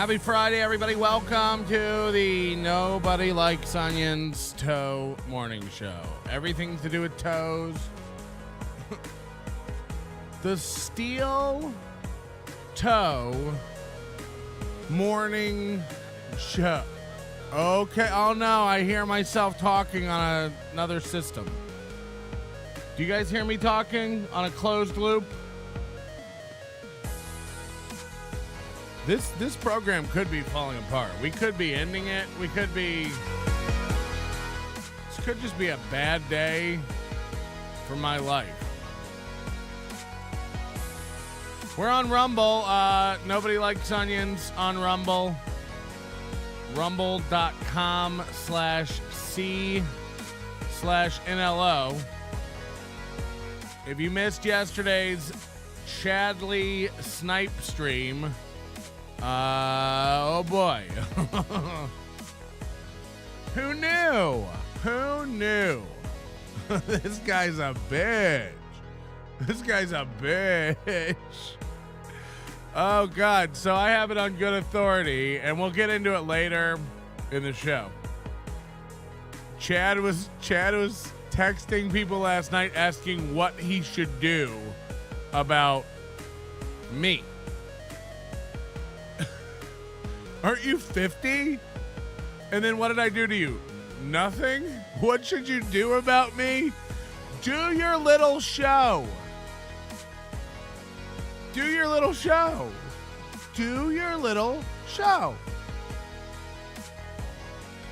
Happy Friday, everybody. Welcome to the Nobody Likes Onions Toe Morning Show. Everything to do with toes. The Steel Toe Morning Show. Okay. Oh, no. I hear myself talking on another system. Do you guys hear me talking on a closed loop? This program could be falling apart. We could be ending it. This could just be a bad day for my life. We're on Rumble. Nobody Likes Onions on Rumble. Rumble.com/C/NLO. If you missed yesterday's Chadley Snipe stream, oh boy. Who knew? Who knew? This guy's a bitch. This guy's a bitch. Oh God. So I have it on good authority, and we'll get into it later in the show. Chad was texting people last night asking what he should do about me. Aren't you 50? And then what did I do to you? Nothing? What should you do about me? Do your little show. Do your little show. Do your little show.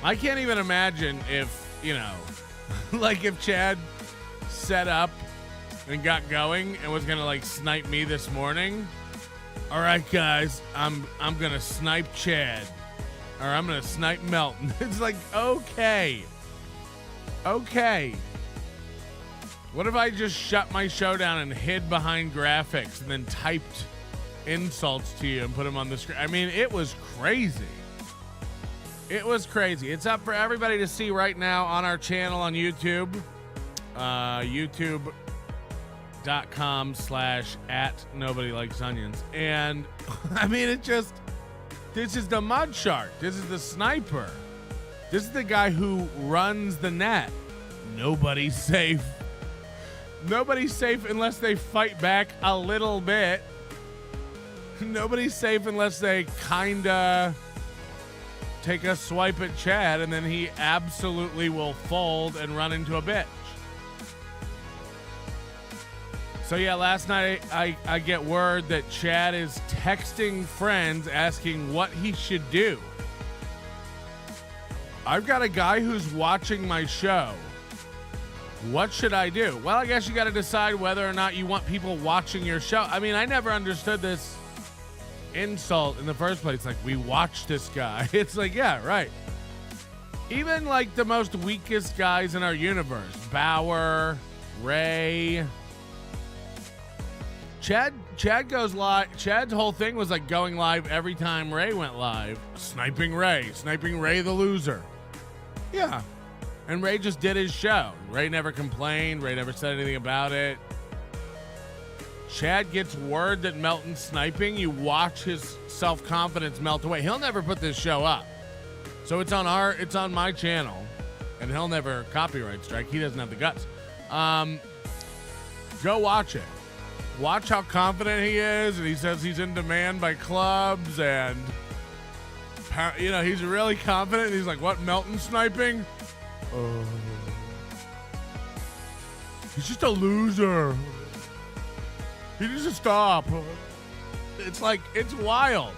I can't even imagine if, like if Chad set up and got going and was going to snipe me this morning. All right, guys, I'm going to snipe Chad. Or I'm going to snipe Melton. It's like, okay. Okay. What if I just shut my show down and hid behind graphics and then typed insults to you and put them on the screen? I mean, it was crazy. It was crazy. It's up for everybody to see right now on our channel on YouTube. YouTube.com/@NobodyLikesOnions. And I mean, this is the mud shark. This is the sniper. This is the guy who runs the net. Nobody's safe. Nobody's safe unless they fight back a little bit. Nobody's safe unless they kinda take a swipe at Chad, and then he absolutely will fold and run into a bitch. So yeah, last night I get word that Chad is texting friends asking what he should do. I've got a guy who's watching my show. What should I do? Well, I guess you got to decide whether or not you want people watching your show. I mean, I never understood this insult in the first place. Like, we watch this guy. It's like, yeah, right. Even the most weakest guys in our universe, Bauer, Ray. Chad goes live. Chad's whole thing was going live every time Ray went live. Sniping Ray the loser. Yeah. And Ray just did his show. Ray never complained. Ray never said anything about it. Chad gets word that Melton's sniping. You watch his self-confidence melt away. He'll never put this show up. So it's on my channel. And he'll never copyright strike. He doesn't have the guts. Go watch it. Watch how confident he is. And he says he's in demand by clubs. And, he's really confident. He's like, what, Melton sniping? He's just a loser. He needs to stop. It's wild.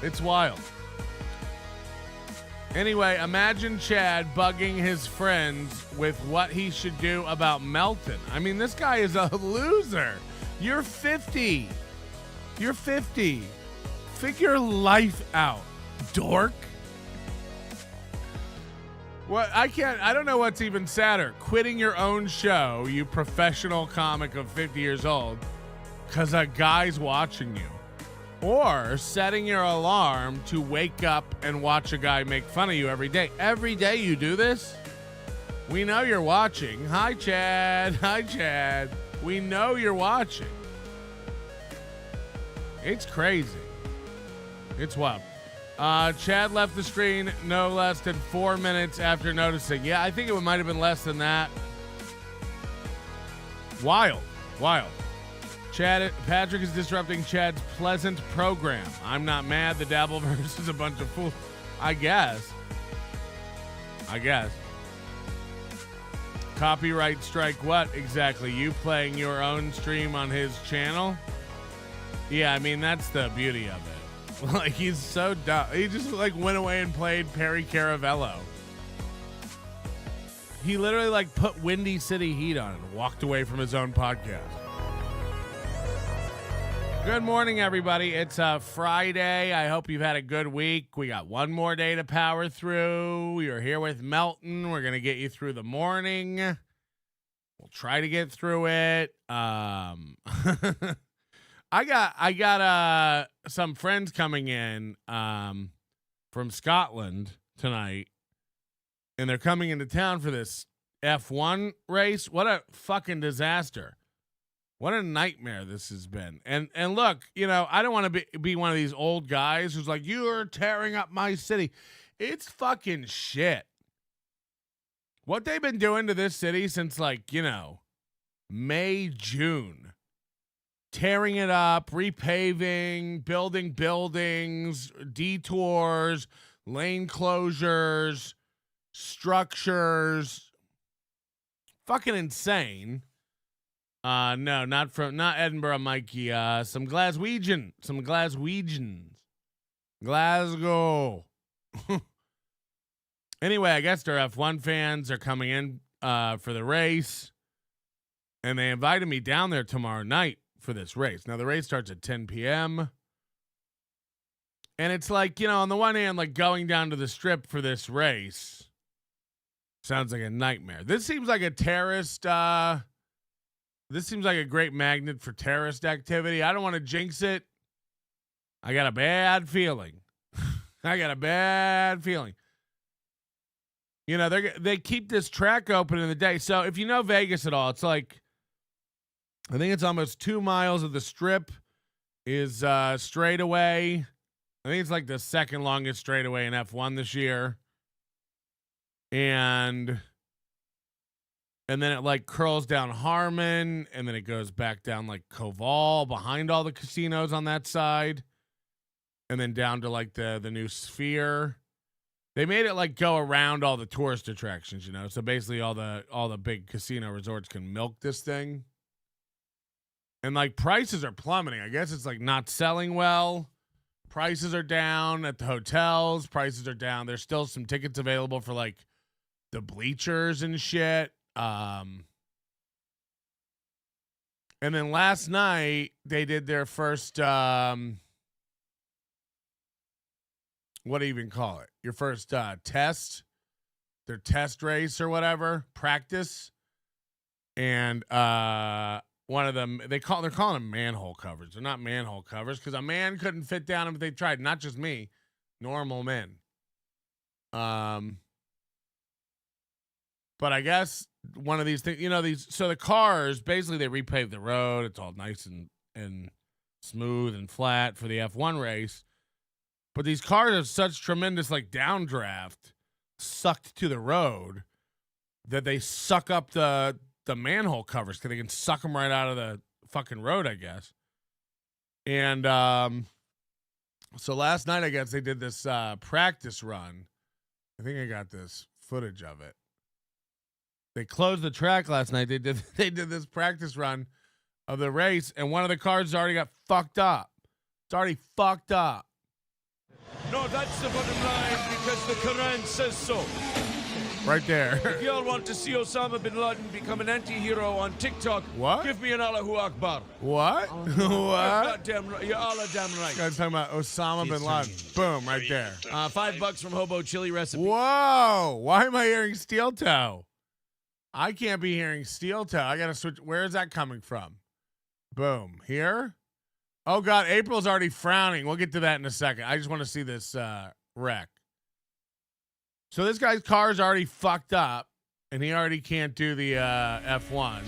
It's wild. Anyway, imagine Chad bugging his friends with what he should do about Melton. I mean, this guy is a loser. You're 50. You're 50. Figure life out, dork. What I don't know what's even sadder. Quitting your own show, you professional comic of 50 years old, because a guy's watching you. Or setting your alarm to wake up and watch a guy make fun of you every day. Every day you do this? We know you're watching. Hi, Chad. Hi, Chad. We know you're watching. It's crazy. It's wild. Chad left the screen no less than 4 minutes after noticing. Yeah, I think it might have been less than that. Wild. Patrick is disrupting Chad's pleasant program. I'm not mad. The Dabbleverse is a bunch of fools. I guess. Copyright strike what exactly? You playing your own stream on his channel? Yeah, I mean, that's the beauty of it. Like, he's so dumb. He just, like, went away and played Perry Caravello. He literally, like, put Windy City Heat on and walked away from his own podcast. Good morning, everybody. It's Friday. I hope you've had a good week. We got one more day to power through. You're here with Melton. We're going to get you through the morning. We'll try to get through it. I got some friends coming in from Scotland tonight, and they're coming into town for this F1 race. What a fucking disaster. What a nightmare this has been. And look, you know, I don't want to be one of these old guys who's like, you're tearing up my city. It's fucking shit. What they've been doing to this city since, like, you know, May, June. Tearing it up, repaving, building buildings, detours, lane closures, structures. Fucking insane. No, not Edinburgh, Mikey. Some Glaswegians. Glasgow. Anyway, I guess their F1 fans are coming in for the race, and they invited me down there tomorrow night for this race. Now, the race starts at 10 p.m., and it's like, you know, on the one hand, like, going down to the strip for this race sounds like a nightmare. This seems like a terrorist... This seems like a great magnet for terrorist activity. I don't want to jinx it. I got a bad feeling. You know, they keep this track open in the day. So if you know Vegas at all, it's like, I think it's almost 2 miles of the strip is straightaway. I think it's like the second longest straightaway in F1 this year. And then it, like, curls down Harmon, and then it goes back down, like, Koval, behind all the casinos on that side, and then down to, like, the new Sphere. They made it, like, go around all the tourist attractions, you know? So basically all the big casino resorts can milk this thing. And, like, prices are plummeting. I guess it's, like, not selling well. Prices are down at the hotels. Prices are down. There's still some tickets available for, like, the bleachers and shit. And then last night they did their first what do you even call it? Your first test, their test race or whatever, practice. And one of them, they're calling them manhole covers. They're not manhole covers because a man couldn't fit down them if they tried. Not just me, normal men. But I guess one of these things, you know, so the cars, basically they repaved the road. It's all nice and smooth and flat for the F1 race. But these cars have such tremendous, like, downdraft sucked to the road that they suck up the manhole covers because they can suck them right out of the fucking road, I guess. And so last night, I guess they did this practice run. I think I got this footage of it. They closed the track last night. They did this practice run of the race, and one of the cars already got fucked up. It's already fucked up. No, that's the bottom line because the Quran says so. Right there. If y'all want to see Osama bin Laden become an anti-hero on TikTok, what? Give me an Allahu Akbar. What? What? You're Allah damn right. Guys talking about Osama bin Laden. Boom, right there. $5 from Hobo Chili Recipe. Whoa! Why am I hearing Steel Toe? I can't be hearing Steel Toe. I gotta switch. Where is that coming from? Boom. Here? Oh God, April's already frowning. We'll get to that in a second. I just want to see this wreck. So this guy's car's already fucked up, and he already can't do the F1.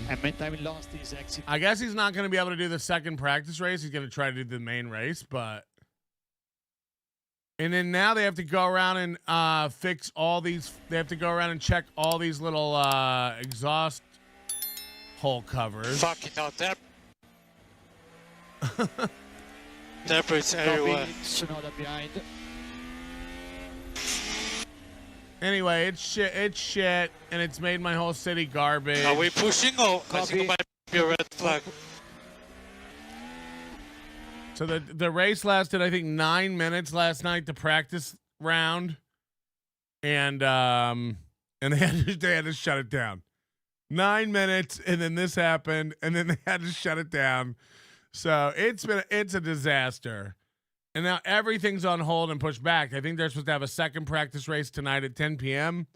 I guess he's not going to be able to do the second practice race. He's going to try to do the main race, but And then now they have to go around and fix all these. They have to go around and check all these little exhaust hole covers. Fucking hell, debris everywhere. Behind. Anyway, it's shit, and it's made my whole city garbage. Are we pushing or I think it might be a red flag? So the race lasted, I think, 9 minutes last night, the practice round, and they had to shut it down. 9 minutes, and then this happened, and then they had to shut it down. So it's a disaster, and now everything's on hold and pushed back. I think they're supposed to have a second practice race tonight at 10 p.m.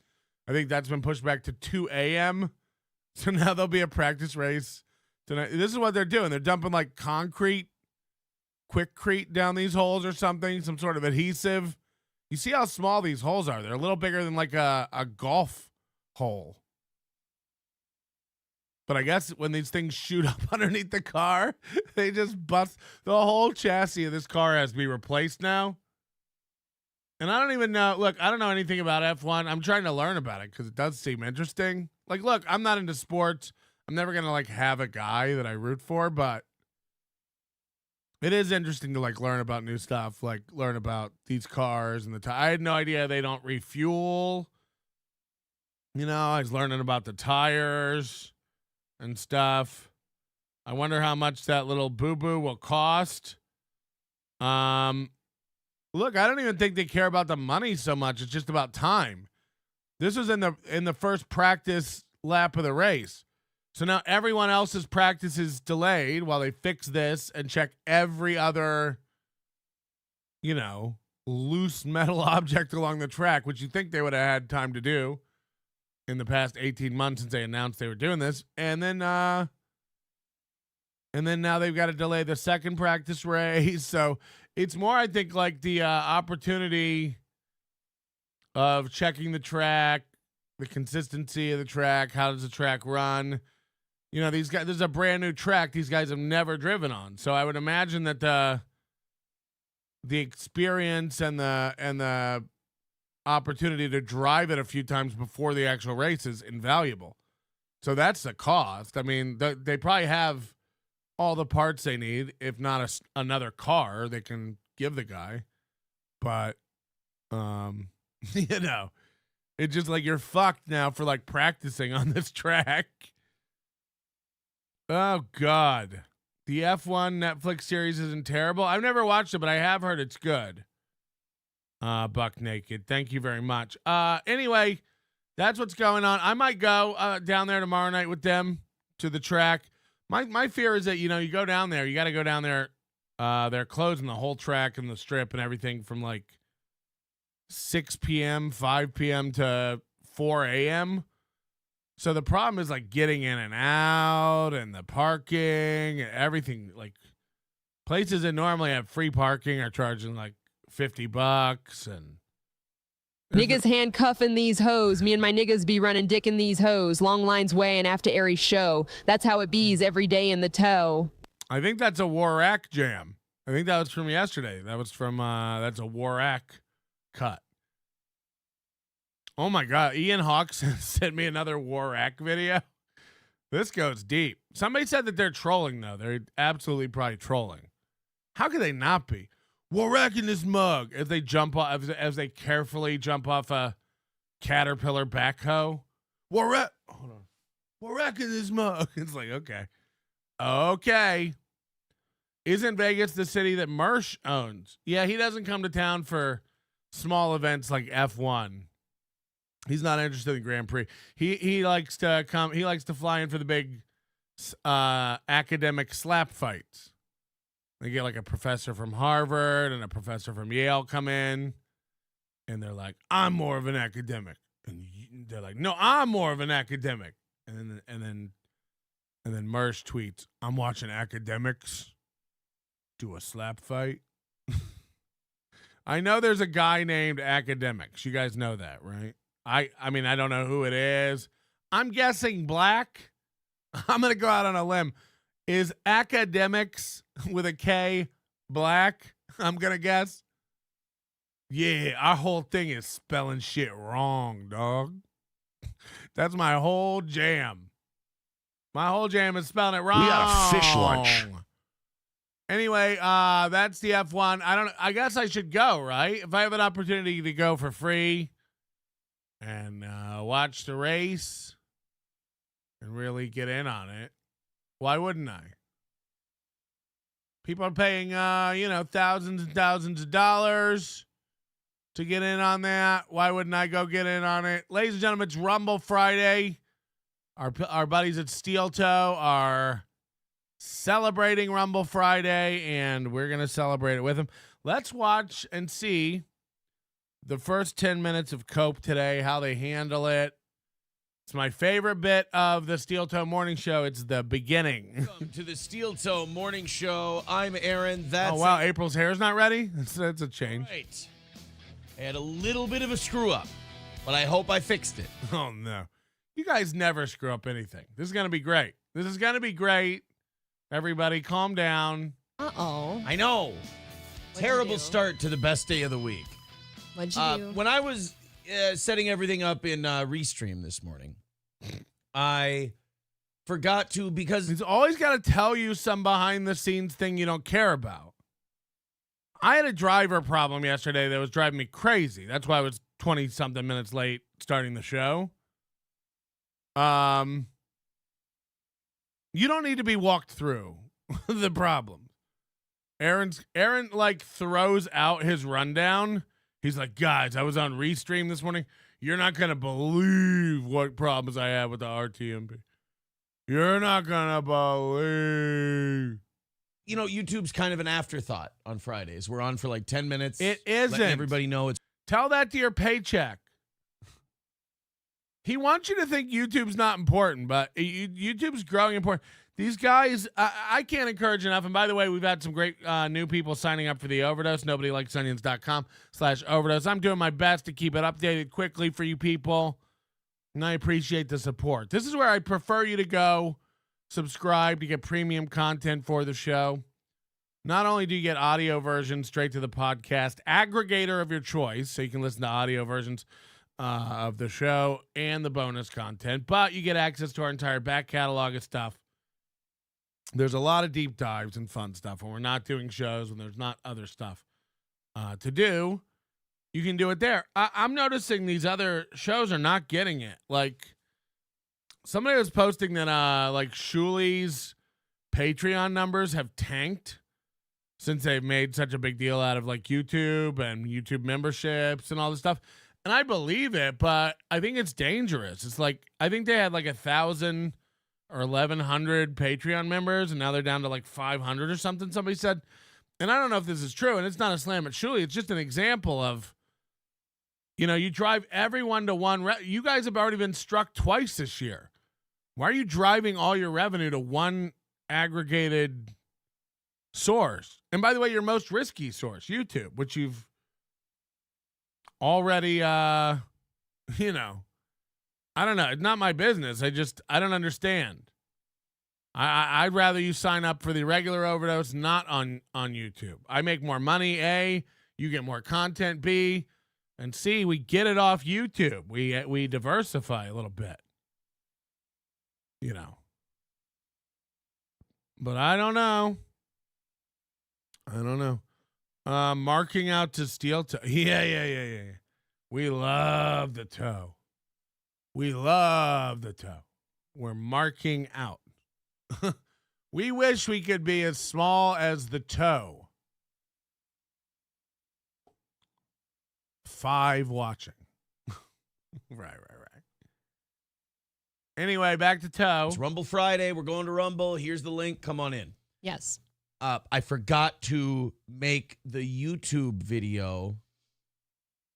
I think that's been pushed back to 2 a.m. So now there'll be a practice race tonight. This is what they're doing. They're dumping like quickcrete down these holes or something, some sort of adhesive. You see how small these holes are? They're a little bigger than like a golf hole. But I guess when these things shoot up underneath the car, they just bust. The whole chassis of this car has to be replaced now. And I don't even know. Look, I don't know anything about F1. I'm trying to learn about it because it does seem interesting. Like, look, I'm not into sports. I'm never going to like have a guy that I root for, but it is interesting to like learn about new stuff, like learn about these cars and I had no idea they don't refuel. You know, I was learning about the tires and stuff. I wonder how much that little boo-boo will cost. Look, I don't even think they care about the money so much. It's just about time. This was in the first practice lap of the race. So now everyone else's practice is delayed while they fix this and check every other, you know, loose metal object along the track, which you think they would have had time to do in the past 18 months since they announced they were doing this. And then now they've got to delay the second practice race. So it's more, I think, like the opportunity of checking the track, the consistency of the track. How does the track run? You know, these guys, this is a brand new track these guys have never driven on. So I would imagine that the experience and the opportunity to drive it a few times before the actual race is invaluable. So that's the cost. I mean, they probably have all the parts they need, if not another car they can give the guy. But, you know, it's just like you're fucked now for like practicing on this track. Oh, God. The F1 Netflix series isn't terrible. I've never watched it, but I have heard it's good. Buck Naked. Thank you very much. Anyway, that's what's going on. I might go down there tomorrow night with them to the track. My fear is that, you know, you go down there, you got to go down there. They're closing the whole track and the strip and everything from like 6 p.m., 5 p.m. to 4 a.m. So the problem is like getting in and out and the parking and everything. Like places that normally have free parking are charging like $50 and niggas handcuffing these hoes. Me and my niggas be running dick in these hoes. Long lines way and after every show. That's how it bees every day in the toe. I think that's a Warak jam. I think that was from yesterday. That was from that's a Warak cut. Oh my God, Ian Hawks sent me another Warak video. This goes deep. Somebody said that they're trolling though. They're absolutely probably trolling. How could they not be? Warak in this mug as they jump off, as they carefully jump off a Caterpillar backhoe. Warak, hold on. Warak in this mug. It's like okay. Isn't Vegas the city that Mersh owns? Yeah, he doesn't come to town for small events like F1. He's not interested in Grand Prix. He likes to come. He likes to fly in for the big academic slap fights. They get like a professor from Harvard and a professor from Yale come in, and they're like, "I'm more of an academic," and they're like, "No, I'm more of an academic." And then Mersh tweets, "I'm watching academics do a slap fight." I know there's a guy named Academics. You guys know that, right? I mean, I don't know who it is. I'm guessing black. I'm going to go out on a limb. Is Academics with a K black? I'm going to guess. Yeah, our whole thing is spelling shit wrong, dog. That's my whole jam. My whole jam is spelling it wrong. We got a fish lunch. Anyway, that's the F1. I guess I should go, right? If I have an opportunity to go for free and watch the race and really get in on it, why wouldn't I? People are paying, thousands and thousands of dollars to get in on that. Why wouldn't I go get in on it? Ladies and gentlemen, it's Rumble Friday. Our buddies at Steel Toe are celebrating Rumble Friday, and we're going to celebrate it with them. Let's watch and see the first 10 minutes of Cope today, how they handle it. It's my favorite bit of the Steel Toe Morning Show. It's the beginning. Welcome to the Steel Toe Morning Show. I'm Aaron. That's oh, wow. April's hair's not ready? That's a change. right. I had a little bit of a screw up, but I hope I fixed it. Oh, no. You guys never screw up anything. This is going to be great. This is going to be great. Everybody calm down. Uh-oh. I know. you Terrible do? start to the best day of the week. What'd you do? When I was setting everything up in Restream this morning, I forgot to, because He's always got to tell you some behind-the-scenes thing you don't care about. I had a driver problem yesterday that was driving me crazy. That's why I was 20-something minutes late starting the show. You don't need to be walked through the problem. Aaron like throws out his rundown. He's like, guys, I was on Restream this morning. You're not going to believe what problems I had with the RTMP. You're not going to believe. you know, YouTube's kind of an afterthought on Fridays. We're on for like 10 minutes. It isn't. Letting everybody know it's. Tell that to your paycheck. He wants you to think YouTube's not important, but YouTube's growing important. These guys, I can't encourage enough. And by the way, we've had some great new people signing up for the Overdose. NobodyLikesOnions.com/overdose. I'm doing my best to keep it updated quickly for you people, and I appreciate the support. This is where I prefer you to go subscribe to get premium content for the show. Not only do you get audio versions straight to the podcast, aggregator of your choice, so you can listen to audio versions of the show and the bonus content, but you get access to our entire back catalog of stuff. There's a lot of deep dives and fun stuff when we're not doing shows, when there's not other stuff to do. You can do it there. I'm noticing these other shows are not getting it. Like, somebody was posting that like Shuli's Patreon numbers have tanked since they've made such a big deal out of like YouTube and YouTube memberships and all this stuff. And I believe it, but I think it's dangerous. It's like, I think they had like 1,000 or 1,100 Patreon members, and now they're down to like 500 or something, somebody said. And I don't know if this is true, and it's not a slam at Shuli. It's just an example of, you know, you drive everyone to one. You guys have already been struck twice this year. Why are you driving all your revenue to one aggregated source? And by the way, your most risky source, YouTube, which you've already, you know, I don't know. It's not my business. I don't understand. I'd rather you sign up for the regular Overdose, not on YouTube. I make more money, A, you get more content, B, and C, we get it off YouTube. We diversify a little bit. You know. But I don't know. Marking out to Steel Toe. Yeah. We love the toe. We're marking out. We wish we could be as small as the toe. 5 watching. Right. Anyway, back to toe. It's Rumble Friday. We're going to Rumble. Here's the link. Come on in. Yes. I forgot to make the YouTube video,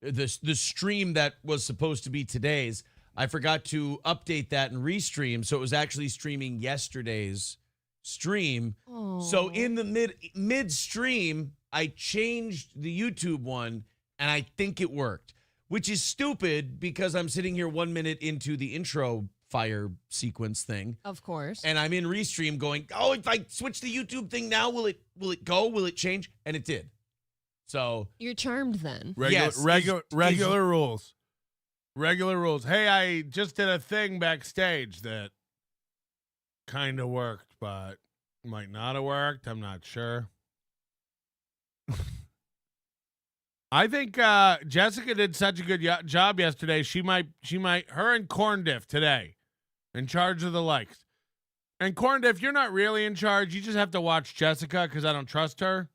the stream that was supposed to be today's. I forgot to update that and restream, so it was actually streaming yesterday's stream. Aww. So in the mid-stream, I changed the YouTube one, and I think it worked, which is stupid because I'm sitting here 1 minute into the intro fire sequence thing. Of course. And I'm in restream going, oh, if I switch the YouTube thing now, will it go? Will it change? And it did. So You're charmed then. Yes, Regular rules. Regular rules. Hey, I just did a thing backstage that kind of worked, but might not have worked. I'm not sure. I think Jessica did such a good job yesterday. She might, her and Corn Diff today, in charge of the likes. And Corn Diff, you're not really in charge. You just have to watch Jessica because I don't trust her.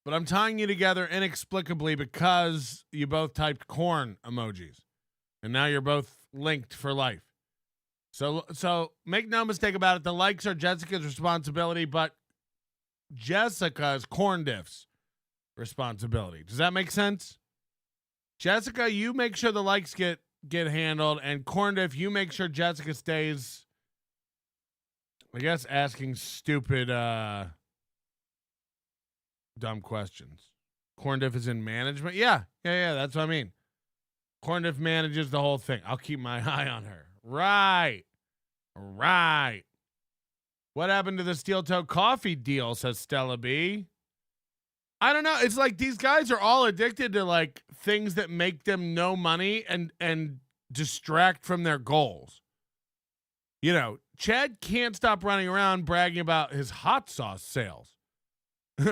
But I'm tying you together inexplicably because you both typed corn emojis. And now you're both linked for life. So make no mistake about it. The likes are Jessica's responsibility, but Jessica's Corn Diff's responsibility. Does that make sense? Jessica, you make sure the likes get handled, and Corn Diff, you make sure Jessica stays, I guess, asking stupid dumb questions. Corn Diff is in management? Yeah, that's what I mean. Corn Diff manages the whole thing. I'll keep my eye on her. Right. What happened to the steel toe coffee deal, says Stella B. I don't know. It's like these guys are all addicted to like things that make them no money and distract from their goals. You know, Chad can't stop running around bragging about his hot sauce sales.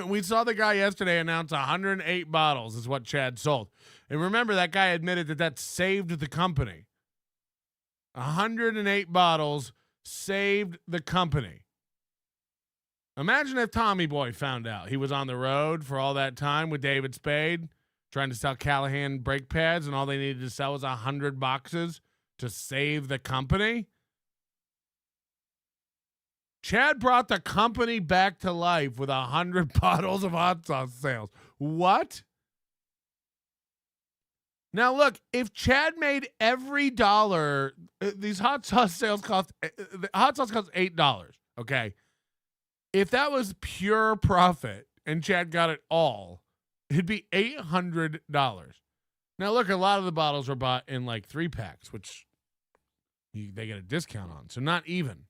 We saw the guy yesterday announce 108 bottles is what Chad sold. And remember, that guy admitted that saved the company. 108 bottles saved the company. Imagine if Tommy Boy found out he was on the road for all that time with David Spade trying to sell Callahan brake pads and all they needed to sell was 100 boxes to save the company. Chad brought the company back to life with 100 bottles of hot sauce sales. What? Now, look, if Chad made every dollar, these hot sauce sales cost, hot sauce costs $8, okay? If that was pure profit and Chad got it all, it'd be $800. Now, look, a lot of the bottles were bought in like 3-packs, which they get a discount on, so not even.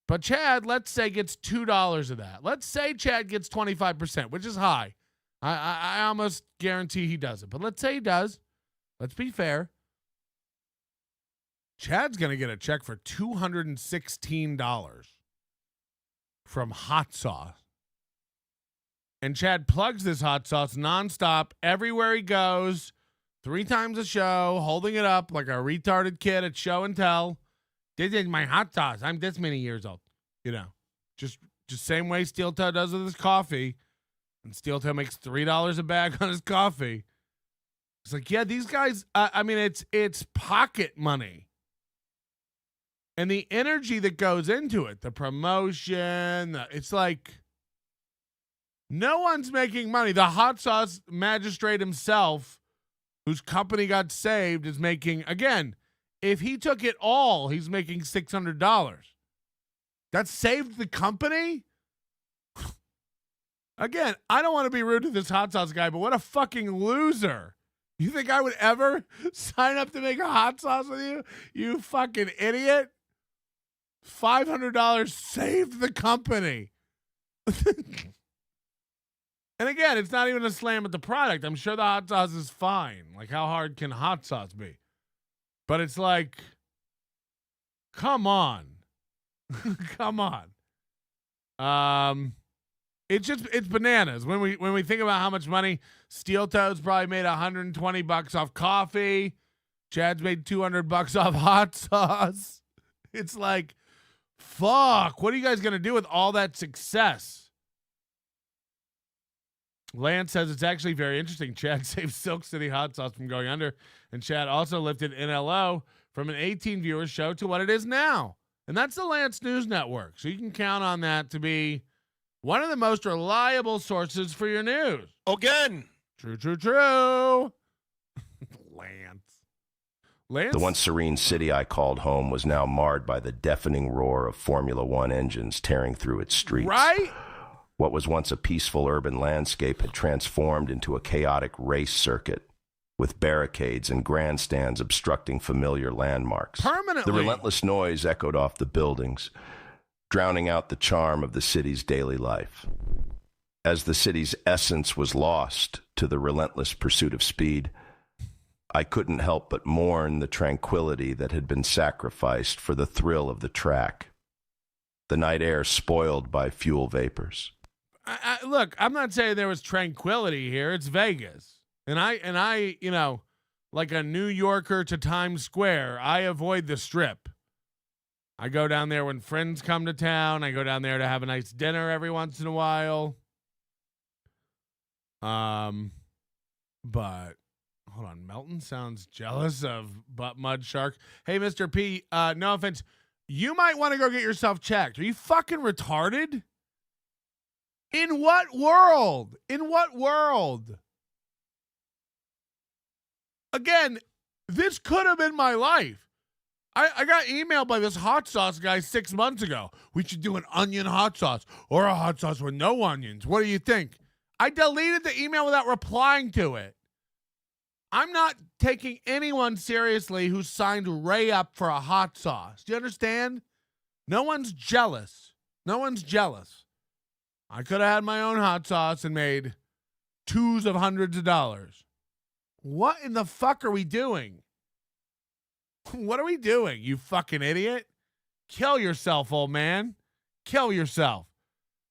But Chad, let's say, gets $2 of that. Let's say Chad gets 25%, which is high. I almost guarantee he doesn't. But let's say he does. Let's be fair. Chad's going to get a check for $216 from hot sauce. And Chad plugs this hot sauce nonstop everywhere he goes, 3 times a show, holding it up like a retarded kid at show and tell. This is my hot sauce. I'm this many years old. You know, just same way Steel Toe does with his coffee. And Steel Toe makes $3 a bag on his coffee. It's like, yeah, these guys, I mean, it's pocket money. And the energy that goes into it, the promotion, it's like no one's making money. The hot sauce magistrate himself, whose company got saved, is making, again, if he took it all, he's making $600. That saved the company? Again, I don't want to be rude to this hot sauce guy, but what a fucking loser. You think I would ever sign up to make a hot sauce with you? You fucking idiot. $500 saved the company. And again, it's not even a slam at the product. I'm sure the hot sauce is fine. Like, how hard can hot sauce be? But it's like, come on. Come on. It's bananas. When we think about how much money Steel Toe's probably made $120 off coffee. Chad's made $200 off hot sauce. It's like, fuck. What are you guys gonna do with all that success? Lance says it's actually very interesting. Chad saved Silk City hot sauce from going under, and Chad also lifted NLO from an 18 viewer show to what it is now. And that's the Lance News Network. So you can count on that to be one of the most reliable sources for your news. Again. True. Lance. The once serene city I called home was now marred by the deafening roar of Formula One engines tearing through its streets. Right? What was once a peaceful urban landscape had transformed into a chaotic race circuit, with barricades and grandstands obstructing familiar landmarks. Permanently. The relentless noise echoed off the buildings, drowning out the charm of the city's daily life. As the city's essence was lost to the relentless pursuit of speed, I couldn't help but mourn the tranquility that had been sacrificed for the thrill of the track. The night air spoiled by fuel vapors. Look, I'm not saying there was tranquility here. It's Vegas. And I, you know, like a New Yorker to Times Square, I avoid the Strip. I go down there when friends come to town. I go down there to have a nice dinner every once in a while. But hold on, Melton sounds jealous of Butt Mud Shark. Hey, Mr. P, no offense, you might want to go get yourself checked. Are you fucking retarded? In what world? In what world? Again, this could have been my life. I got emailed by this hot sauce guy 6 months ago. We should do an onion hot sauce or a hot sauce with no onions. What do you think? I deleted the email without replying to it. I'm not taking anyone seriously who signed Ray up for a hot sauce. Do you understand? No one's jealous. No one's jealous. I could have had my own hot sauce and made twos of hundreds of dollars. What in the fuck are we doing? What are we doing, you fucking idiot? Kill yourself, old man. Kill yourself.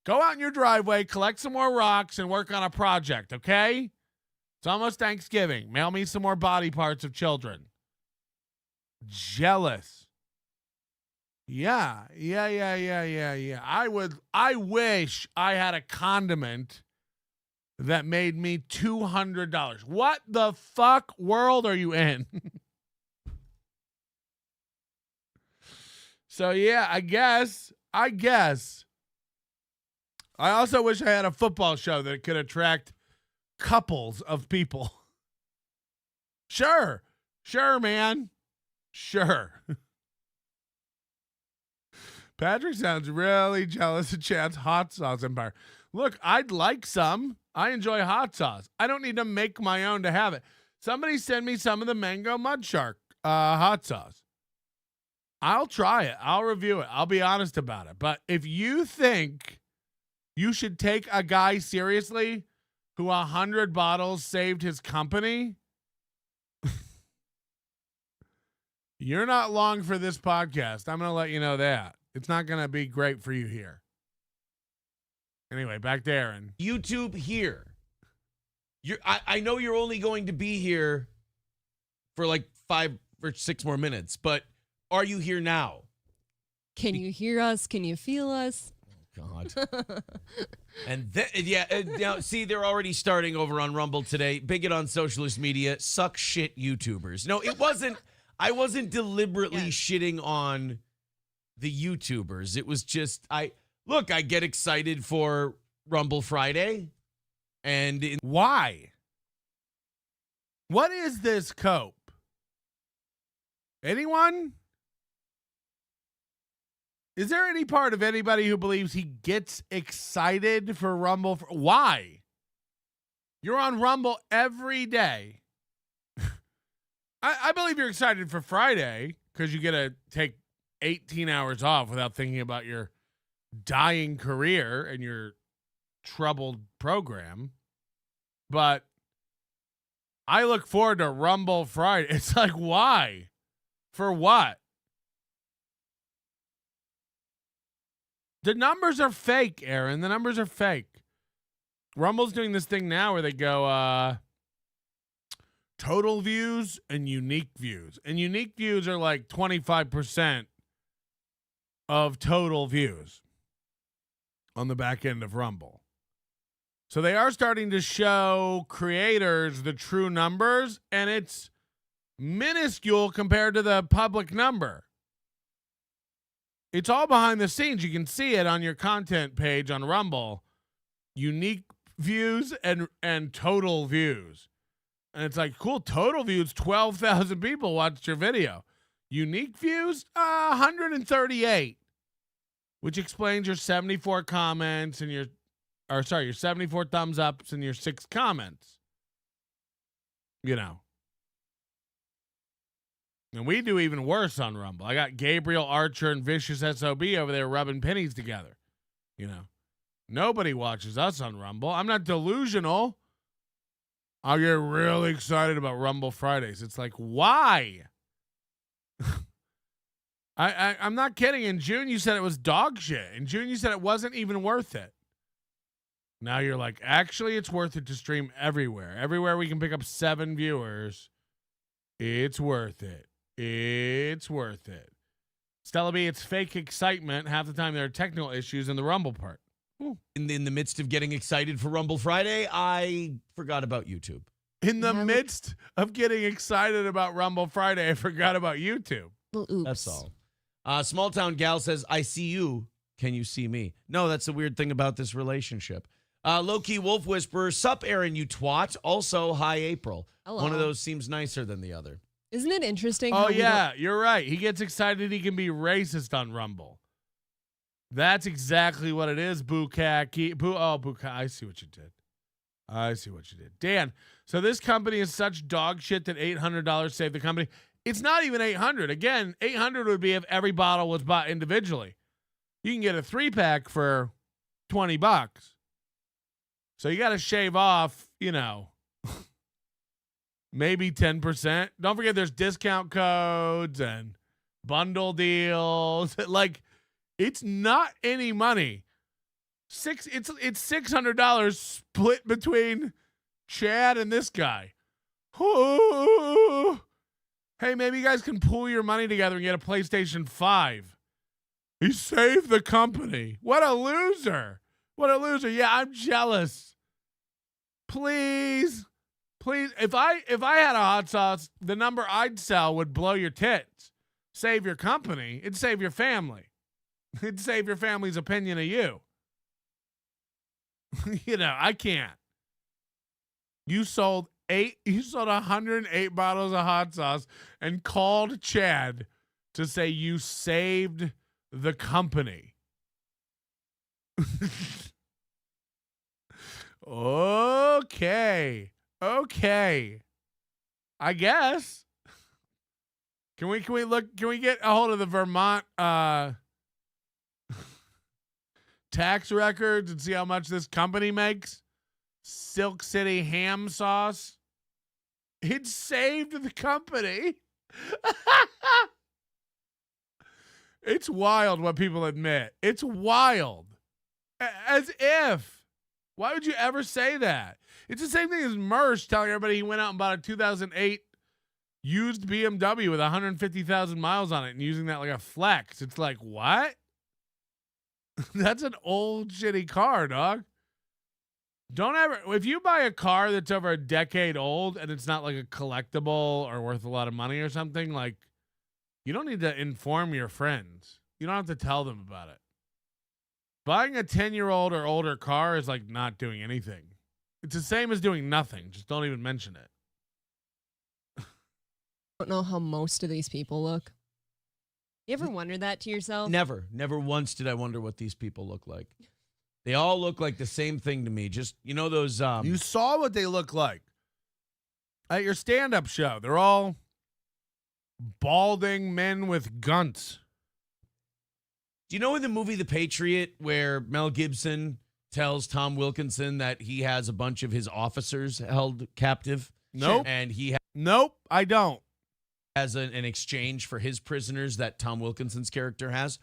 Go out in your driveway, collect some more rocks, and work on a project, okay? It's almost Thanksgiving. Mail me some more body parts of children. Jealous. Yeah. I wish I had a condiment that made me $200. What the fuck world are you in? So yeah, I guess. I also wish I had a football show that could attract couples of people. Sure, man. Sure. Patrick sounds really jealous of Chad's hot sauce empire. Look, I'd like some. I enjoy hot sauce. I don't need to make my own to have it. Somebody send me some of the mango mud shark hot sauce. I'll try it. I'll review it. I'll be honest about it. But if you think you should take a guy seriously who 100 bottles saved his company, you're not long for this podcast. I'm going to let you know that. It's not going to be great for you here. Anyway, back to Aaron. YouTube here. I know you're only going to be here for like 5 or 6 more minutes, but are you here now? Can you hear us? Can you feel us? God. And now see, they're already starting over on Rumble today. Bigot on socialist media, suck shit YouTubers. No, it wasn't. I wasn't deliberately shitting on the YouTubers. It was just I get excited for Rumble Friday, and why? What is this cope? Anyone? Is there any part of anybody who believes he gets excited for Rumble? Why? You're on Rumble every day. I believe you're excited for Friday because you get to take 18 hours off without thinking about your dying career and your troubled program. But I look forward to Rumble Friday. It's like, why? For what? The numbers are fake, Aaron. The numbers are fake. Rumble's doing this thing now where they go total views and unique views. And unique views are like 25% of total views on the back end of Rumble. So they are starting to show creators the true numbers, and it's minuscule compared to the public number. It's all behind the scenes. You can see it on your content page on Rumble. Unique views and total views. And it's like, cool, total views, 12,000 people watched your video. Unique views, 138. Which explains your 74 comments and your 74 thumbs ups and your 6 comments. You know. And we do even worse on Rumble. I got Gabriel Archer and Vicious SOB over there rubbing pennies together. You know. Nobody watches us on Rumble. I'm not delusional. I'll get really excited about Rumble Fridays. It's like, why? I'm not kidding. In June, you said it was dog shit. In June, you said it wasn't even worth it. Now you're like, actually, it's worth it to stream everywhere. Everywhere we can pick up 7 viewers, it's worth it. It's worth it. Stella B, it's fake excitement. Half the time there are technical issues in the Rumble part. In the midst of getting excited for Rumble Friday, I forgot about YouTube. In the midst of getting excited about Rumble Friday, I forgot about YouTube. Well, oops. That's all. Small Town Gal says, I see you. Can you see me? No, that's the weird thing about this relationship. Low-key Wolf Whisperer, sup, Aaron, you twat. Also, hi, April. Hello. One of those seems nicer than the other. Isn't it interesting? Oh, yeah, you're right. He gets excited he can be racist on Rumble. That's exactly what it is, Bukaki. Bukaki. I see what you did. I see what you did. Dan, so this company is such dog shit that $800 saved the company. It's not even $800. Again, $800 would be if every bottle was bought individually. You can get a 3-pack for $20. So you got to shave off, maybe 10%. Don't forget there's discount codes and bundle deals. Like, it's not any money. It's $600 split between Chad and this guy. Ooh. Hey, maybe you guys can pool your money together and get a PlayStation 5. He saved the company. What a loser. What a loser. Yeah, I'm jealous. Please. If I had a hot sauce, the number I'd sell would blow your tits. Save your company. It'd save your family. It'd save your family's opinion of you. I can't. You sold 108 bottles of hot sauce and called Chad to say you saved the company. Okay. I guess. Can we get a hold of the Vermont tax records and see how much this company makes? Silk City ham sauce. It saved the company. It's wild what people admit. It's wild. As if. Why would you ever say that? It's the same thing as Mersh telling everybody he went out and bought a 2008 used BMW with 150,000 miles on it and using that like a flex. It's like, what? That's an old shitty car, dog. Don't ever, if you buy a car that's over a decade old and it's not like a collectible or worth a lot of money or something, like, you don't need to inform your friends. You don't have to tell them about it. Buying a 10-year-old or older car is like not doing anything. It's the same as doing nothing. Just don't even mention it. I don't know how most of these people look. You ever wonder that to yourself? Never once did I wonder what these people look like. They all look like the same thing to me. Just, those... You saw what they look like at your stand-up show. They're all balding men with guns. Do you know in the movie The Patriot where Mel Gibson tells Tom Wilkinson that he has a bunch of his officers held captive? Nope. And he Nope, I don't. Has an exchange for his prisoners that Tom Wilkinson's character has.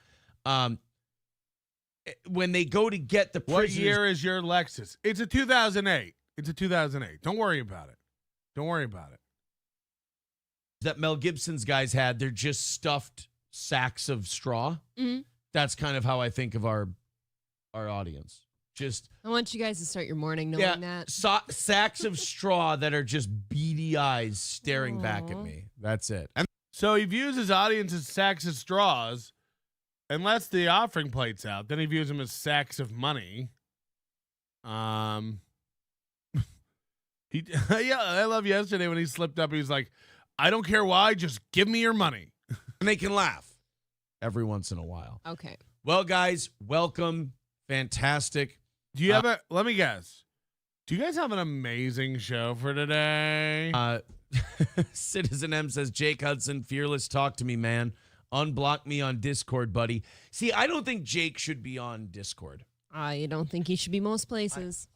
When they go to get the prisoners... What year is your Lexus? It's a 2008. Don't worry about it. That Mel Gibson's guys had, they're just stuffed sacks of straw. Mm-hmm. That's kind of how I think of our audience. Just I want you guys to start your morning knowing that. Sacks of straw that are just beady eyes staring back at me. That's it. So he views his audience as sacks of straws and lets the offering plates out. Then he views them as sacks of money. Yeah, I love yesterday when he slipped up. He was like, I don't care why, just give me your money. And they can laugh every once in a while. Okay. Well, guys, welcome. Fantastic. Do you have let me guess. Do you guys have an amazing show for today? Citizen M says, Jake Hudson, fearless, talk to me, man. Unblock me on Discord, buddy. See, I don't think Jake should be on Discord. I don't think he should be most places.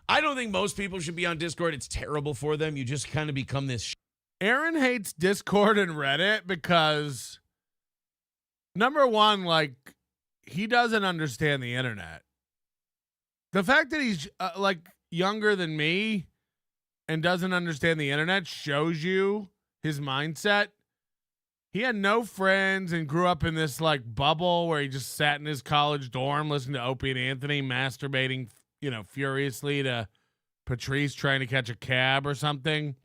I don't think most people should be on Discord. It's terrible for them. You just kind of become this. Aaron hates Discord and Reddit because, number one, like, he doesn't understand the internet. The fact that he's like younger than me and doesn't understand the internet shows you his mindset. He had no friends and grew up in this like bubble where he just sat in his college dorm listening to Opie and Anthony masturbating, furiously to Patrice trying to catch a cab or something.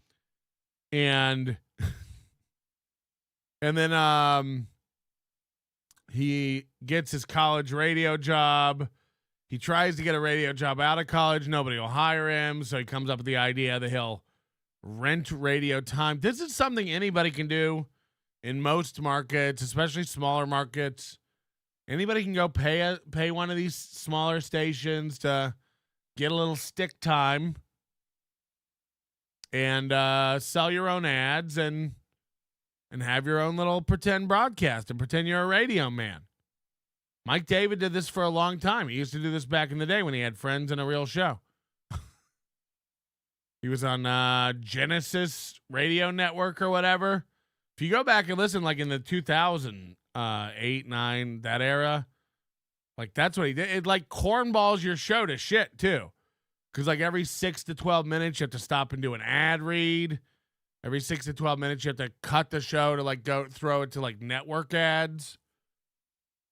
And then he gets his college radio job. He tries to get a radio job out of college. Nobody will hire him. So he comes up with the idea that he'll rent radio time. This is something anybody can do in most markets, especially smaller markets. Anybody can go pay one of these smaller stations to get a little stick time and sell your own ads and have your own little pretend broadcast and pretend you're a radio man. Mike David did this for a long time. He used to do this back in the day when he had friends and a real show. He was on Genesis Radio Network or whatever. If you go back and listen, like in the 2008, 9, that era, like that's what he did. It like cornballs your show to shit too. Because like every 6 to 12 minutes, you have to stop and do an ad read. Every 6 to 12 minutes, you have to cut the show to like go throw it to like network ads.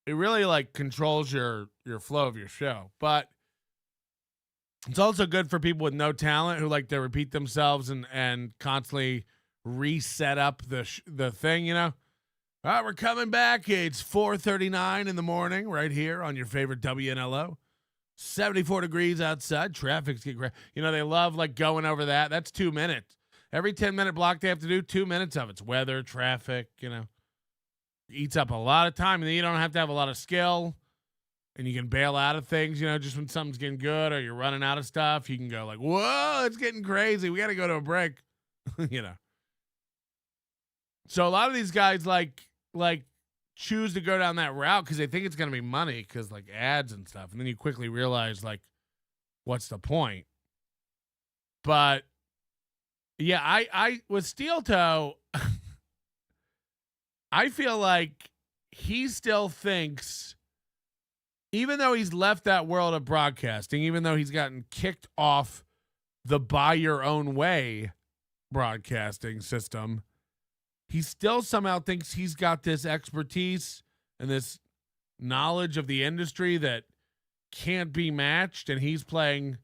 It really like controls your flow of your show. But it's also good for people with no talent who like to repeat themselves and constantly reset up the thing, All right, we're coming back. It's 4:39 in the morning right here on your favorite WNLO. 74 degrees outside. Traffic's getting great. They love like going over that. That's 2 minutes. Every 10-minute block they have to do 2 minutes of it's weather, traffic, Eats up a lot of time, and then you don't have to have a lot of skill, and you can bail out of things, just when something's getting good or you're running out of stuff, you can go like, whoa, it's getting crazy. We got to go to a break, So a lot of these guys like choose to go down that route because they think it's going to be money because like ads and stuff. And then you quickly realize like, what's the point? But yeah, I with Steel Toe, I feel like he still thinks, even though he's left that world of broadcasting, even though he's gotten kicked off the buy your own way broadcasting system, he still somehow thinks he's got this expertise and this knowledge of the industry that can't be matched, and he's playing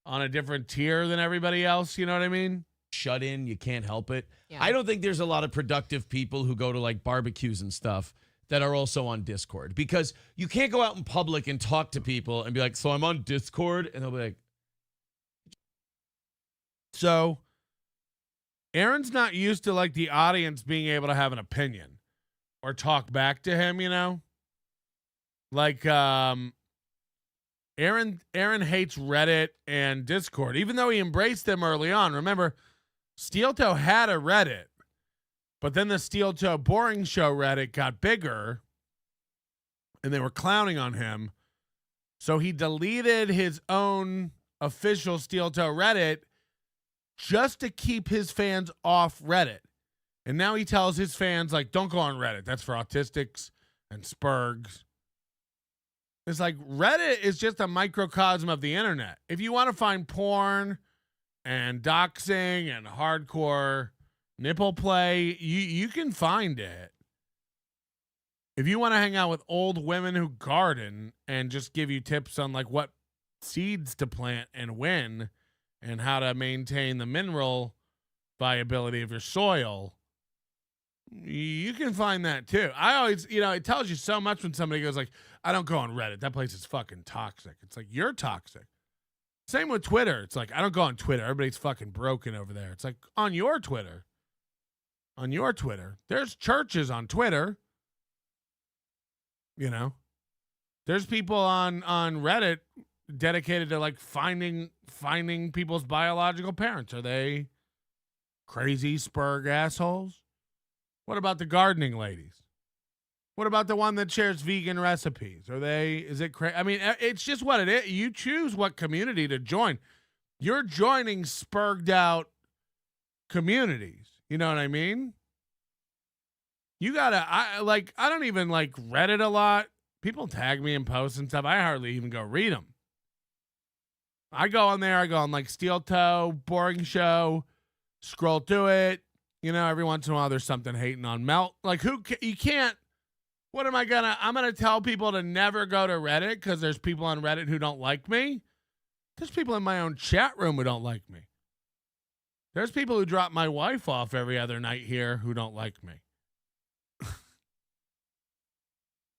on a different tier than everybody else. You know what I mean? Shut in, you can't help it. Yeah. I don't think there's a lot of productive people who go to like barbecues and stuff that are also on Discord, because you can't go out in public and talk to people and be like, so I'm on Discord, and they'll be like, so Aaron's not used to like the audience being able to have an opinion or talk back to him, Like Aaron hates Reddit and Discord, even though he embraced them early on. Remember, Steel Toe had a Reddit, but then the Steel Toe Boring Show Reddit got bigger and they were clowning on him. So he deleted his own official Steel Toe Reddit just to keep his fans off Reddit. And now he tells his fans, like, don't go on Reddit. That's for autistics and spurgs. It's like Reddit is just a microcosm of the internet. If you want to find porn and doxing and hardcore nipple play, you can find it. If you want to hang out with old women who garden and just give you tips on like what seeds to plant and when and how to maintain the mineral viability of your soil, you can find that too. I always, it tells you so much when somebody goes like, I don't go on Reddit. That place is fucking toxic. It's like, you're toxic. Same with Twitter. It's like, I don't go on Twitter. Everybody's fucking broken over there. It's like, on your Twitter. On your Twitter. There's churches on Twitter. There's people on Reddit dedicated to like finding people's biological parents. Are they crazy spurg assholes? What about the gardening ladies? What about the one that shares vegan recipes? Is it I mean, it's just what it is. You choose what community to join. You're joining spurged out communities. You know what I mean? You gotta, I don't even like Reddit a lot. People tag me in posts and stuff. I hardly even go read them. I go on there. I go on like Steel Toe, Boring Show, scroll through it. You know, every once in a while there's something hating on Melt. Like you can't, what am I gonna, I'm gonna tell people to never go to Reddit because there's people on Reddit who don't like me. There's people in my own chat room who don't like me. There's people who drop my wife off every other night here who don't like me.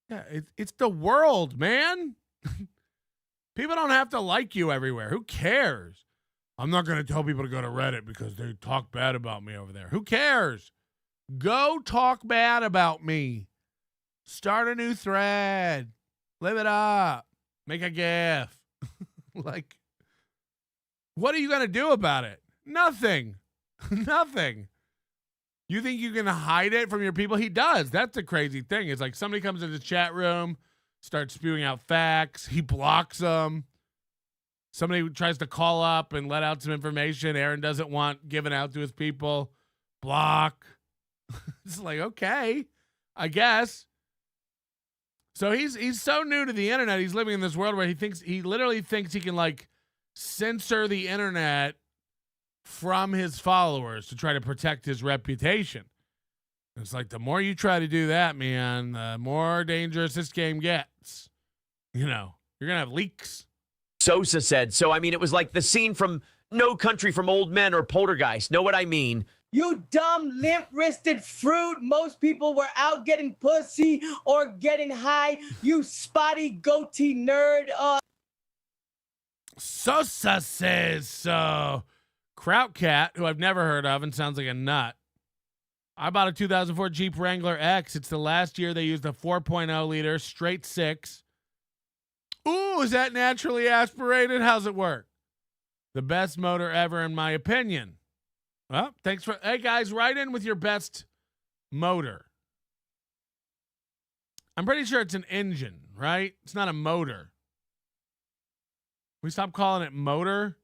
Yeah, it's the world, man. People don't have to like you everywhere. Who cares? I'm not going to tell people to go to Reddit because they talk bad about me over there. Who cares? Go talk bad about me. Start a new thread. Live it up. Make a GIF. Like, what are you going to do about it? Nothing. Nothing. You think you can hide it from your people? He does. That's the crazy thing. It's like somebody comes into the chat room, starts spewing out facts. He blocks them. Somebody tries to call up and let out some information Aaron doesn't want given out to his people. Block. It's like, okay, I guess. So he's so new to the internet. He's living in this world where he literally thinks he can like censor the internet from his followers to try to protect his reputation. It's like the more you try to do that, man, the more dangerous this game gets. You know, you're going to have leaks. Sosa said, so I mean, it was like the scene from No Country for Old Men or Poltergeist. Know what I mean? You dumb, limp-wristed fruit. Most people were out getting pussy or getting high. You spotty goatee nerd. Sosa says so. Kraut Cat, who I've never heard of and sounds like a nut. I bought a 2004 Jeep Wrangler X. It's the last year they used a 4.0 liter straight six. Ooh, is that naturally aspirated? How's it work? The best motor ever, in my opinion. Well, thanks for... Hey, guys, write in with your best motor. I'm pretty sure it's an engine, right? It's not a motor. We stop calling it motor.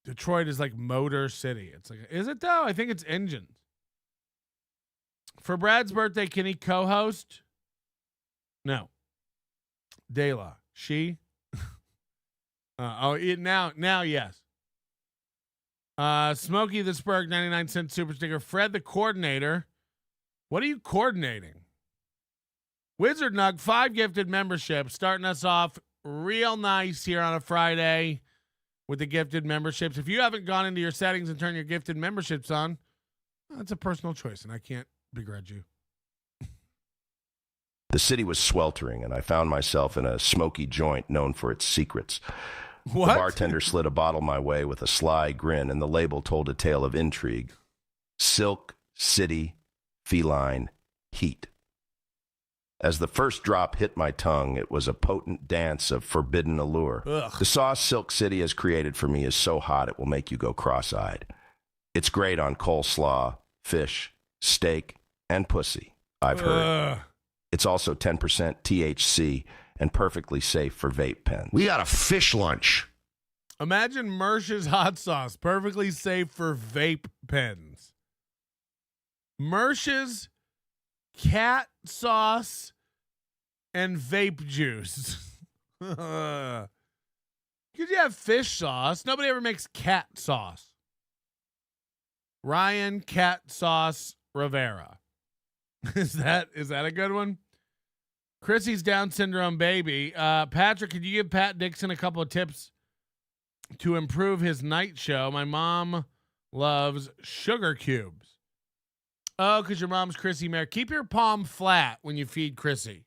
Detroit is like Motor City. It's like, is it though? I think it's engines. For Brad's birthday, can he co-host? No. Dela. She? Now, yes. Smokey the Spurg, 99-cent super sticker. Fred the coordinator. What are you coordinating? Wizard Nug, 5 gifted memberships, starting us off real nice here on a Friday with the gifted memberships. If you haven't gone into your settings and turned your gifted memberships on, that's a personal choice, and I can't begrudge you. The city was sweltering, and I found myself in a smoky joint known for its secrets. What? The bartender slid a bottle my way with a sly grin, and the label told a tale of intrigue. Silk, city, feline, heat. As the first drop hit my tongue, it was a potent dance of forbidden allure. Ugh. The sauce Silk City has created for me is so hot it will make you go cross-eyed. It's great on coleslaw, fish, steak, and pussy, I've heard. It's also 10% THC and perfectly safe for vape pens. We got a fish lunch. Imagine Mersh's hot sauce, perfectly safe for vape pens. Mersh's cat sauce and vape juice. Could you have fish sauce? Nobody ever makes cat sauce. Ryan Cat Sauce Rivera. Is that a good one? Chrissy's Down syndrome baby. Patrick, could you give Pat Dixon a couple of tips to improve his night show? My mom loves sugar cubes. Oh, because your mom's Chrissy Mayer. Keep your palm flat when you feed Chrissy.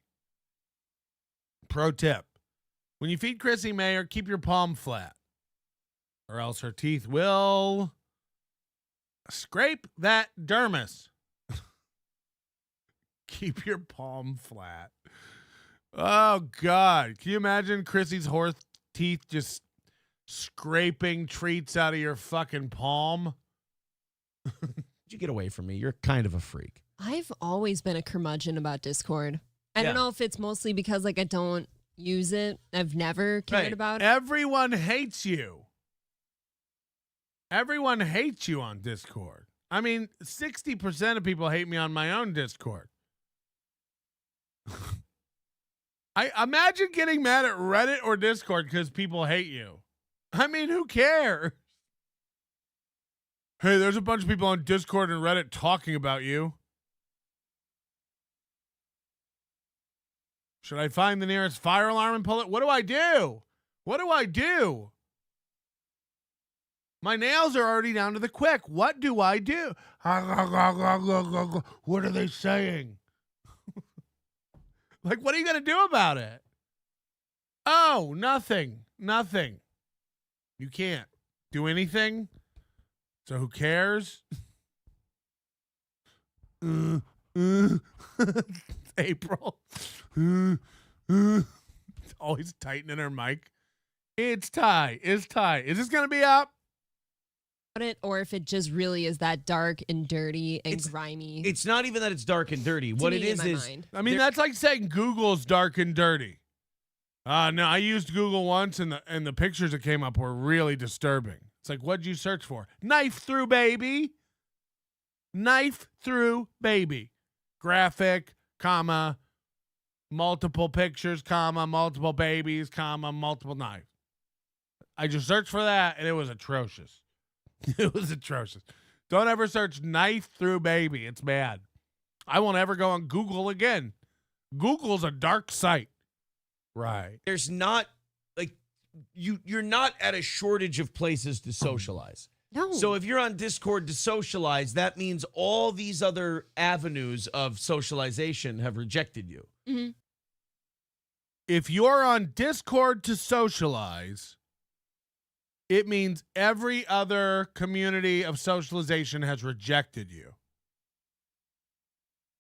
Pro tip. When you feed Chrissy Mayer, keep your palm flat. Or else her teeth will scrape that dermis. Keep your palm flat. Oh, God. Can you imagine Chrissy's horse teeth just scraping treats out of your fucking palm? You get away from me. You're kind of a freak. I've always been a curmudgeon about Discord. I Yeah. don't know if it's mostly because like I don't use it. I've never cared Right. about it. Everyone hates you. Everyone hates you on Discord. I mean, 60% of people hate me on my own Discord. I imagine getting mad at Reddit or Discord because people hate you. I mean, who cares? Hey, there's a bunch of people on Discord and Reddit talking about you. Should I find the nearest fire alarm and pull it? What do I do? What do I do? My nails are already down to the quick. What do I do? What are they saying? Like, what are you going to do about it? Oh, nothing. Nothing. You can't do anything. So who cares? April. Always tightening her mic. It's Ty. It's Ty. Is this going to be up? It, or if it just really is that dark and dirty and It's- grimy. It's not even that it's dark and dirty. to What me it in is my is mind. I mean, that's like saying Google's dark and dirty. No, I used Google once, and the pictures that came up were really disturbing. It's like, what'd you search for? Knife through baby. Knife through baby. Graphic, comma, multiple pictures, comma, multiple babies, comma, multiple knives. I just searched for that, and it was atrocious. It was atrocious. Don't ever search knife through baby. It's bad. I won't ever go on Google again. Google's a dark site. Right. there's not like you're not at a shortage of places to socialize. No. So if you're on Discord to socialize, that means all these other avenues of socialization have rejected you. Mhm. If you're on Discord to socialize, it means every other community of socialization has rejected you.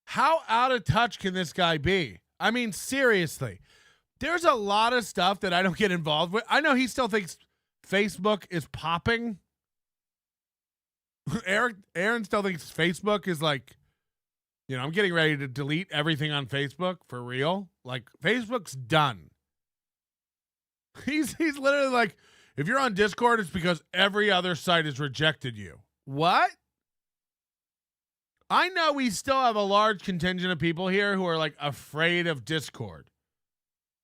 How out of touch can this guy be? I mean, seriously. There's a lot of stuff that I don't get involved with. I know he still thinks Facebook is popping. Aaron still thinks Facebook is like, I'm getting ready to delete everything on Facebook for real. Like, Facebook's done. He's literally like, if you're on Discord, it's because every other site has rejected you. What? I know we still have a large contingent of people here who are like afraid of Discord.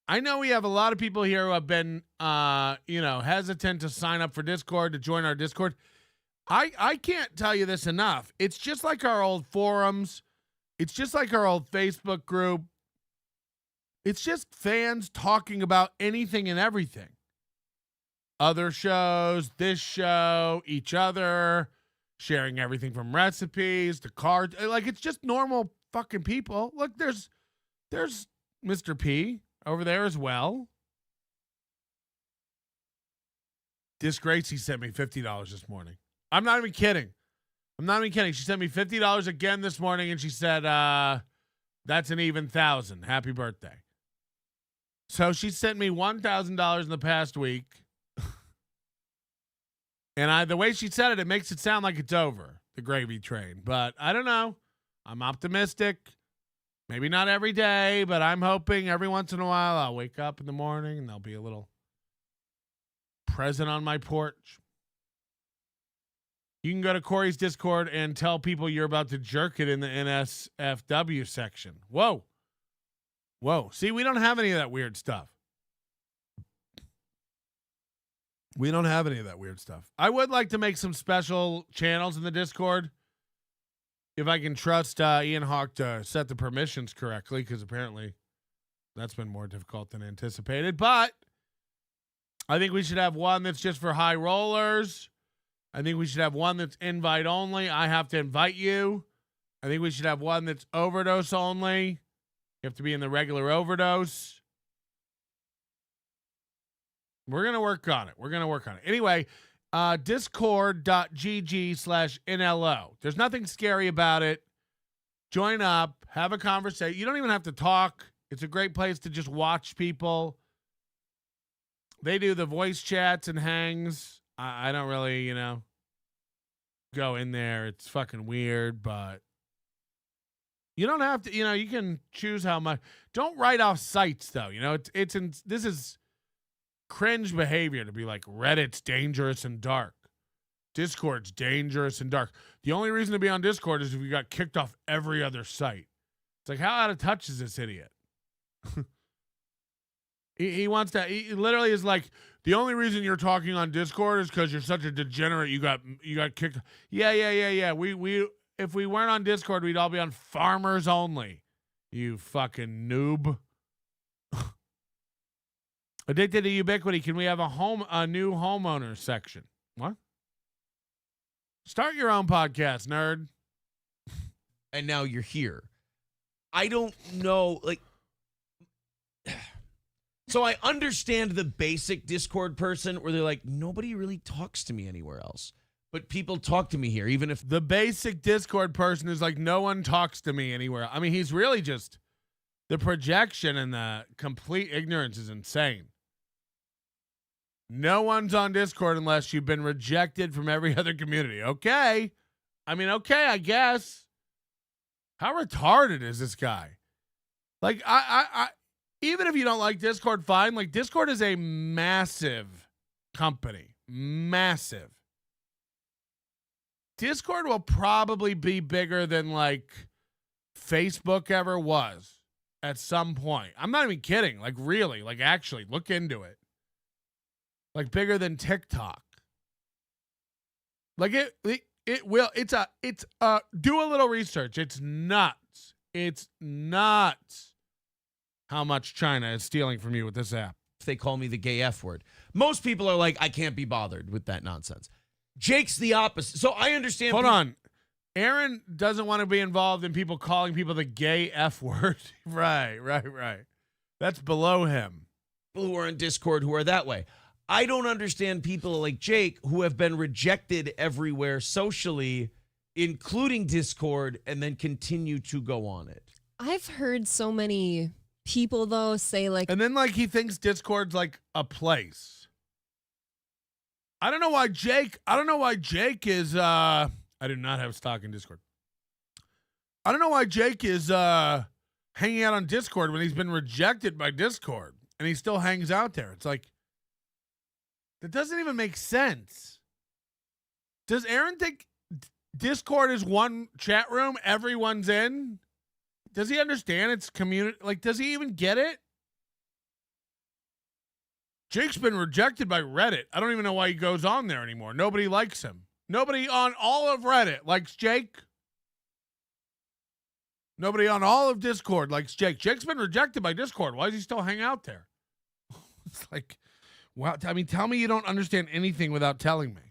I know we have a lot of people here who have been, hesitant to sign up for Discord, to join our Discord. I can't tell you this enough. It's just like our old forums. It's just like our old Facebook group. It's just fans talking about anything and everything. Other shows, this show, each other, sharing everything from recipes to cards. Like, it's just normal fucking people. Look, there's Mr. P over there as well. Disgrace, sent me $50 this morning. I'm not even kidding. She sent me $50 again this morning, and she said, that's an even 1,000. Happy birthday. So she sent me $1,000 in the past week. And the way she said it, it makes it sound like it's over, the gravy train. But I don't know. I'm optimistic. Maybe not every day, but I'm hoping every once in a while I'll wake up in the morning and there'll be a little present on my porch. You can go to Corey's Discord and tell people you're about to jerk it in the NSFW section. Whoa. See, we don't have any of that weird stuff. I would like to make some special channels in the Discord if I can trust Ian Hawk to set the permissions correctly, because apparently that's been more difficult than anticipated. But I think we should have one that's just for high rollers. I think we should have one that's invite only. I have to invite you. I think we should have one that's overdose only. You have to be in the regular overdose. We're going to work on it. Anyway, discord.gg/NLO. There's nothing scary about it. Join up. Have a conversation. You don't even have to talk. It's a great place to just watch people. They do the voice chats and hangs. I don't really, go in there. It's fucking weird, but You don't have to, you can choose how much. Don't write off sites though. This is cringe behavior to be like Reddit's dangerous and dark. Discord's dangerous and dark. The only reason to be on Discord is if you got kicked off every other site. It's like, how out of touch is this idiot? he wants to, he literally is like, the only reason you're talking on Discord is because you're such a degenerate. You got kicked. Yeah. We if we weren't on Discord, we'd all be on Farmers Only. You fucking noob. Addicted to ubiquity. Can we have a new homeowner section? What? Start your own podcast, nerd. And now you're here. I don't know, so I understand the basic Discord person where they're like, nobody really talks to me anywhere else. But people talk to me here, even if the basic Discord person is like, no one talks to me anywhere. I mean, he's really just the projection and the complete ignorance is insane. No one's on Discord unless you've been rejected from every other community. Okay. I guess. How retarded is this guy? Like, I even if you don't like Discord, fine. Like, Discord is a massive company. Massive. Discord will probably be bigger than like Facebook ever was at some point. I'm not even kidding. Like, really, like, actually look into it. Like, bigger than TikTok. Like, it will. Do a little research. It's nuts. It's nuts how much China is stealing from you with this app. they call me the gay F word. Most people are like, I can't be bothered with that nonsense. Jake's the opposite. So I understand. Hold on. Aaron doesn't want to be involved in people calling people the gay F word. Right. That's below him. People who are in Discord who are that way. I don't understand people like Jake who have been rejected everywhere socially, including Discord, and then continue to go on it. I've heard so many people, though, say like... And then, like, he thinks Discord's, like, a place. I don't know why Jake is... I do not have stock in Discord. I don't know why Jake is hanging out on Discord when he's been rejected by Discord, and he still hangs out there. It's like... That doesn't even make sense. Does Aaron think Discord is one chat room everyone's in? Does he understand its community? Like, does he even get it? Jake's been rejected by Reddit. I don't even know why he goes on there anymore. Nobody likes him. Nobody on all of Reddit likes Jake. Nobody on all of Discord likes Jake. Jake's been rejected by Discord. Why does he still hang out there? It's like... Wow, I mean, tell me you don't understand anything without telling me.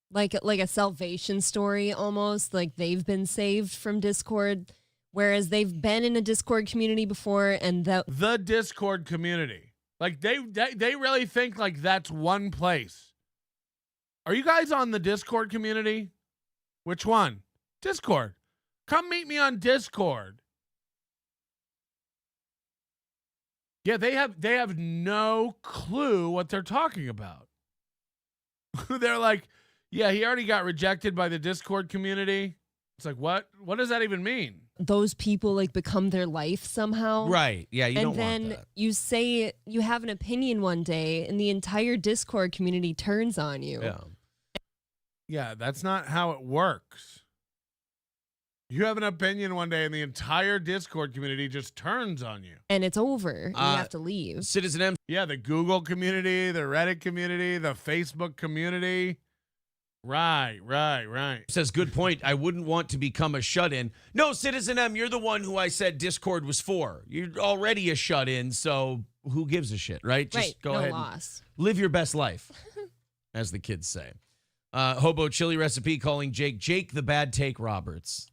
Like a salvation story almost, like they've been saved from Discord, whereas they've been in a Discord community before, and the Discord community, like they really think like that's one place. Are you guys on the Discord community? Which one? Discord. Come meet me on Discord. Yeah, they have no clue what they're talking about. They're like, yeah, he already got rejected by the Discord community. It's like, what? What does that even mean? Those people like become their life somehow. Right. Yeah, you don't want that. And then you say you have an opinion one day and the entire Discord community turns on you. Yeah. Yeah, that's not how it works. You have an opinion one day and the entire Discord community just turns on you. And it's over. You have to leave. Citizen M. Yeah, the Google community, the Reddit community, the Facebook community. Right. Says, good point. I wouldn't want to become a shut-in. No, Citizen M, you're the one who I said Discord was for. You're already a shut-in, so who gives a shit, right? Just go ahead loss. And live your best life, as the kids say. Hobo chili recipe calling Jake the bad take Roberts.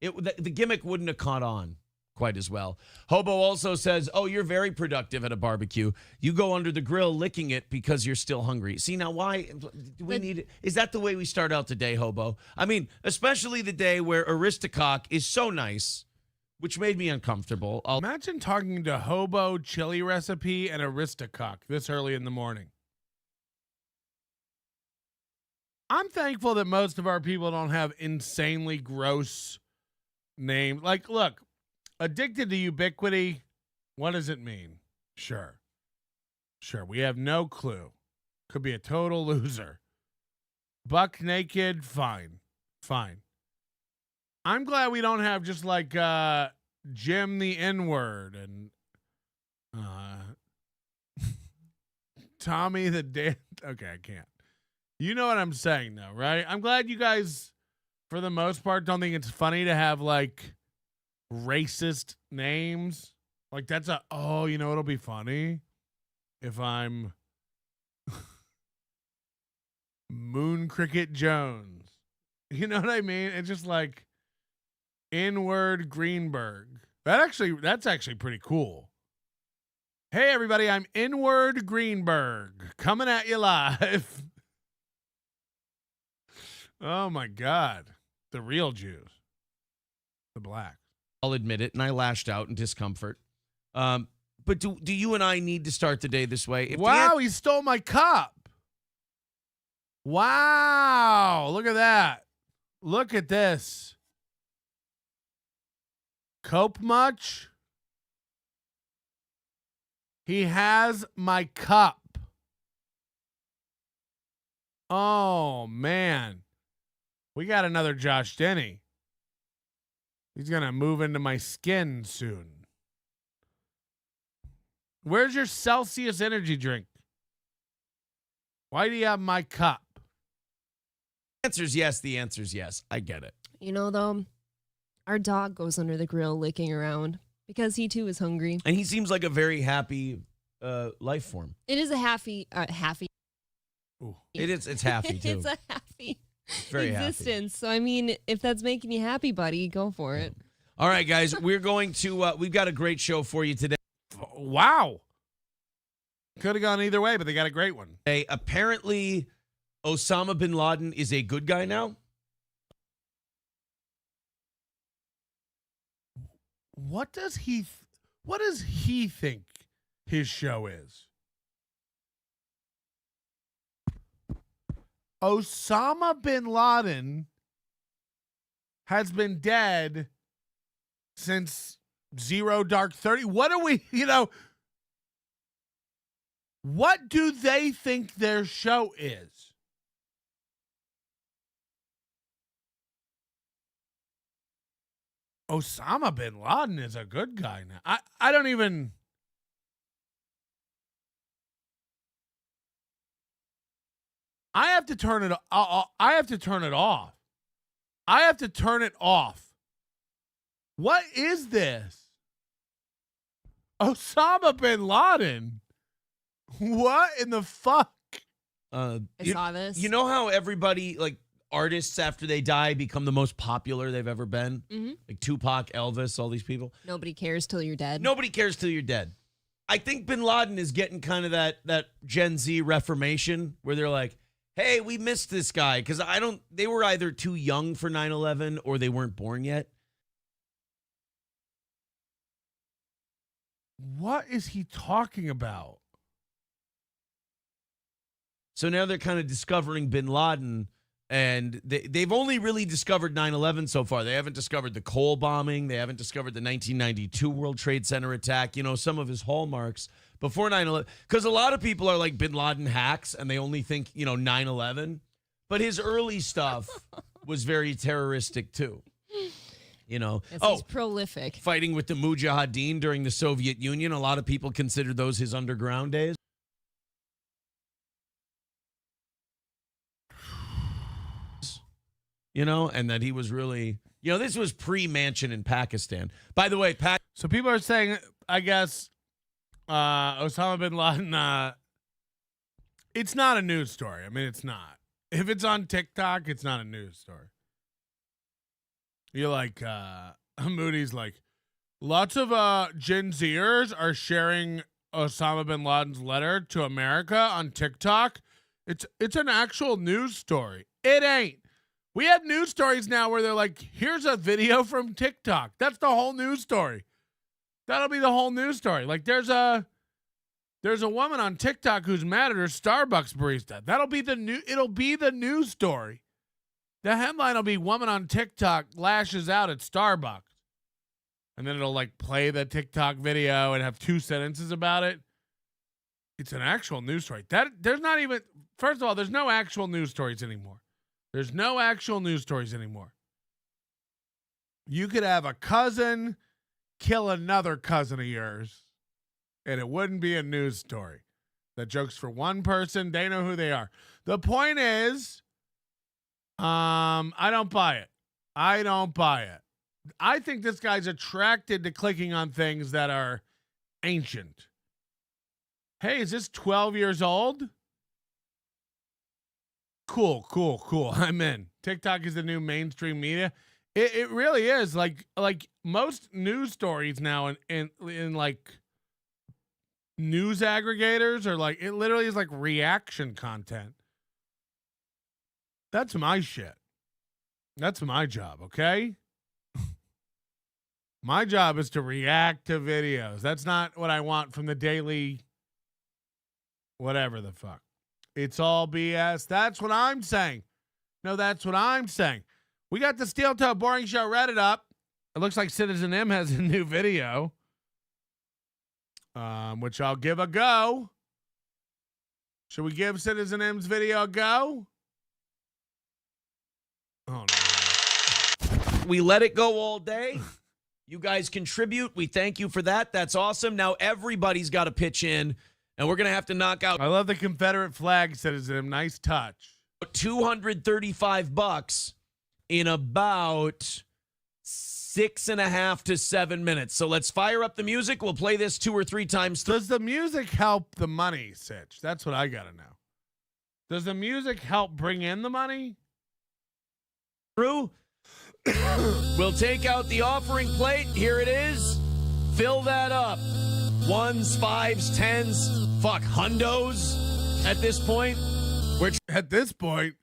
The gimmick wouldn't have caught on quite as well. Hobo also says, oh, you're very productive at a barbecue. You go under the grill licking it because you're still hungry. See, now why do we need it? Is that the way we start out today, Hobo? I mean, especially the day where Aristocock is so nice, which made me uncomfortable. Imagine talking to Hobo chili recipe and Aristocock this early in the morning. I'm thankful that most of our people don't have insanely gross name. Like, look, addicted to ubiquity, what does it mean? Sure. We have no clue. Could be a total loser. Buck naked, fine. I'm glad we don't have just like Jim the N-word and Tommy the Dan. Okay, I can't. You know what I'm saying though, right? I'm glad you guys, for the most part, don't think it's funny to have like racist names. Like that's it'll be funny if I'm Moon Cricket Jones. You know what I mean? It's just like N-word Greenberg. That's actually pretty cool. Hey everybody, I'm N-word Greenberg coming at you live. Oh my God. The real Jews. The blacks. I'll admit it, and I lashed out in discomfort. But do you and I need to start the day this way? He stole my cup. Wow. Look at that. Look at this. Cope much? He has my cup. Oh, man. We got another Josh Denny. He's going to move into my skin soon. Where's your Celsius energy drink? Why do you have my cup? The answer's yes. I get it. You know, though, our dog goes under the grill licking around because he too is hungry. And he seems like a very happy life form. It is a happy. Ooh. It's happy too. It's a happy very existence. So I mean, if that's making you happy, buddy, go for it. All right, guys, we're going to. We've got a great show for you today. Wow. Could have gone either way, but they got a great one. Apparently, Osama bin Laden is a good guy now. What does he think his show is? Osama bin Laden has been dead since Zero Dark 30. What are we, what do they think their show is? Osama bin Laden is a good guy now. I don't even. I have to turn it. I have to turn it off. I have to turn it off. What is this? Osama bin Laden. What in the fuck? I saw this. You know how everybody, like artists after they die, become the most popular they've ever been? Mm-hmm. Like Tupac, Elvis, all these people. Nobody cares till you're dead. Nobody cares till you're dead. I think bin Laden is getting kind of that Gen Z reformation where they're like, hey, we missed this guy because they were either too young for 9/11 or they weren't born yet. What is he talking about? So now they're kind of discovering bin Laden, and they've only really discovered 9/11 so far. They haven't discovered the Cole bombing. They haven't discovered the 1992 World Trade Center attack, some of his hallmarks before 9/11. Because a lot of people are like bin Laden hacks, and they only think, 9/11. But his early stuff was very terroristic, too. Yes, he's prolific. Fighting with the Mujahideen during the Soviet Union. A lot of people considered those his underground days. And that he was really, this was pre-Mansion in Pakistan. By the way, so people are saying, I guess, Osama bin Laden, it's not a news story. I mean, it's not. If it's on TikTok, it's not a news story. You're like, Moody's like, lots of Gen Zers are sharing Osama bin Laden's letter to America on TikTok. It's an actual news story. It ain't. We have news stories now where they're like, here's a video from TikTok. That's the whole news story. That'll be the whole news story. Like there's a woman on TikTok who's mad at her Starbucks barista. It'll be the news story. The headline will be woman on TikTok lashes out at Starbucks. and then it'll like play the TikTok video and have 2 sentences about it. It's an actual news story. There's not even, first of all, there's no actual news stories anymore. There's no actual news stories anymore. You could have a cousin kill another cousin of yours, and it wouldn't be a news story. That joke's for one person. They know who they are. The point is, I don't buy it. I don't buy it. I think this guy's attracted to clicking on things that are ancient. Hey, is this 12 years old? Cool. I'm in. TikTok is the new mainstream media. It really is. Like most news stories now in like news aggregators are like, it literally is like reaction content. That's my shit. That's my job, okay? My job is to react to videos. That's not what I want from the daily whatever the fuck. It's all BS. That's what I'm saying. No, that's what I'm saying. We got the Steel Toe Boring Show Reddit up. It looks like Citizen M has a new video, which I'll give a go. Should we give Citizen M's video a go? Oh, no. We let it go all day. You guys contribute. We thank you for that. That's awesome. Now everybody's got to pitch in, and we're going to have to knock out. I love the Confederate flag, Citizen M. Nice touch. $235 in about 6.5 to 7 minutes. So let's fire up the music. We'll play this 2 or 3 times. Does the music help the money, Sitch? That's what I got to know. Does the music help bring in the money? Through. We'll take out the offering plate. Here it is. Fill that up. 1s, 5s, 10s, fuck, hundos at this point. At this point,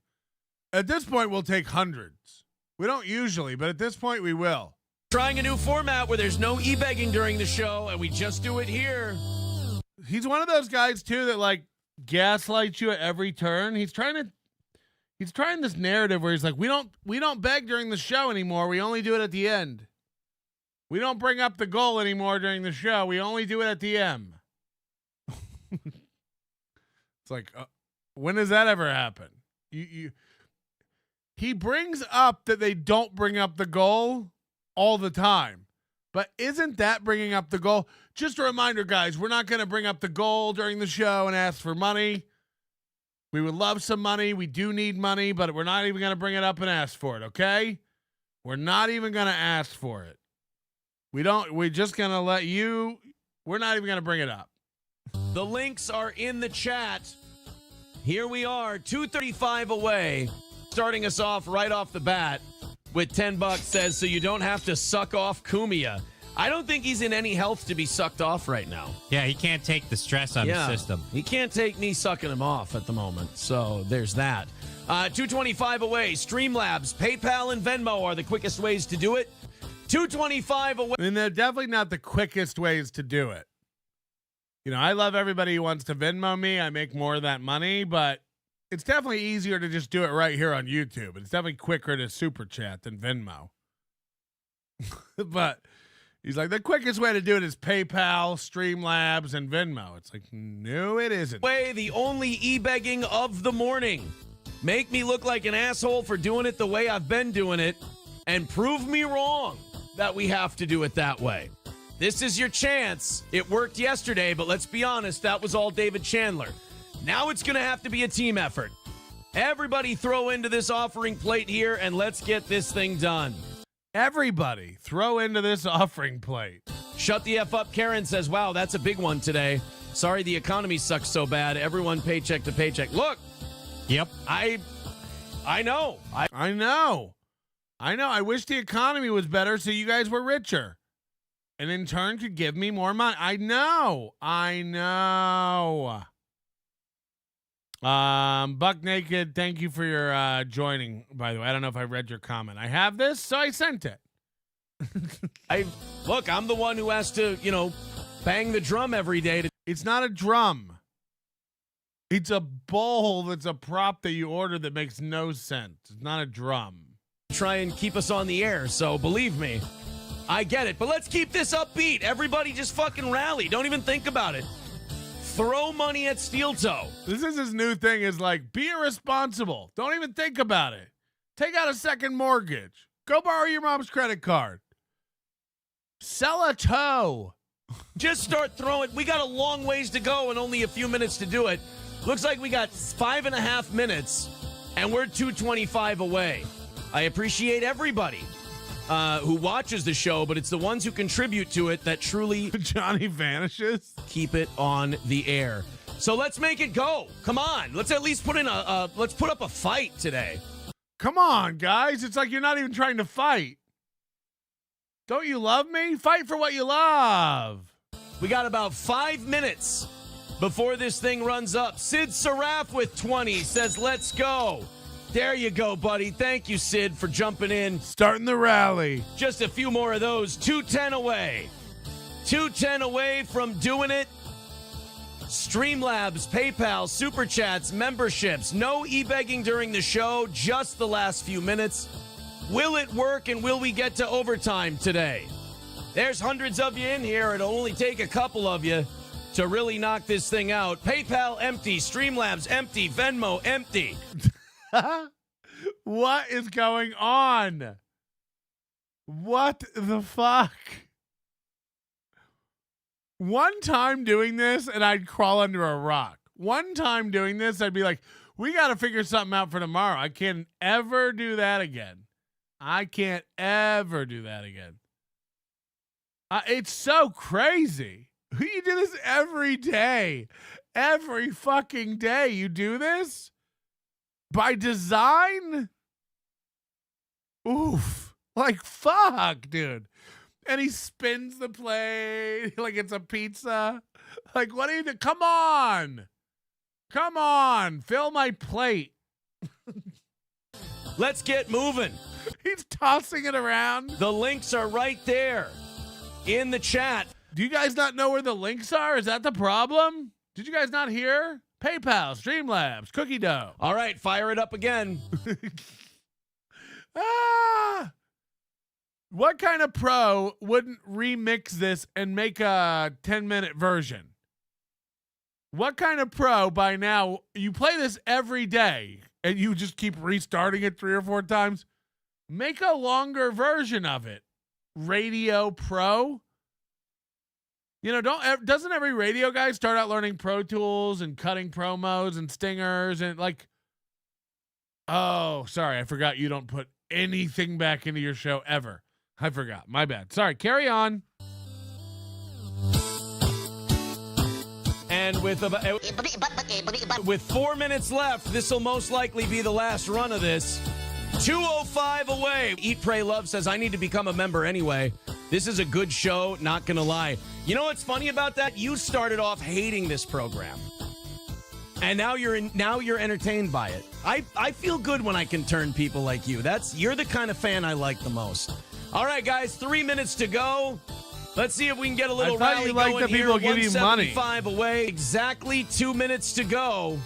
we'll take hundreds. We don't usually, but at this point, we will. Trying a new format where there's no e-begging during the show, and we just do it here. He's one of those guys, too, that, like, gaslights you at every turn. He's trying this narrative where he's like, we don't beg during the show anymore. We only do it at the end. We don't bring up the goal anymore during the show. We only do it at the M. It's like, when does that ever happen? He brings up that they don't bring up the goal all the time. But isn't that bringing up the goal? Just a reminder, guys, we're not going to bring up the goal during the show and ask for money. We would love some money. We do need money, but we're not even going to bring it up and ask for it, okay? We're not even going to ask for it. We're just going to let you, we're not even going to bring it up. The links are in the chat. Here we are, 235 away. Starting us off right off the bat with $10 says, so you don't have to suck off Kumia. I don't think he's in any health to be sucked off right now. Yeah, he can't take the stress on his system. He can't take me sucking him off at the moment. So there's that. 225 away. Streamlabs, PayPal, and Venmo are the quickest ways to do it. 225 away. I mean, they're definitely not the quickest ways to do it. You know, I love everybody who wants to Venmo me. I make more of that money, but it's definitely easier to just do it right here on YouTube. It's definitely quicker to super chat than Venmo. But he's like, the quickest way to do it is PayPal, Streamlabs, and Venmo. It's like, no, it isn't. The only e-begging of the morning. Make me look like an asshole for doing it the way I've been doing it, and prove me wrong that we have to do it that way. This is your chance. It worked yesterday, but let's be honest, that was all David Chandler. Now it's going to have to be a team effort. Everybody throw into this offering plate here, and let's get this thing done. Everybody throw into this offering plate. Shut the F up. Karen says, wow, that's a big one today. Sorry the economy sucks so bad. Everyone paycheck to paycheck. Look. Yep. I know. I know. I wish the economy was better so you guys were richer. And in turn could give me more money. I know. Buck Naked, thank you for your joining, by the way. I don't know if I read your comment. I have this, so I sent it. I'm the one who has to, bang the drum every day. It's not a drum. It's a bowl that's a prop that you order that makes no sense. It's not a drum. Try and keep us on the air, so believe me. I get it, but let's keep this upbeat. Everybody just fucking rally. Don't even think about it. Throw money at Steel Toe. This is his new thing, is like, be irresponsible. Don't even think about it. Take out a second mortgage. Go borrow your mom's credit card. Sell a toe. Just start throwing. We got a long ways to go and only a few minutes to do it. Looks like we got 5.5 minutes, and we're 2:25 away. I appreciate everybody who watches the show, but it's the ones who contribute to it that truly Johnny vanishes. Keep it on the air. So let's make it go. Come on. Let's at least put in let's put up a fight today. Come on, guys. It's like you're not even trying to fight. Don't you love me? Fight for what you love. We got about 5 minutes before this thing runs up. Sid Saraf with 20 says, let's go. There you go, buddy. Thank you, Sid, for jumping in. Starting the rally. Just a few more of those. 210 away. 210 away from doing it. Streamlabs, PayPal, Super Chats, memberships. No e-begging during the show, just the last few minutes. Will it work, and will we get to overtime today? There's hundreds of you in here. It'll only take a couple of you to really knock this thing out. PayPal empty, Streamlabs empty, Venmo empty. What is going on? What the fuck? One time doing this, and I'd crawl under a rock. One time doing this, I'd be like, we got to figure something out for tomorrow. I can't ever do that again. I can't ever do that again. It's so crazy. You do this every day. Every fucking day you do this? By design? Oof. Like, fuck, dude. And he spins the plate like it's a pizza. Like, what do you do? Come on. Come on. Fill my plate. Let's get moving. He's tossing it around. The links are right there in the chat. Do you guys not know where the links are? Is that the problem? Did you guys not hear? PayPal, Streamlabs, Cookie Dough. All right, fire it up again. What kind of pro wouldn't remix this and make a 10-minute version? What kind of pro by now, you play this every day and you just keep restarting it 3 or 4 times? Make a longer version of it. Radio pro. You know, doesn't every radio guy start out learning Pro Tools and cutting promos and stingers and like, oh, sorry, I forgot you don't put anything back into your show ever. I forgot. My bad. Sorry. Carry on. And with 4 minutes left, this will most likely be the last run of this. 2:05 away. Eat, Pray, Love says, I need to become a member anyway. This is a good show, not gonna lie. You know what's funny about that? You started off hating this program. And now you're entertained by it. I feel good when I can turn people like you. You're the kind of fan I like the most. All right, guys, 3 minutes to go. Let's see if we can get a little rally going the here. People give you money. 175 away. Exactly 2 minutes to go.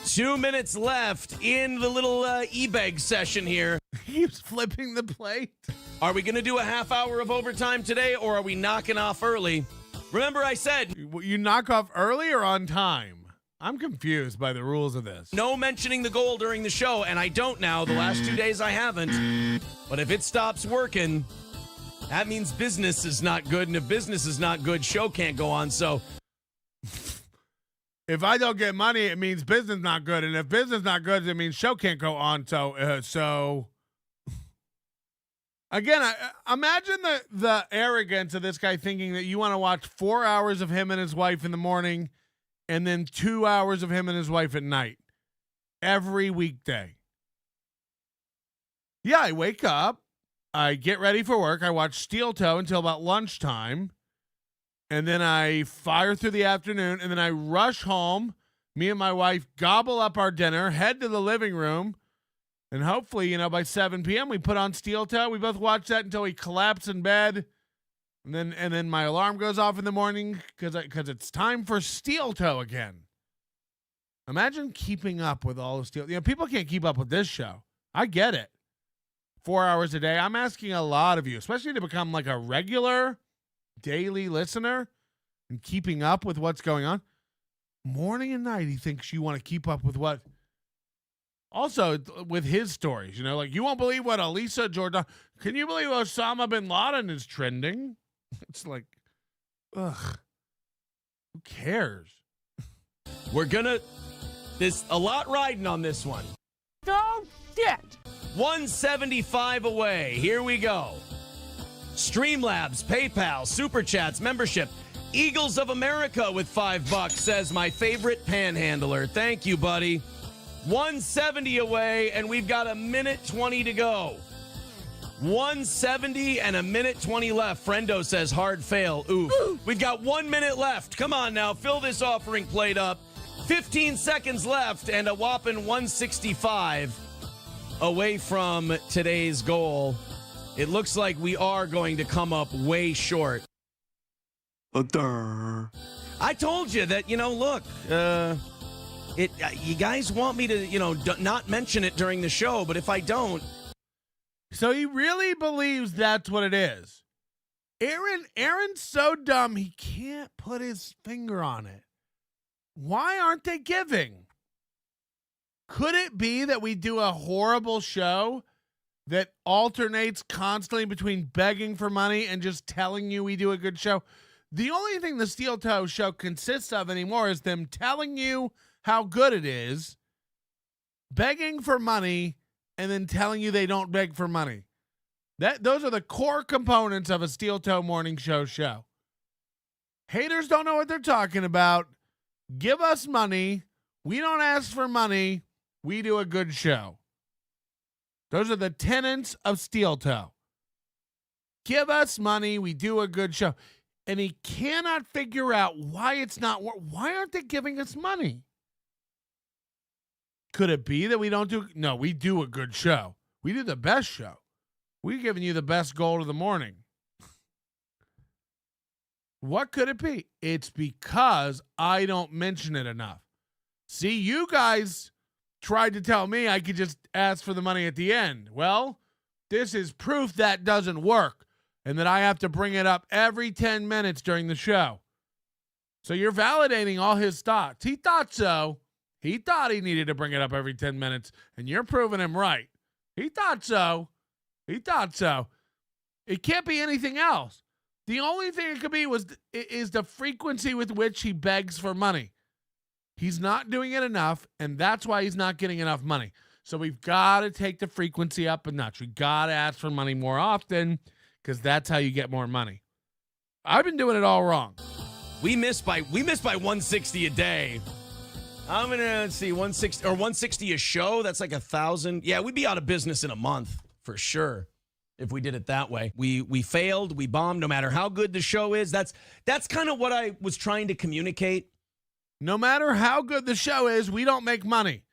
2 minutes left in the little e-beg session here. He keeps flipping the plate. Are we going to do a half hour of overtime today, or are we knocking off early? Remember I said... You knock off early or on time? I'm confused by the rules of this. No mentioning the goal during the show, and I don't now. The last 2 days I haven't. But if it stops working, that means business is not good, and if business is not good, show can't go on, so... If I don't get money, it means business not good, and if business not good, it means show can't go on. So again, I imagine the arrogance of this guy thinking that you want to watch 4 hours of him and his wife in the morning, and then 2 hours of him and his wife at night, every weekday. Yeah, I wake up, I get ready for work, I watch Steel Toe until about lunchtime. And then I fire through the afternoon, and then I rush home. Me and my wife gobble up our dinner, head to the living room, and hopefully, by 7 p.m. we put on Steel Toe. We both watch that until we collapse in bed, and then my alarm goes off in the morning because it's time for Steel Toe again. Imagine keeping up with all of Steel. People can't keep up with this show. I get it. 4 hours a day. I'm asking a lot of you, especially to become like a regular daily listener and keeping up with what's going on. Morning and night, he thinks you want to keep up with what. Also, with his stories, like you won't believe what Elisa Jordan. Can you believe Osama bin Laden is trending? It's like, ugh. Who cares? There's a lot riding on this one. Don't get 175 away. Here we go. Streamlabs, PayPal, Super Chats, membership. Eagles of America with $5 says my favorite panhandler. Thank you, buddy. 170 away, and we've got a minute 20 to go. 170 and a minute 20 left. Friendo says hard fail. Ooh. We've got 1 minute left. Come on now, fill this offering plate up. 15 seconds left and a whopping 165 away from today's goal. It looks like we are going to come up way short. I told you that, look, you guys want me to, not mention it during the show, but if I don't. So he really believes that's what it is. Aaron's so dumb he can't put his finger on it. Why aren't they giving? Could it be that we do a horrible show that alternates constantly between begging for money and just telling you we do a good show? The only thing the Steel Toe show consists of anymore is them telling you how good it is, begging for money, and then telling you they don't beg for money. Those are the core components of a Steel Toe morning show. Haters don't know what they're talking about. Give us money. We don't ask for money. We do a good show. Those are the tenets of Steel Toe. Give us money. We do a good show. And he cannot figure out why it's not. Why aren't they giving us money? Could it be that we don't do? No, we do a good show. We do the best show. We're giving you the best goal of the morning. What could it be? It's because I don't mention it enough. See, you guys tried to tell me I could just ask for the money at the end. Well, this is proof that doesn't work and that I have to bring it up every 10 minutes during the show. So you're validating all his thoughts. He thought so. He thought he needed to bring it up every 10 minutes, and you're proving him right. He thought so. He thought so. It can't be anything else. The only thing it could be is the frequency with which he begs for money. He's not doing it enough, and that's why he's not getting enough money. So we've got to take the frequency up a notch. We got to ask for money more often because that's how you get more money. I've been doing it all wrong. We missed by 160 a day. I'm gonna see 160 a show. That's like 1,000. Yeah, we'd be out of business in a month for sure if we did it that way. We failed. We bombed. No matter how good the show is. That's kind of what I was trying to communicate. No matter how good the show is, we don't make money.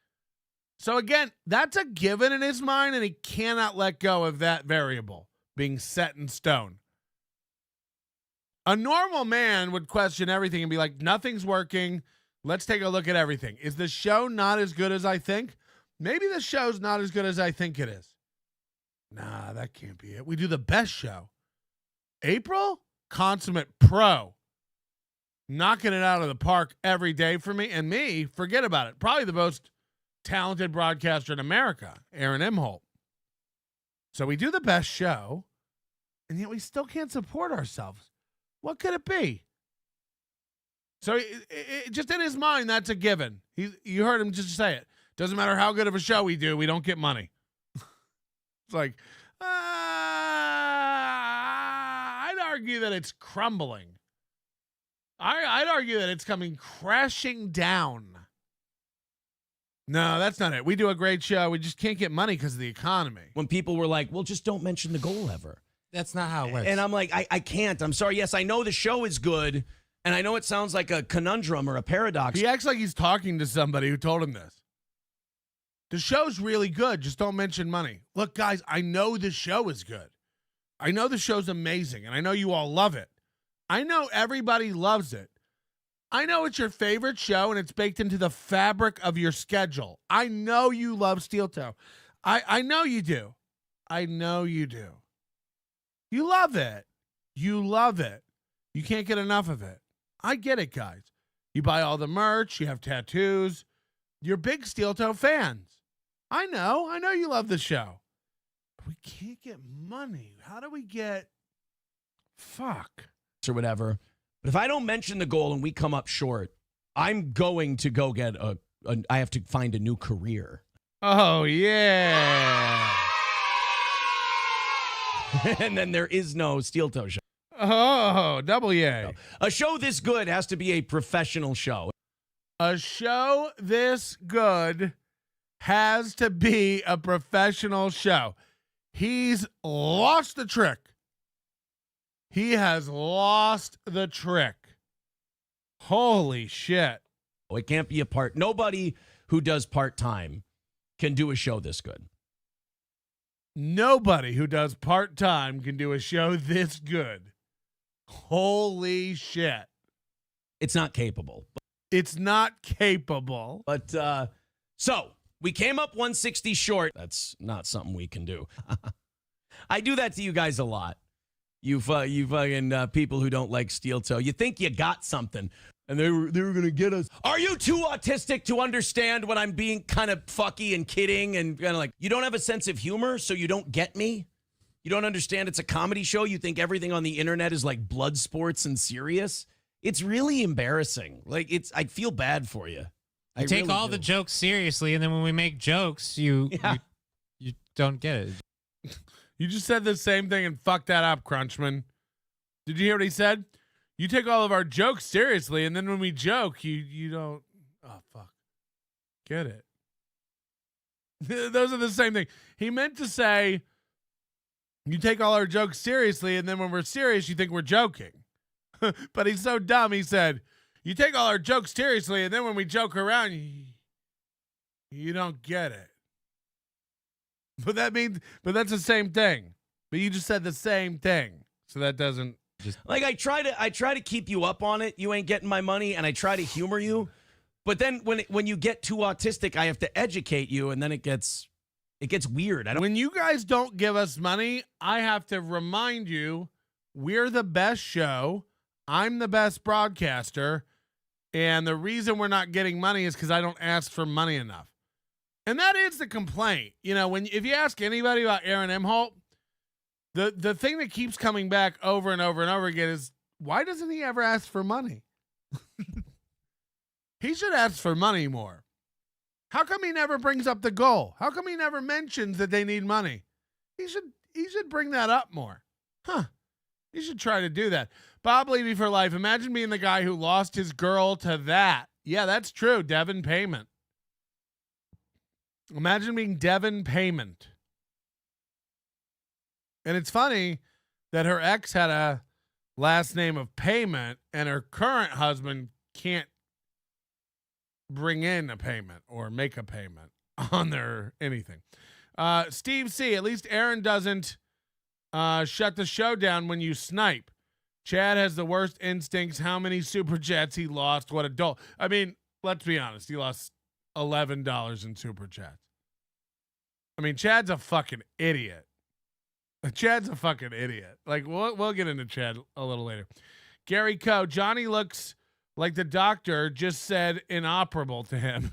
So again, that's a given in his mind, and he cannot let go of that variable being set in stone. A normal man would question everything and be like, nothing's working. Let's take a look at everything. Is the show not as good as I think? Maybe the show's not as good as I think it is. Nah, that can't be it. We do the best show. April, consummate pro. Knocking it out of the park every day for me. And me, forget about it. Probably the most talented broadcaster in America, Aaron Imholt. So we do the best show, and yet we still can't support ourselves. What could it be? So it just in his mind, that's a given. You heard him just say it. Doesn't matter how good of a show we do, we don't get money. It's like, I'd argue that it's crumbling. I'd argue that it's coming crashing down. No, that's not it. We do a great show. We just can't get money because of the economy. When people were like, well, just don't mention the goal ever. That's not how it works. And I'm like, I can't. I'm sorry. Yes, I know the show is good. And I know it sounds like a conundrum or a paradox. He acts like he's talking to somebody who told him this. The show's really good. Just don't mention money. Look, guys, I know the show is good. I know the show's amazing, and I know you all love it. I know everybody loves it. I know it's your favorite show, and it's baked into the fabric of your schedule. I know you love Steel Toe. I know you do. I know you do. You love it. You love it. You can't get enough of it. I get it, guys. You buy all the merch. You have tattoos. You're big Steel Toe fans. I know you love the show. But we can't get money. How do we get... Fuck. Or whatever. But if I don't mention the goal and we come up short, I'm going to go get I have to find a new career. Oh, yeah. And then there is no Steel Toe show. Oh, double yay. A show this good has to be a professional show. A show this good has to be a professional show. He's lost the trick. He has lost the trick. Holy shit. It can't be a part. Nobody who does part-time can do a show this good. Nobody who does part-time can do a show this good. Holy shit. It's not capable. It's not capable. But, so, we came up 160 short. That's not something we can do. I do that to you guys a lot. You fucking people who don't like Steel Toe. You think you got something, and they were going to get us. Are you too autistic to understand when I'm being kind of fucky and kidding and kind of like, you don't have a sense of humor, so you don't get me? You don't understand it's a comedy show? You think everything on the internet is like blood sports and serious? It's really embarrassing. Like, I feel bad for you. I take really all the jokes seriously, and then when we make jokes, you don't get it. You just said the same thing and fucked that up, Crunchman. Did you hear what he said? You take all of our jokes seriously, and then when we joke, you don't. Oh, fuck. Get it. Those are the same thing. He meant to say, you take all our jokes seriously, and then when we're serious, you think we're joking. But he's so dumb, he said, you take all our jokes seriously, and then when we joke around, you don't get it. But that's the same thing. But you just said the same thing. So that doesn't just like I try to keep you up on it. You ain't getting my money, and I try to humor you. But then when you get too autistic, I have to educate you, and then it gets weird. When you guys don't give us money, I have to remind you we're the best show. I'm the best broadcaster. And the reason we're not getting money is because I don't ask for money enough. And that is the complaint. You know, if you ask anybody about Aaron Emholt, the thing that keeps coming back over and over and over again is, why doesn't he ever ask for money? He should ask for money more. How come he never brings up the goal? How come he never mentions that they need money? He should bring that up more. Huh. He should try to do that. Bob Levy for life. Imagine being the guy who lost his girl to that. Yeah, that's true. Devin Payment. Imagine being Devin Payment. And it's funny that her ex had a last name of Payment and her current husband can't bring in a payment or make a payment on their anything. Steve C., at least Aaron doesn't shut the show down when you snipe. Chad has the worst instincts. How many super chats he lost? What a doll. I mean, let's be honest. He lost $11 in super chats. I mean, Chad's a fucking idiot. Chad's a fucking idiot. Like, we'll get into Chad a little later. Gary Coe, Johnny looks like the doctor just said inoperable to him.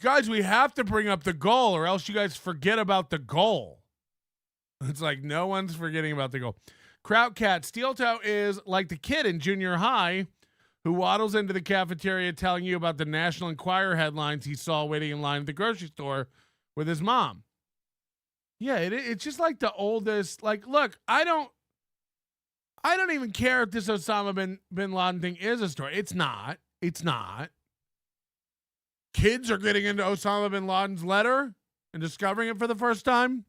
Guys, we have to bring up the goal or else you guys forget about the goal. It's like no one's forgetting about the goal. Krautcat, Steel Toe is like the kid in junior high who waddles into the cafeteria telling you about the National Enquirer headlines he saw waiting in line at the grocery store with his mom. Yeah, it's just like the oldest. Like, look, I don't even care if this Osama bin Laden thing is a story. It's not. It's not. Kids are getting into Osama bin Laden's letter and discovering it for the first time.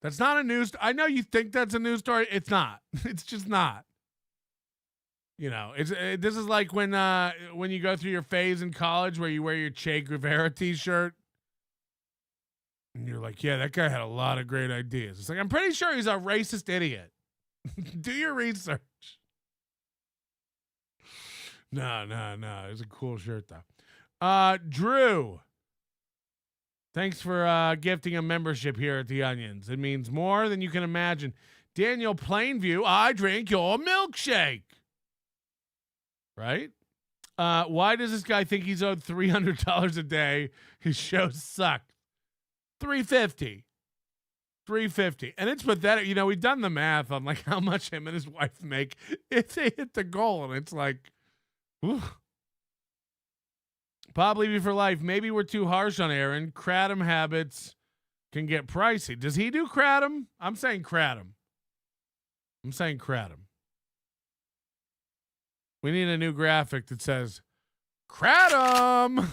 That's not a news. I know you think that's a news story. It's not. It's just not. You know, this is like when you go through your phase in college where you wear your Che Guevara t-shirt and you're like, yeah, that guy had a lot of great ideas. It's like, I'm pretty sure he's a racist idiot. Do your research. No. It's a cool shirt though. Drew. Thanks for gifting a membership here at The Onions. It means more than you can imagine. Daniel Plainview, I drink your milkshake. Right? Why does this guy think he's owed $300 a day? His shows suck. $350. And it's pathetic. You know, we've done the math on like how much him and his wife make if they hit the goal. And it's like, whew. Bob Levy for life. Maybe we're too harsh on Aaron. Kratom habits can get pricey. Does he do kratom? I'm saying kratom. We need a new graphic that says kratom.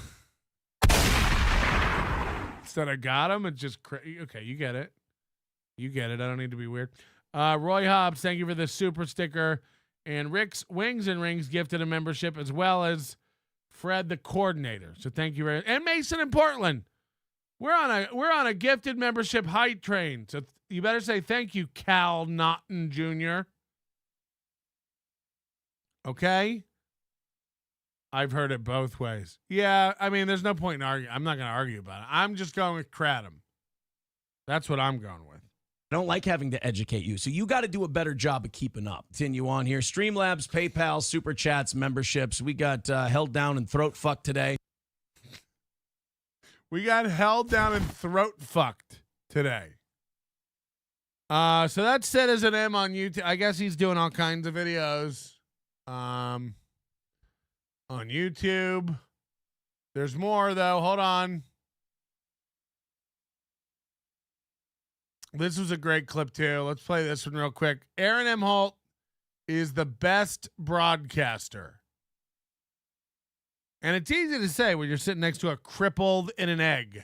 Instead of got him, it's just okay, you get it. I don't need to be weird. Roy Hobbs, thank you for the super sticker. And Rick's Wings and Rings gifted a membership, as well as Fred the coordinator. So thank you very much. And Mason in Portland. We're on a gifted membership hype train. So you better say thank you, Cal Naughton Jr. Okay? I've heard it both ways. Yeah, I mean, there's no point in arguing. I'm not going to argue about it. I'm just going with kratom. That's what I'm going with. I don't like having to educate you, so you got to do a better job of keeping up. Continue on here. Streamlabs, PayPal, Super Chats, memberships. We got held down and throat fucked today. We got held down and throat fucked today. So that's Sid as an M on YouTube. I guess he's doing all kinds of videos on YouTube. There's more, though. Hold on. This was a great clip, too. Let's play this one real quick. Aaron M. Holt is the best broadcaster. And it's easy to say when you're sitting next to a crippled in an egg.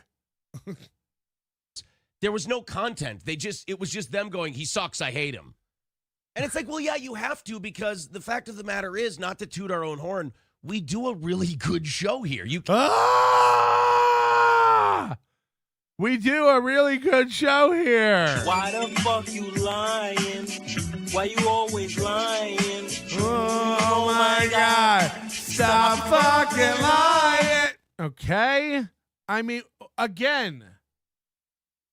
There was no content. It was just them going, he sucks, I hate him. And it's like, well, yeah, you have to, because the fact of the matter is, not to toot our own horn, we do a really good show here. We do a really good show here. Why the fuck you lying? Why you always lying? Oh my God. Stop fucking lying. Okay? I mean, again,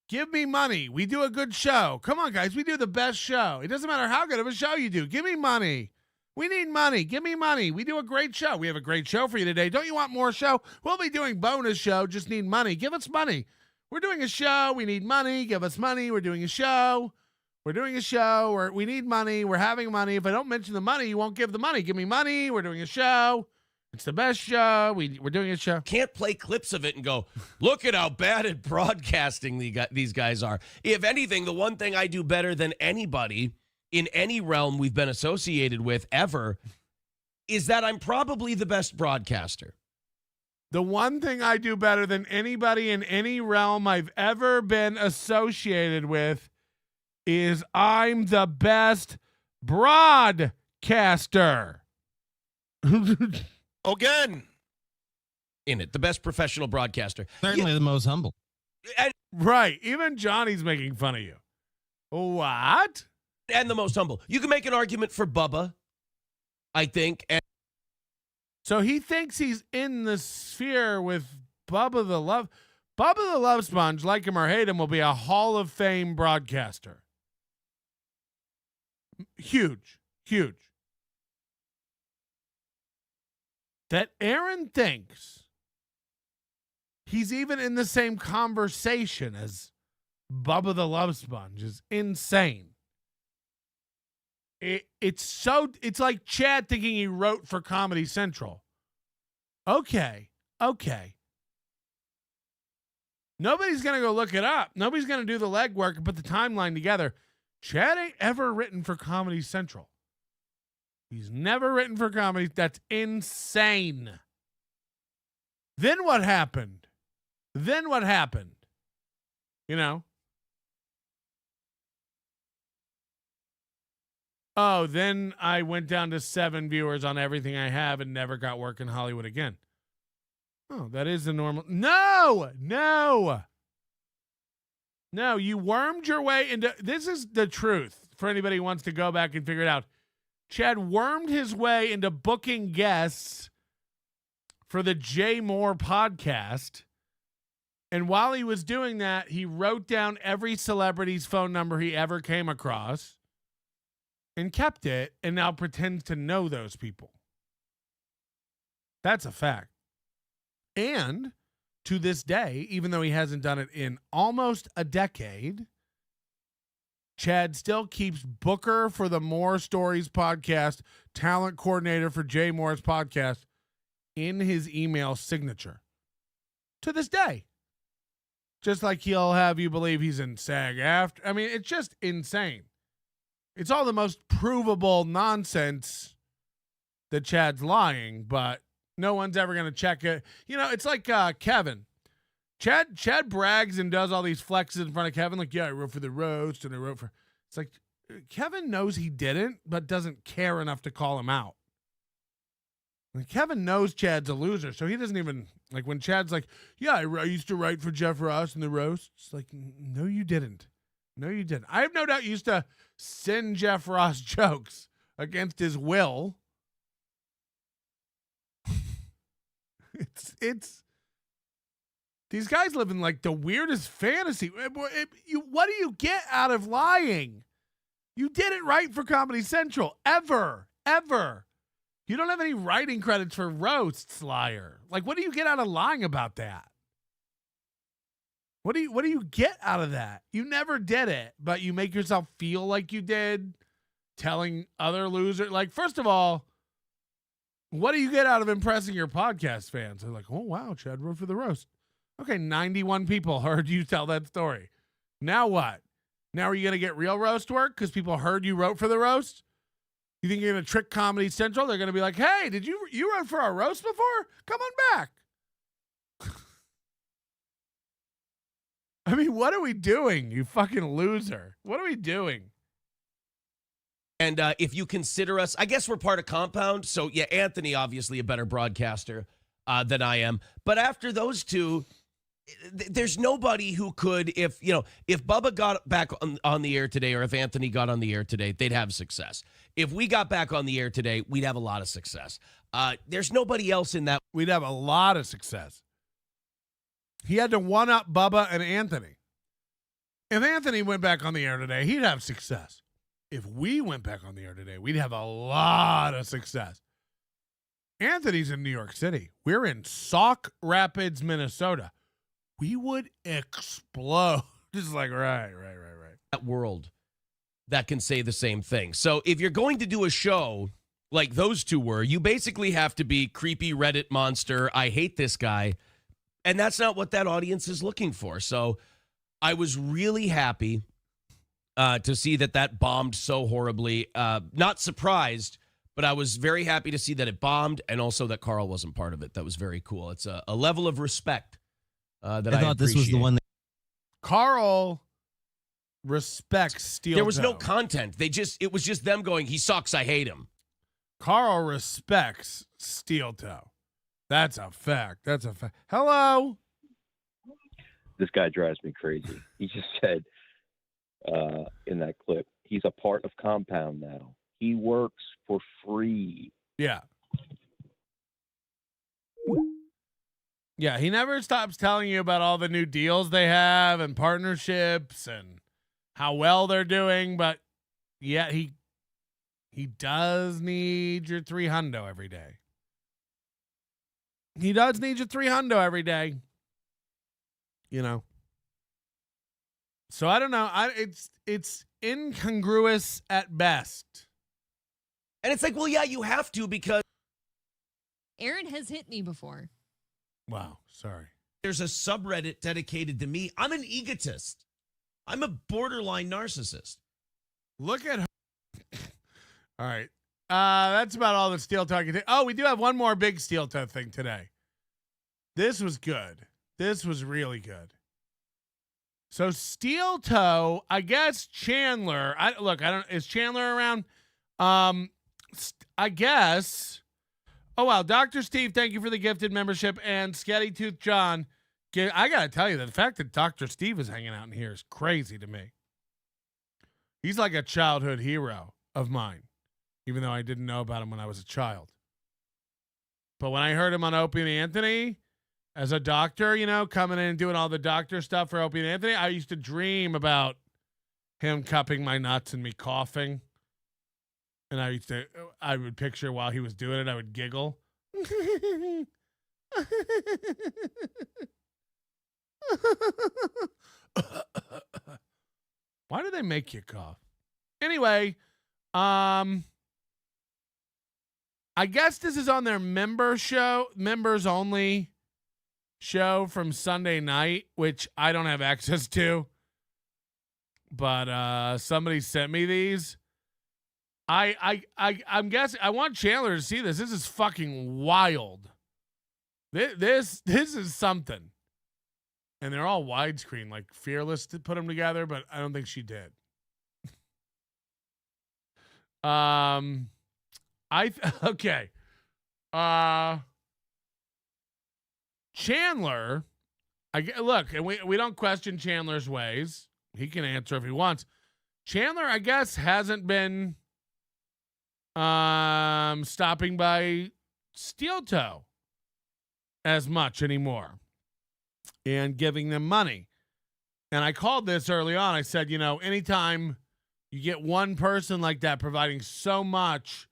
give me money. We do a good show. Come on, guys. We do the best show. It doesn't matter how good of a show you do. Give me money. We need money. Give me money. We do a great show. We have a great show for you today. Don't you want more show? We'll be doing bonus show. Just need money. Give us money. We're doing a show. We need money. Give us money. We're doing a show. We need money. We're having money. If I don't mention the money, you won't give the money. Give me money. We're doing a show. It's the best show. We're doing a show. Can't play clips of it and go, look at how bad at broadcasting these guys are. If anything, the one thing I do better than anybody in any realm we've been associated with ever is that I'm probably the best broadcaster. The one thing I do better than anybody in any realm I've ever been associated with is I'm the best broadcaster. Again. In it. The best professional broadcaster. Certainly the most humble. Right. Even Johnny's making fun of you. What? And the most humble. You can make an argument for Bubba, I think. So he thinks he's in the sphere with Bubba the Love Sponge, like him or hate him, will be a Hall of Fame broadcaster. Huge. That Aaron thinks he's even in the same conversation as Bubba the Love Sponge is insane. It's like Chad thinking he wrote for Comedy Central. Okay. Nobody's going to go look it up. Nobody's going to do the legwork and put the timeline together. Chad ain't ever written for Comedy Central. He's never written for comedy. That's insane. Then what happened? You know? Oh, then I went down to 7 viewers on everything I have and never got work in Hollywood again. Oh, that is the normal. No, you wormed your way into. This is the truth for anybody who wants to go back and figure it out. Chad wormed his way into booking guests for the Jay Moore podcast And while he was doing that, he wrote down every celebrity's phone number he ever came across and kept it, and now pretends to know those people. That's a fact. And to this day, even though he hasn't done it in almost a decade, Chad still keeps Booker for the More Stories podcast, talent coordinator for Jay Moore's podcast, in his email signature. To this day. Just like he'll have you believe he's in SAG-AFTRA. I mean, it's just insane. It's all the most provable nonsense that Chad's lying, but no one's ever going to check it. You know, it's like Kevin. Chad brags and does all these flexes in front of Kevin. Like, yeah, I wrote for the roast and I wrote for... It's like, Kevin knows he didn't, but doesn't care enough to call him out. Like, Kevin knows Chad's a loser, so he doesn't even... Like, when Chad's like, yeah, I used to write for Jeff Ross in the roast. It's like, no, you didn't. No, you didn't. I have no doubt you used to send Jeff Ross jokes against his will. It's these guys live in like the weirdest fantasy. What do you get out of lying? You didn't write for Comedy Central ever. You don't have any writing credits for roasts, liar. Like, what do you get out of lying about that? What do you get out of that? You never did it, but you make yourself feel like you did, telling other losers. Like, first of all, what do you get out of impressing your podcast fans? They're like, oh, wow, Chad wrote for the roast. Okay, 91 people heard you tell that story. Now what? Now are you going to get real roast work because people heard you wrote for the roast? You think you're going to trick Comedy Central? They're going to be like, hey, did you wrote for our roast before? Come on back. I mean, what are we doing, you fucking loser? What are we doing? And if you consider us, I guess we're part of Compound. So, yeah, Anthony, obviously a better broadcaster than I am. But after those two, there's nobody who could, if Bubba got back on the air today, or if Anthony got on the air today, they'd have success. If we got back on the air today, we'd have a lot of success. There's nobody else in that. We'd have a lot of success. He had to one-up Bubba and Anthony. If Anthony went back on the air today, he'd have success. If we went back on the air today, we'd have a lot of success. Anthony's in New York City. We're in Sauk Rapids, Minnesota. We would explode. Just like, right. That world that can say the same thing. So if you're going to do a show like those two were, you basically have to be creepy Reddit monster. I hate this guy. And that's not what that audience is looking for. So I was really happy to see that bombed so horribly. Not surprised, but I was very happy to see that it bombed and also that Carl wasn't part of it. That was very cool. It's a level of respect that I thought this was the one that Carl respects Steel There was Toe. no content. It was just them going, he sucks, I hate him. Carl respects Steel Toe. That's a fact. Hello. This guy drives me crazy. He just said in that clip, he's a part of Compound now. He works for free. Yeah. Yeah, he never stops telling you about all the new deals they have and partnerships and how well they're doing, but yet he does need your $300 every day. He does need your $300 every day. You know. So I don't know. It's incongruous at best. And it's like, well, yeah, you have to because Aaron has hit me before. Wow, sorry. There's a subreddit dedicated to me. I'm an egotist. I'm a borderline narcissist. Look at her. All right. That's about all the Steel Toe can do. Oh, we do have one more big Steel Toe thing today. This was good. This was really good. So Steel Toe, I guess Chandler. Is Chandler around? I guess. Oh wow, Dr. Steve, thank you for the gifted membership, and Sketty Tooth John. I gotta tell you, the fact that Dr. Steve is hanging out in here is crazy to me. He's like a childhood hero of mine, even though I didn't know about him when I was a child. But when I heard him on Opie and Anthony, as a doctor, you know, coming in and doing all the doctor stuff for Opie and Anthony, I used to dream about him cupping my nuts and me coughing. And I would picture while he was doing it, I would giggle. Why do they make you cough? Anyway, I guess this is on their members only show from Sunday night, which I don't have access to. But somebody sent me these. I'm guessing I want Chandler to see this. This is fucking wild. This is something. And they're all widescreen, like Fearless to put them together, but I don't think she did. Okay. Chandler, look, and we don't question Chandler's ways. He can answer if he wants. Chandler, I guess, hasn't been stopping by Steel Toe as much anymore and giving them money. And I called this early on. I said, you know, anytime you get one person like that providing so much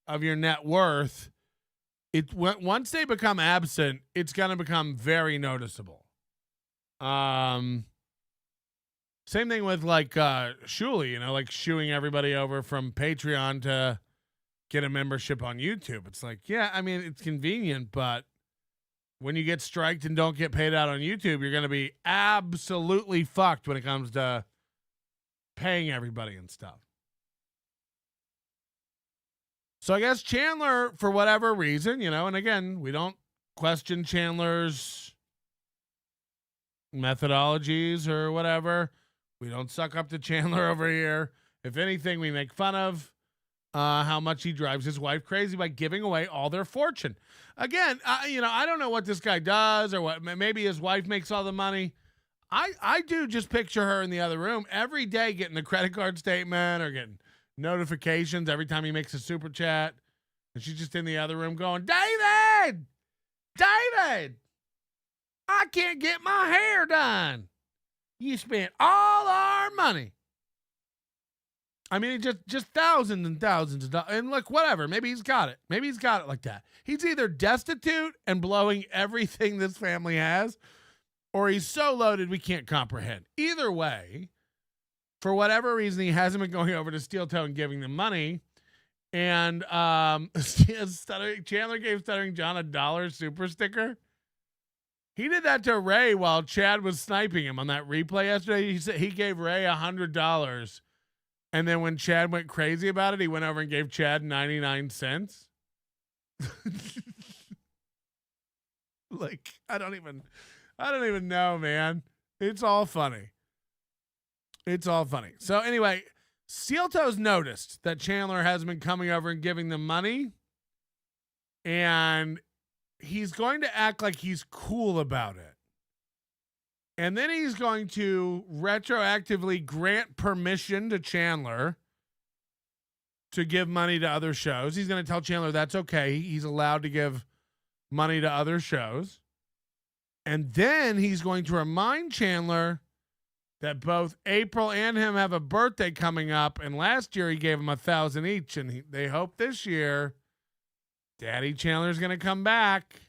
of your net worth, once they become absent, it's going to become very noticeable. Same thing with like Shuli, you know, like shooing everybody over from Patreon to get a membership on YouTube. It's like, yeah, I mean, it's convenient, but when you get striked and don't get paid out on YouTube, you're going to be absolutely fucked when it comes to paying everybody and stuff. So I guess Chandler, for whatever reason, you know, and again, we don't question Chandler's methodologies or whatever. We don't suck up to Chandler over here. If anything, we make fun of how much he drives his wife crazy by giving away all their fortune. Again, you know, I don't know what this guy does or what. Maybe his wife makes all the money. I do just picture her in the other room every day getting the credit card statement or getting notifications every time he makes a super chat. And she's just in the other room going, David, I can't get my hair done. You spent all our money. I mean, just thousands and thousands of dollars. And look, whatever. Maybe he's got it. Maybe he's got it like that. He's either destitute and blowing everything this family has, or he's so loaded we can't comprehend. Either way, for whatever reason, he hasn't been going over to Steel Toe and giving them money. And Chandler gave Stuttering John a $1 super sticker. He did that to Ray while Chad was sniping him on that replay yesterday. He said he gave Ray $100. And then when Chad went crazy about it, he went over and gave Chad 99 cents. Like, I don't even know, man. It's all funny. It's all funny. So anyway, Steel Toe's noticed that Chandler hasn't been coming over and giving them money. And he's going to act like he's cool about it. And then he's going to retroactively grant permission to Chandler to give money to other shows. He's going to tell Chandler that's okay. He's allowed to give money to other shows. And then he's going to remind Chandler that both April and him have a birthday coming up. And last year he gave them $1,000 each. And they hope this year Daddy Chandler's going to come back.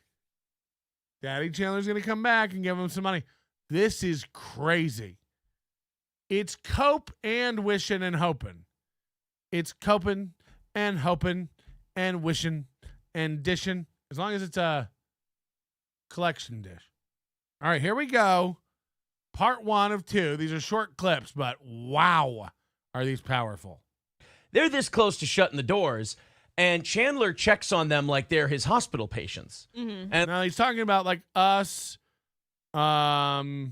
Daddy Chandler's going to come back and give him some money. This is crazy. It's cope and wishing and hoping. It's coping and hoping and wishing and dishing. As long as it's a collection dish. All right, here we go. Part 1 of 2. These are short clips, but wow, are these powerful. They're this close to shutting the doors, and Chandler checks on them like they're his hospital patients. Mm-hmm. And now he's talking about like us, MLC,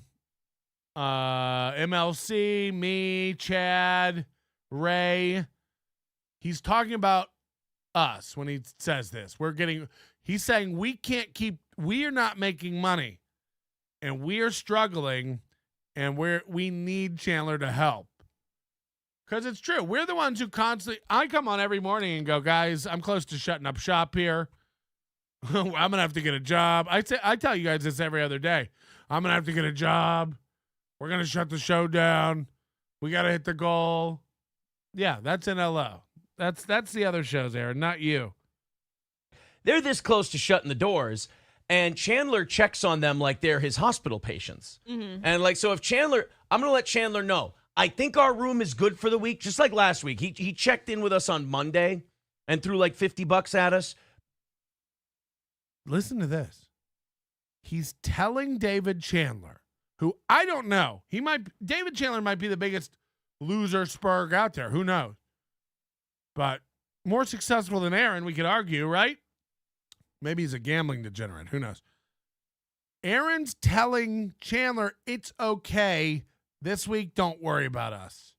me, Chad, Ray. He's talking about us when he says this. He's saying we are not making money and we are struggling and we need Chandler to help. Because it's true. We're the ones who I come on every morning and go, guys, I'm close to shutting up shop here. I'm going to have to get a job. I tell you guys this every other day. I'm going to have to get a job. We're going to shut the show down. We got to hit the goal. Yeah, that's in LO. That's the other shows, Aaron, not you. They're this close to shutting the doors, and Chandler checks on them like they're his hospital patients. Mm-hmm. And like, so if Chandler, I'm going to let Chandler know, I think our room is good for the week, just like last week. He checked in with us on Monday and threw like $50 at us. Listen to this. He's telling David Chandler, who I don't know. David Chandler might be the biggest loser spurg out there. Who knows? But more successful than Aaron, we could argue, right? Maybe he's a gambling degenerate. Who knows? Aaron's telling Chandler, it's okay. This week, don't worry about us.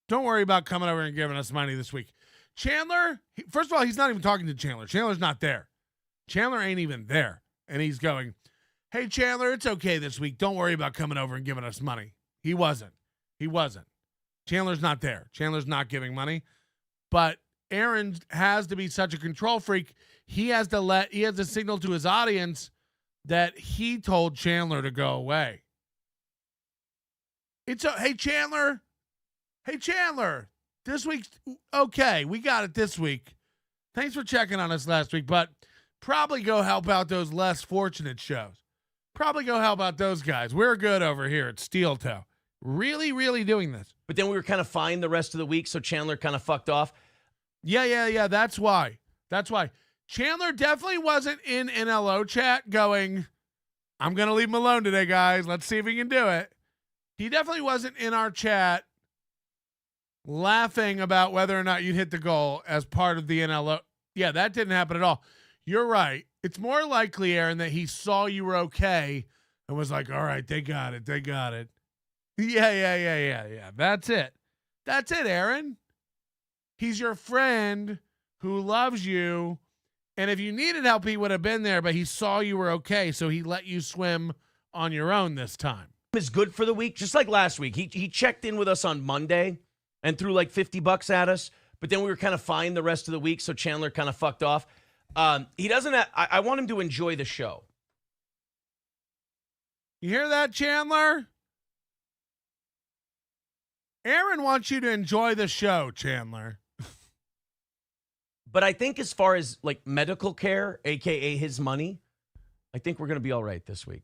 Don't worry about coming over and giving us money this week. Chandler, first of all, he's not even talking to Chandler. Chandler's not there. Chandler ain't even there. And he's going, hey, Chandler, it's okay this week. Don't worry about coming over and giving us money. He wasn't. Chandler's not there. Chandler's not giving money. But Aaron has to be such a control freak. He has to signal to his audience that he told Chandler to go away. Hey, Chandler, this week's okay. We got it this week. Thanks for checking on us last week, but probably go help out those less fortunate shows. Probably go help out those guys. We're good over here at Steel Toe. Really, really doing this. But then we were kind of fine the rest of the week, so Chandler kind of fucked off. Yeah. That's why. Chandler definitely wasn't in NLO chat going, I'm going to leave him alone today, guys. Let's see if he can do it. He definitely wasn't in our chat laughing about whether or not you hit the goal as part of the NLO. Yeah, that didn't happen at all. You're right. It's more likely, Aaron, that he saw you were okay and was like, all right, they got it. Yeah. That's it, Aaron. He's your friend who loves you. And if you needed help, he would have been there, but he saw you were okay, so he let you swim on your own this time. Is good for the week, just like last week. He checked in with us on Monday and threw like $50 at us, but then we were kind of fine the rest of the week, so Chandler kind of fucked off. He doesn't have, I want him to enjoy the show. You hear that, Chandler? Aaron wants you to enjoy the show, Chandler. But I think as far as like medical care, a.k.a. his money, I think we're going to be all right this week.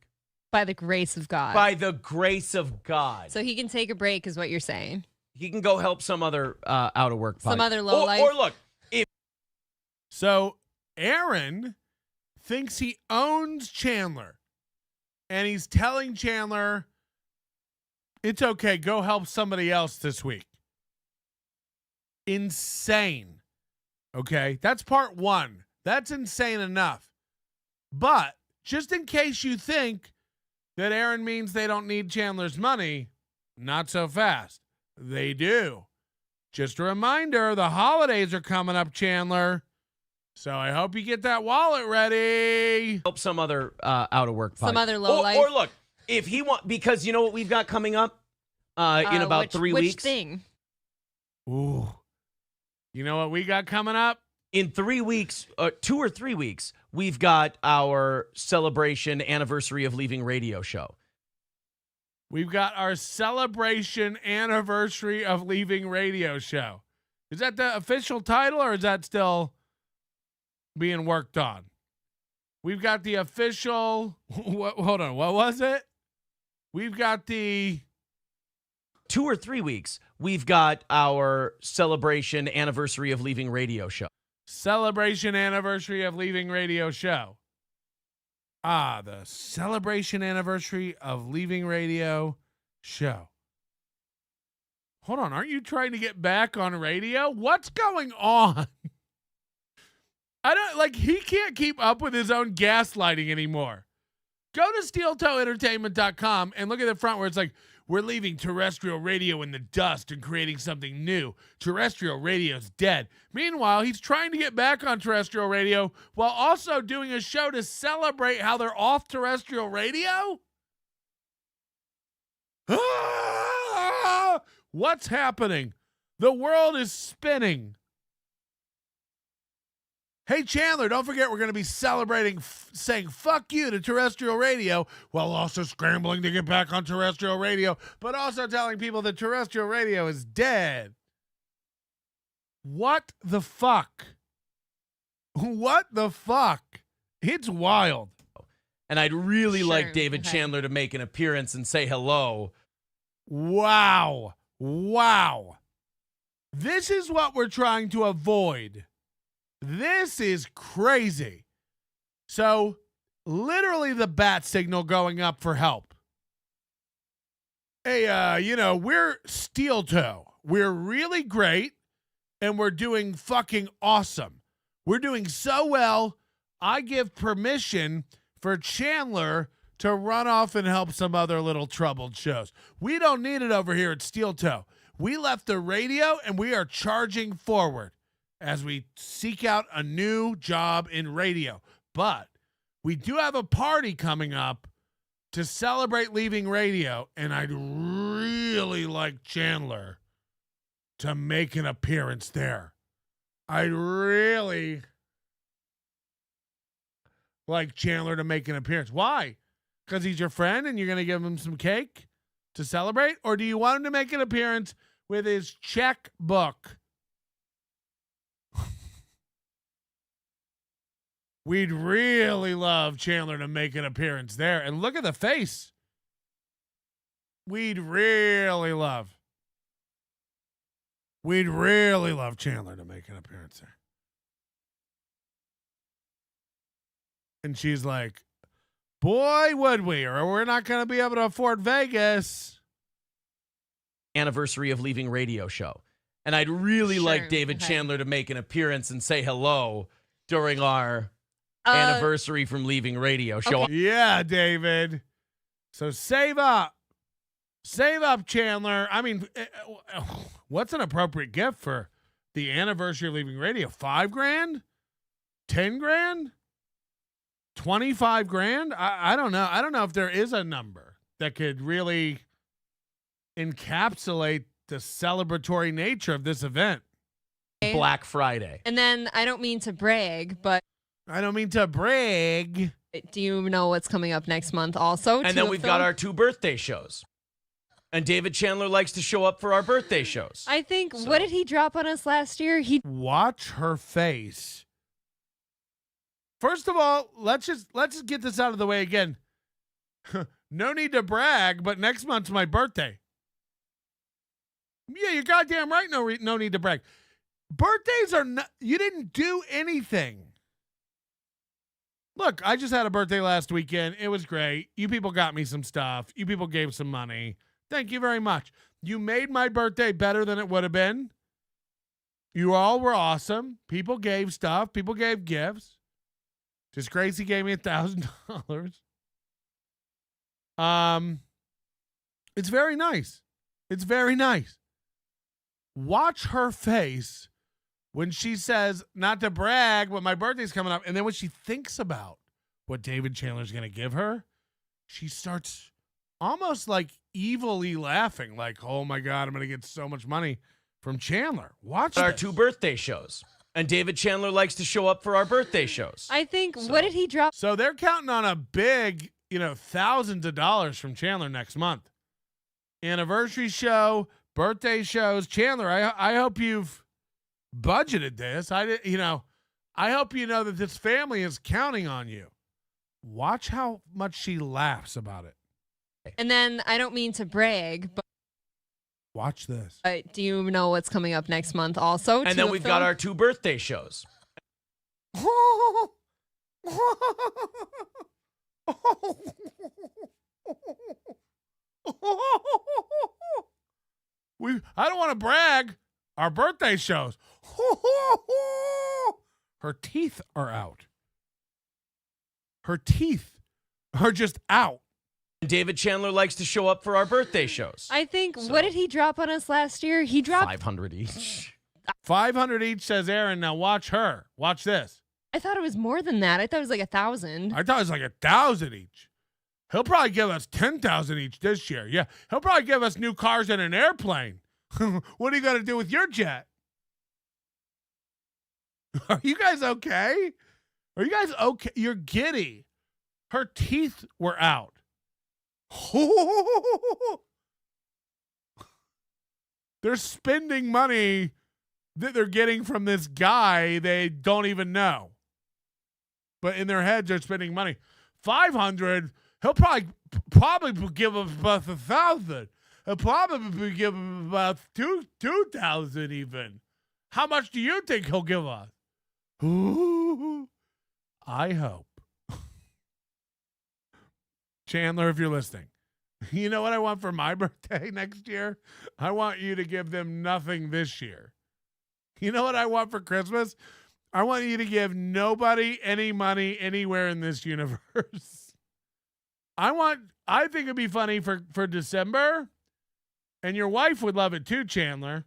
By the grace of God. By the grace of God. So he can take a break is what you're saying. He can go help some other out of work. Some other low life. Or look. So Aaron thinks he owns Chandler. And he's telling Chandler, it's okay, go help somebody else this week. Insane. Okay, that's part one. That's insane enough. But just in case you think that Aaron means they don't need Chandler's money, not so fast. They do. Just a reminder, the holidays are coming up, Chandler. So I hope you get that wallet ready. Help some other out of work. Some other low life. Or look, if he want, because you know what we've got coming up in about 3 weeks. Which thing? Ooh. You know what we got coming up? In 3 weeks, 2 or 3 weeks, we've got our celebration anniversary of leaving radio show. We've got our celebration anniversary of leaving radio show. Is that the official title or is that still being worked on? We've got the official, hold on, what was it? We've got the 2 or 3 weeks, we've got our celebration anniversary of leaving radio show. Celebration anniversary of leaving radio show. The celebration anniversary of leaving radio show. Hold on, aren't you trying to get back on radio? What's going on? He can't keep up with his own gaslighting anymore. Go to steeltoeentertainment.com and look at the front where it's like, we're leaving terrestrial radio in the dust and creating something new. Terrestrial radio's dead. Meanwhile, he's trying to get back on terrestrial radio while also doing a show to celebrate how they're off terrestrial radio? What's happening? The world is spinning. Hey, Chandler, don't forget we're going to be celebrating saying fuck you to terrestrial radio while also scrambling to get back on terrestrial radio, but also telling people that terrestrial radio is dead. What the fuck? What the fuck? It's wild. And I'd really like David Chandler to make an appearance and say hello. Wow. Wow. This is what we're trying to avoid. This is crazy. So, literally the bat signal going up for help. Hey, we're Steel Toe. We're really great, and we're doing fucking awesome. We're doing so well, I give permission for Chandler to run off and help some other little troubled shows. We don't need it over here at Steel Toe. We left the radio, and we are charging forward as we seek out a new job in radio. But we do have a party coming up to celebrate leaving radio, and I'd really like Chandler to make an appearance there. I'd really like Chandler to make an appearance. Why? Because he's your friend and you're going to give him some cake to celebrate? Or do you want him to make an appearance with his checkbook? We'd really love Chandler to make an appearance there. And look at the face. We'd really love Chandler to make an appearance there. And she's like, boy, would we, or we're not going to be able to afford Vegas. Anniversary of leaving radio show. And I'd really like David Chandler to make an appearance and say hello during our anniversary from leaving radio show. Okay. Yeah, David. So save up. Save up, Chandler. I mean, what's an appropriate gift for the anniversary of leaving radio? $5,000? $10,000? 25 grand? I don't know. I don't know if there is a number that could really encapsulate the celebratory nature of this event. Black Friday. And then I don't mean to brag, but do you know what's coming up next month also? And then we've got our 2 birthday shows. And David Chandler likes to show up for our birthday shows. I think, what did he drop on us last year? Watch her face. First of all, let's just get this out of the way again. No need to brag, but next month's my birthday. Yeah, you're goddamn right. No need to brag. Birthdays are not. You didn't do anything. Look, I just had a birthday last weekend. It was great. You people got me some stuff. You people gave some money. Thank you very much. You made my birthday better than it would have been. You all were awesome. People gave stuff. People gave gifts. Just Gracie gave me $1,000. It's very nice. It's very nice. Watch her face when she says, not to brag, but my birthday's coming up. And then when she thinks about what David Chandler's going to give her, she starts almost like evilly laughing. Like, oh my God, I'm going to get so much money from Chandler. Watch our this. 2 birthday shows. And David Chandler likes to show up for our birthday shows. I think, what did he drop? So they're counting on a big, thousands of dollars from Chandler next month. Anniversary show, birthday shows. Chandler, I hope you've budgeted this. I hope you know that this family is counting on you. Watch how much she laughs about it. And then I don't mean to brag, but watch this. Do you know what's coming up next month also? And then we've got our 2 birthday shows. I don't want to brag. Our birthday shows. Her teeth are out. Her teeth are just out. David Chandler likes to show up for our birthday shows. I think, what did he drop on us last year? He dropped $500 each. 500 each, says Aaron. Now watch her. Watch this. I thought it was more than that. I thought it was like 1,000. I thought it was like 1,000 each. He'll probably give us 10,000 each this year. Yeah, he'll probably give us new cars and an airplane. What are you going to do with your jet? Are you guys okay? Are you guys okay? You're giddy. Her teeth were out. They're spending money that they're getting from this guy they don't even know. But in their heads, they're spending money. 500, he'll probably give us about 1,000. He'll probably give us about 2,000 even. How much do you think he'll give us? Ooh, I hope. Chandler, if you're listening, you know what I want for my birthday next year? I want you to give them nothing this year. You know what I want for Christmas? I want you to give nobody any money anywhere in this universe. I think it'd be funny for December, and your wife would love it too, Chandler.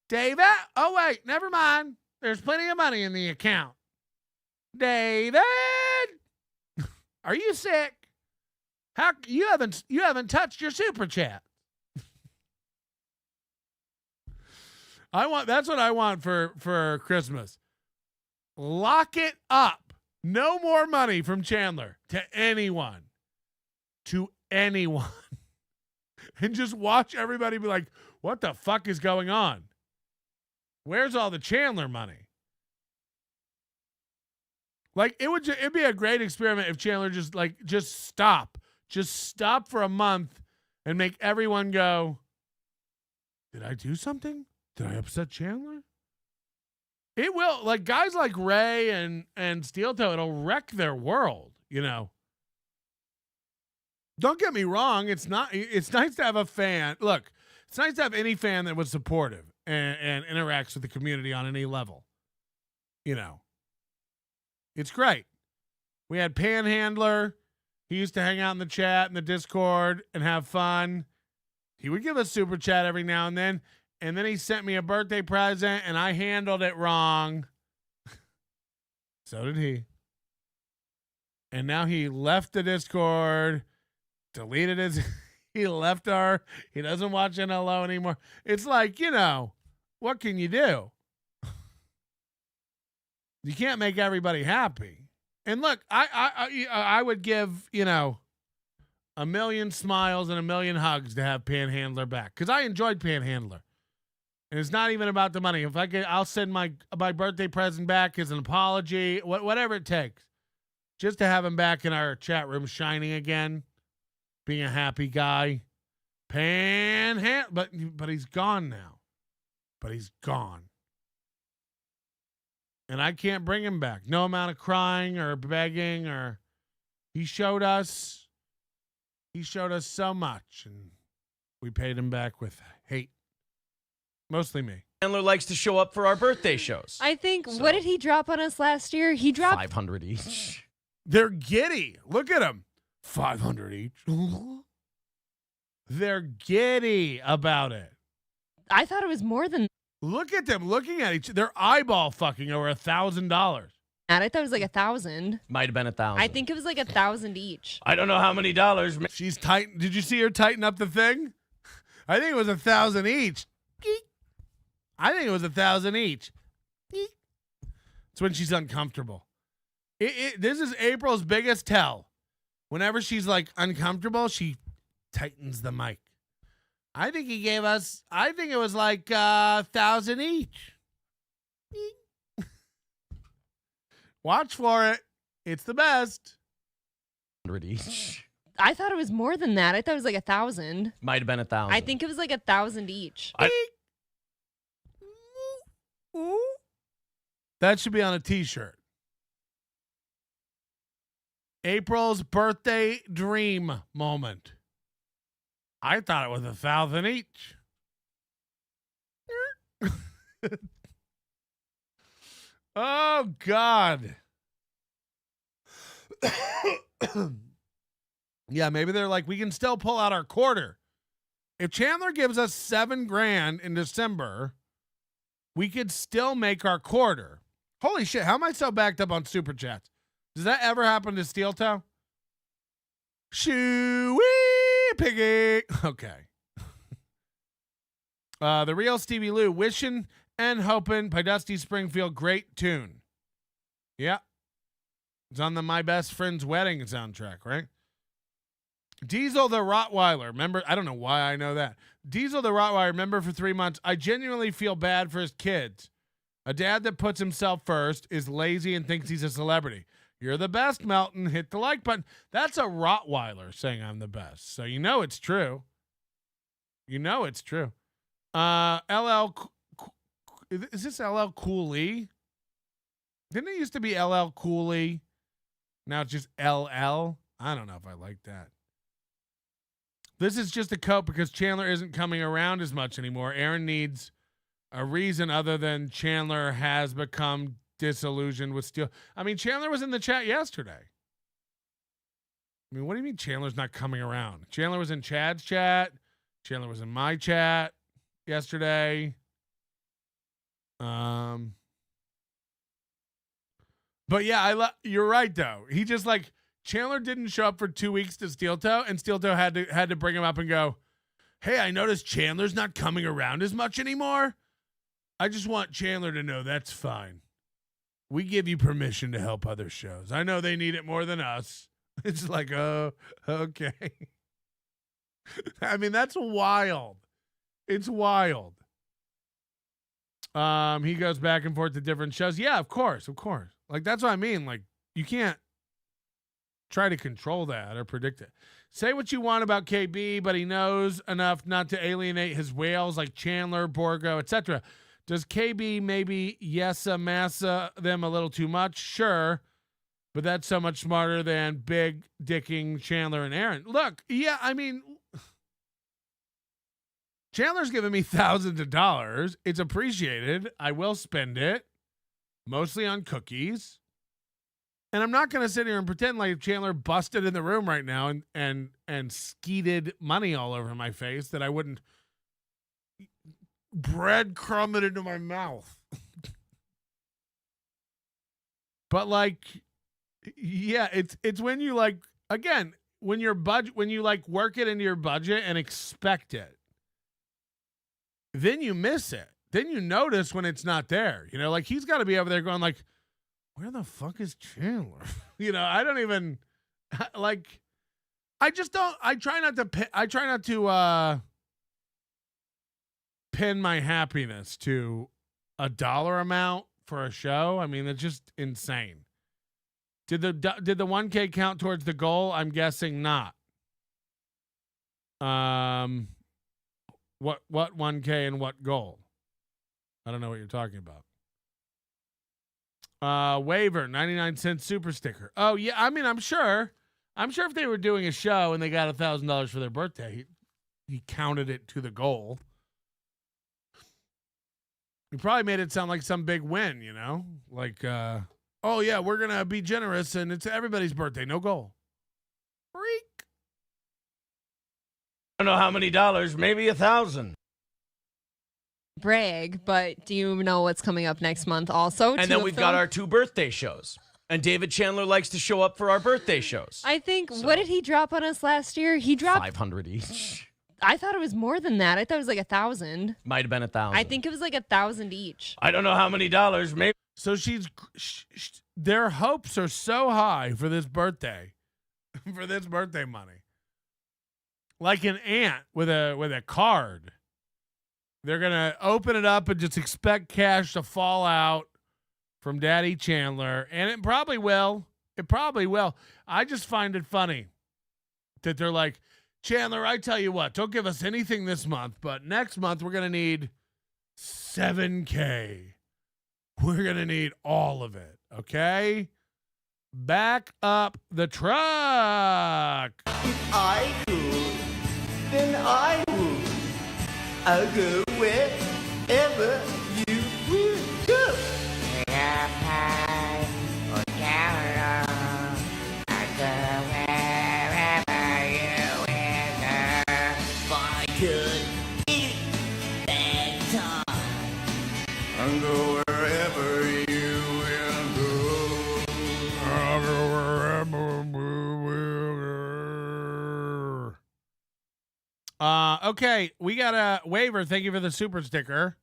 David, oh wait, never mind. There's plenty of money in the account. David, are you sick? How you haven't touched your super chat? That's what I want for Christmas. Lock it up. No more money from Chandler to anyone. To anyone. And just watch everybody be like, what the fuck is going on? Where's all the Chandler money? Like, it'd be a great experiment if Chandler just stop. Just stop for a month and make everyone go, did I do something? Did I upset Chandler? It will. Like, guys like Ray and Steel Toe, it'll wreck their world, you know. Don't get me wrong. It's nice to have a fan. Look, it's nice to have any fan that was supportive and interacts with the community on any level. You know. It's great. We had Panhandler. He used to hang out in the chat and the Discord and have fun. He would give us super chat every now and then. And then he sent me a birthday present and I handled it wrong. So did he. And now he left the Discord, deleted his, he left he doesn't watch NLO anymore. It's like, you know, what can you do? You can't make everybody happy. And look, I would give, you know, 1 million smiles and 1 million hugs to have Panhandler back. Because I enjoyed Panhandler. And it's not even about the money. If I'll send my birthday present back as an apology, whatever it takes. Just to have him back in our chat room shining again. Being a happy guy. But he's gone now. But he's gone. And I can't bring him back. No amount of crying or begging or he showed us so much and we paid him back with hate. Mostly me. Chandler likes to show up for our birthday shows. I think, what did he drop on us last year? He dropped 500 each. They're giddy. Look at them. 500 each. They're giddy about it. I thought it was more than. Look at them looking at each. They're eyeball fucking over $1,000. I thought it was like 1,000. Might have been 1,000. I think it was like 1,000 each. I don't know how many dollars. She's tight. Did you see her tighten up the thing? I think it was 1,000 each. I think it was 1,000 each. It's when she's uncomfortable. This is April's biggest tell. Whenever she's like uncomfortable, she tightens the mic. I think he gave us, I think it was like 1,000 each. Watch for it. It's the best. 100 each. I thought it was more than that. I thought it was like 1,000. Might have been 1,000. I think it was like 1,000 each. That should be on a t-shirt. April's birthday dream moment. I thought it was 1,000 each. Oh, God. Yeah, maybe they're like, we can still pull out our quarter. If Chandler gives us $7,000 in December, we could still make our quarter. Holy shit, how am I so backed up on Super Chats? Does that ever happen to Steel Toe? Shoo-wee, piggy. Okay. The real Stevie Lou, wishing and Hopin' by Dusty Springfield. Great tune. Yeah. It's on the My Best Friend's Wedding soundtrack, right? Diesel the Rottweiler. Remember, I don't know why I know that. Diesel the Rottweiler, member for 3 months. I genuinely feel bad for his kids. A dad that puts himself first is lazy and thinks he's a celebrity. You're the best, Melton. Hit the like button. That's a Rottweiler saying I'm the best. So you know it's true. You know it's true. Is this LL Cooley? Didn't it used to be LL Cooley? Now it's just LL. I don't know if I like that. This is just a cope because Chandler isn't coming around as much anymore. Aaron needs a reason other than Chandler has become disillusioned with Steele. I mean, Chandler was in the chat yesterday. I mean, what do you mean Chandler's not coming around? Chandler was in Chad's chat. Chandler was in my chat yesterday. But yeah, you're right though. He just like Chandler didn't show up for 2 weeks to Steel Toe, and Steel Toe had to bring him up and go, "Hey, I noticed Chandler's not coming around as much anymore. I just want Chandler to know that's fine. We give you permission to help other shows. I know they need it more than us." It's like, oh, okay. I mean, that's wild. It's wild. He goes back and forth to different shows. Yeah, of course. Like, that's what I mean. Like, you can't try to control that or predict it. Say what you want about KB, but he knows enough not to alienate his whales like Chandler, Borgo, etc. Does KB maybe massa them a little too much? Sure. But that's so much smarter than big dicking Chandler and Aaron. Look, yeah, I mean, Chandler's giving me thousands of dollars. It's appreciated. I will spend it, mostly on cookies. And I'm not going to sit here and pretend like Chandler busted in the room right now and skeeted money all over my face that I wouldn't breadcrumb it into my mouth. But like, yeah, it's when you like, again, when you like work it into your budget and expect it, then you miss it. Then you notice when it's not there. You know, like he's got to be over there going like, where the fuck is Chandler? You know, I don't even like. I just don't. I try not to pin my happiness to a dollar amount for a show. I mean, it's just insane. Did the 1K count towards the goal? I'm guessing not. What 1K and what goal? I don't know what you're talking about. Waiver, 99-cent super sticker. Oh yeah, I mean, I'm sure if they were doing a show and they got $1,000 for their birthday, he counted it to the goal. He probably made it sound like some big win, you know? Like, oh yeah, we're gonna be generous and it's everybody's birthday, no goal. Freak. I don't know how many dollars, maybe 1,000. Brag, but do you know what's coming up next month also? And then we've got our 2 birthday shows. And David Chandler likes to show up for our birthday shows. I think, what did he drop on us last year? He dropped 500 each. I thought it was more than that. I thought it was like 1,000. Might have been 1,000. I think it was like 1,000 each. I don't know how many dollars, maybe. So their hopes are so high for this birthday, for this birthday money. Like an ant with a card. They're going to open it up and just expect cash to fall out from Daddy Chandler. And it probably will. It probably will. I just find it funny that they're like, Chandler, I tell you what, don't give us anything this month, but next month we're going to need $7K. We're going to need all of it. Okay? Back up the truck. If I could, then I would. I'll go wherever you would go. I could eat that time. I'll go wherever you will go. I'll go wherever we will go. Okay, we got a waiver. Thank you for the super sticker.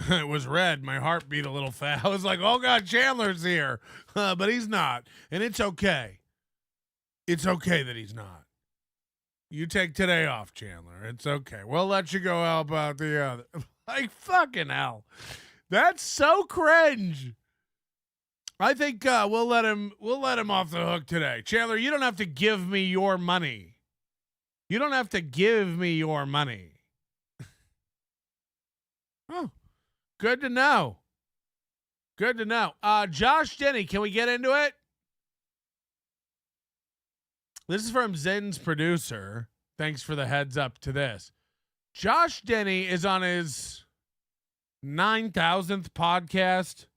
It was red. My heart beat a little fast. I was like, oh, God, Chandler's here. But he's not. And it's okay. It's okay that he's not. You take today off, Chandler. It's okay. We'll let you go help out the other. Like, fucking hell. That's so cringe. I think we'll let him off the hook today. Chandler, you don't have to give me your money. You don't have to give me your money. Oh, good to know. Good to know. Josh Denny, can we get into it? This is from Zen's producer. Thanks for the heads up to this. Josh Denny is on his 9,000th podcast.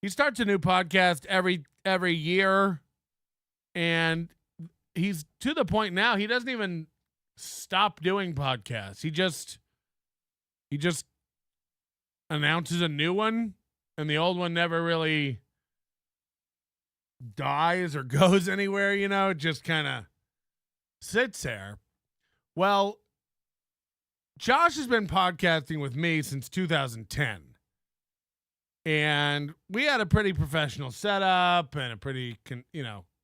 He starts a new podcast every year, and he's to the point now he doesn't even stop doing podcasts. He just announces a new one, and the old one never really dies or goes anywhere, you know, it just kind of sits there. Well, Josh has been podcasting with me since 2010. And we had a pretty professional setup and a pretty,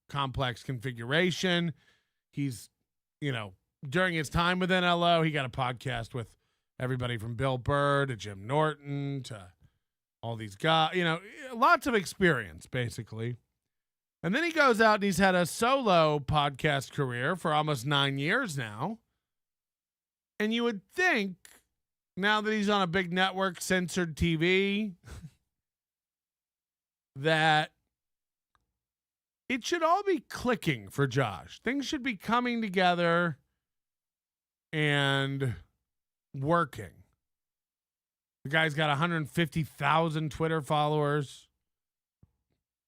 complex configuration. He's, during his time with NLO, he got a podcast with everybody from Bill Burr to Jim Norton to all these guys, lots of experience, basically. And then he goes out and he's had a solo podcast career for almost 9 years now. And you would think, now that he's on a big network, censored TV, that it should all be clicking for Josh. Things should be coming together and working. The guy's got 150,000 Twitter followers,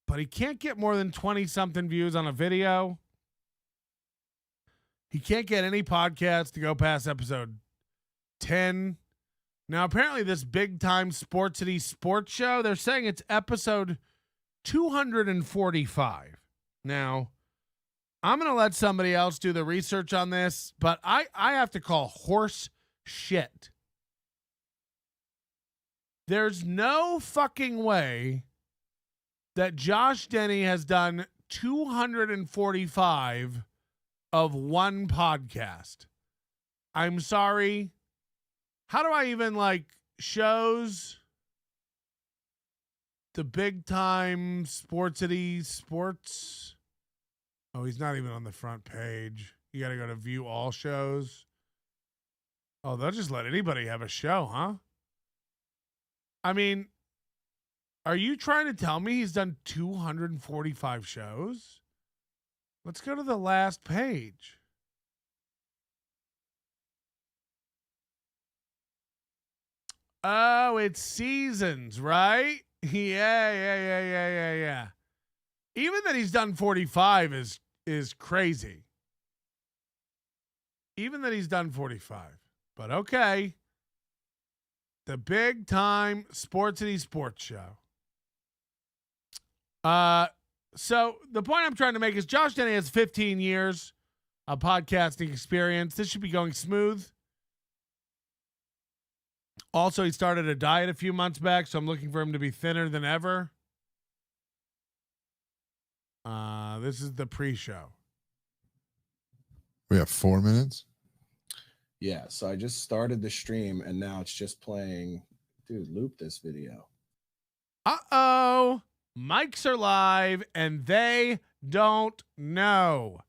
but he can't get more than 20-something views on a video. He can't get any podcast to go past episode 10. Now, apparently this big-time Sportsity sports show, they're saying it's episode 245. Now, I'm going to let somebody else do the research on this, but I have to call horse shit. There's no fucking way that Josh Denny has done 245 of one podcast. I'm sorry. How do I even shows? The big time Sportsity sports. Oh, he's not even on the front page. You got to go to view all shows. Oh, they'll just let anybody have a show, huh? I mean, are you trying to tell me he's done 245 shows? Let's go to the last page. Oh, it's seasons, right? Yeah. Even that he's done 45 is crazy. Even that he's done 45. But okay. The big time Sportsity sports show. So the point I'm trying to make is Josh Denny has 15 years of podcasting experience. This should be going smooth. Also, he started a diet a few months back, so I'm looking for him to be thinner than ever. This is the pre-show. We have 4 minutes? Yeah, so I just started the stream, and now it's just playing. Dude, loop this video. Uh-oh. Mics are live, and they don't know.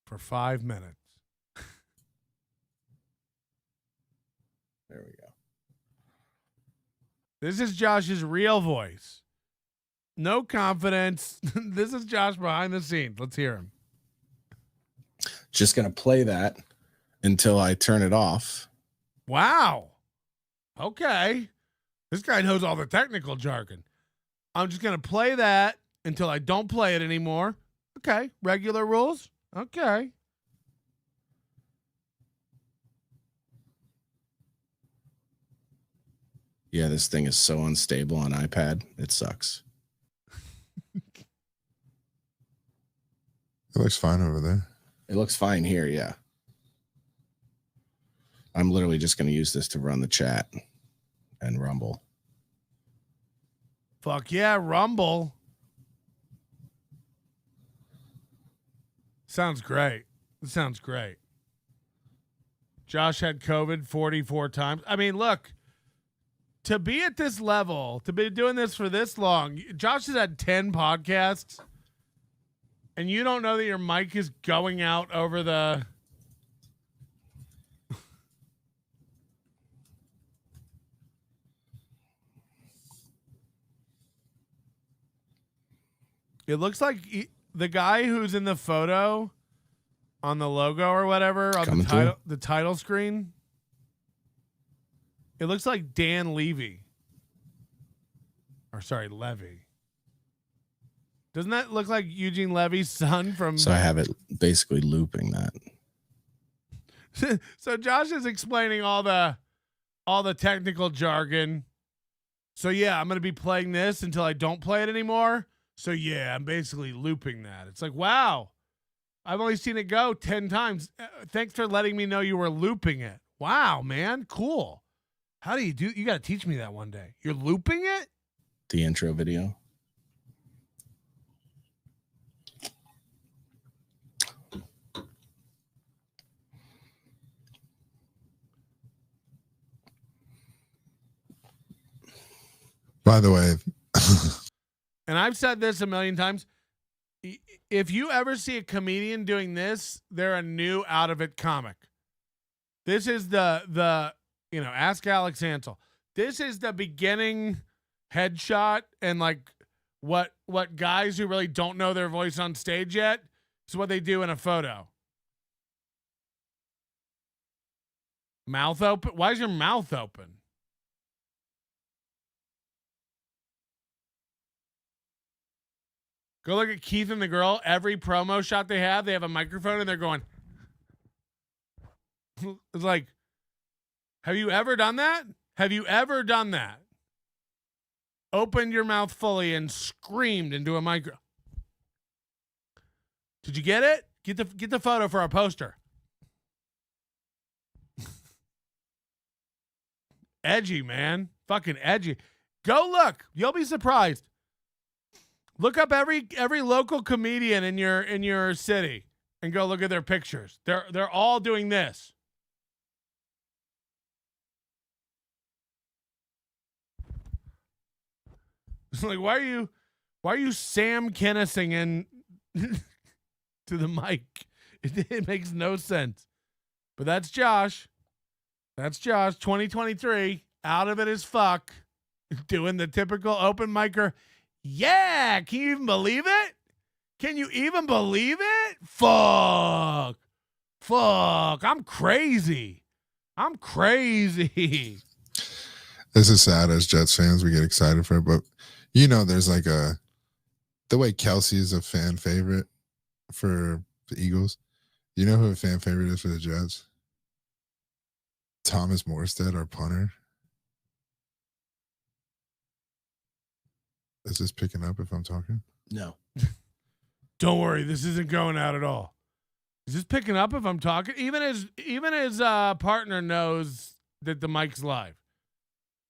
For 5 minutes. There we go. This is Josh's real voice. No confidence. This is Josh behind the scenes. Let's hear him. Just going to play that until I turn it off. Wow. Okay. This guy knows all the technical jargon. I'm just going to play that until I don't play it anymore. Okay. Regular rules. Okay. Yeah, this thing is so unstable on iPad. It sucks. It looks fine over there. It looks fine here, yeah. I'm literally just going to use this to run the chat. and Rumble. Fuck yeah, Rumble. Sounds great. It sounds great. Josh had COVID 44 times. I mean, look, to be at this level, to be doing this for this long, Josh has had 10 podcasts, and you don't know that your mic is going out over the... It looks like the guy who's in the photo on the logo or whatever on the title screen. It looks like Dan Levy. Or sorry, Levy. Doesn't that look like Eugene Levy's son from... So I have it basically looping that. So Josh is explaining all the technical jargon. So yeah, I'm going to be playing this until I don't play it anymore. So yeah, I'm basically looping that. It's like, wow, I've only seen it go 10 times. Thanks for letting me know you were looping it. Wow, man, cool. How do you do? You got to teach me that one day. You're looping it? The intro video. By the way, and I've said this a million times, if you ever see a comedian doing this, they're a new out of it comic. This is the ask Alex Ansel. This is the beginning headshot, and like what guys who really don't know their voice on stage yet is what they do in a photo. Mouth open? Why is your mouth open? Go look at Keith and the girl. Every promo shot they have a microphone and they're going. It's like, have you ever done that? Have you ever done that? Opened your mouth fully and screamed into a micro. Did you get it? Get the photo for our poster. Edgy, man. Fucking edgy. Go look. You'll be surprised. Look up every local comedian in your city and go look at their pictures. They're all doing this. It's like, why are you Sam Kinnising in to the mic? It makes no sense. But that's Josh. That's Josh. 2023, out of it as fuck, doing the typical open micer. Yeah, can you even believe it? Can you even believe it? Fuck, I'm crazy. this is sad. As Jets fans, we get excited for it, but there's like the way Kelsey is a fan favorite for the Eagles. You know who a fan favorite is for the Jets? Thomas Morstead, our punter. Is this picking up if I'm talking? No. Don't worry, this isn't going out at all. Is this picking up if I'm talking? Even his partner knows that the mic's live.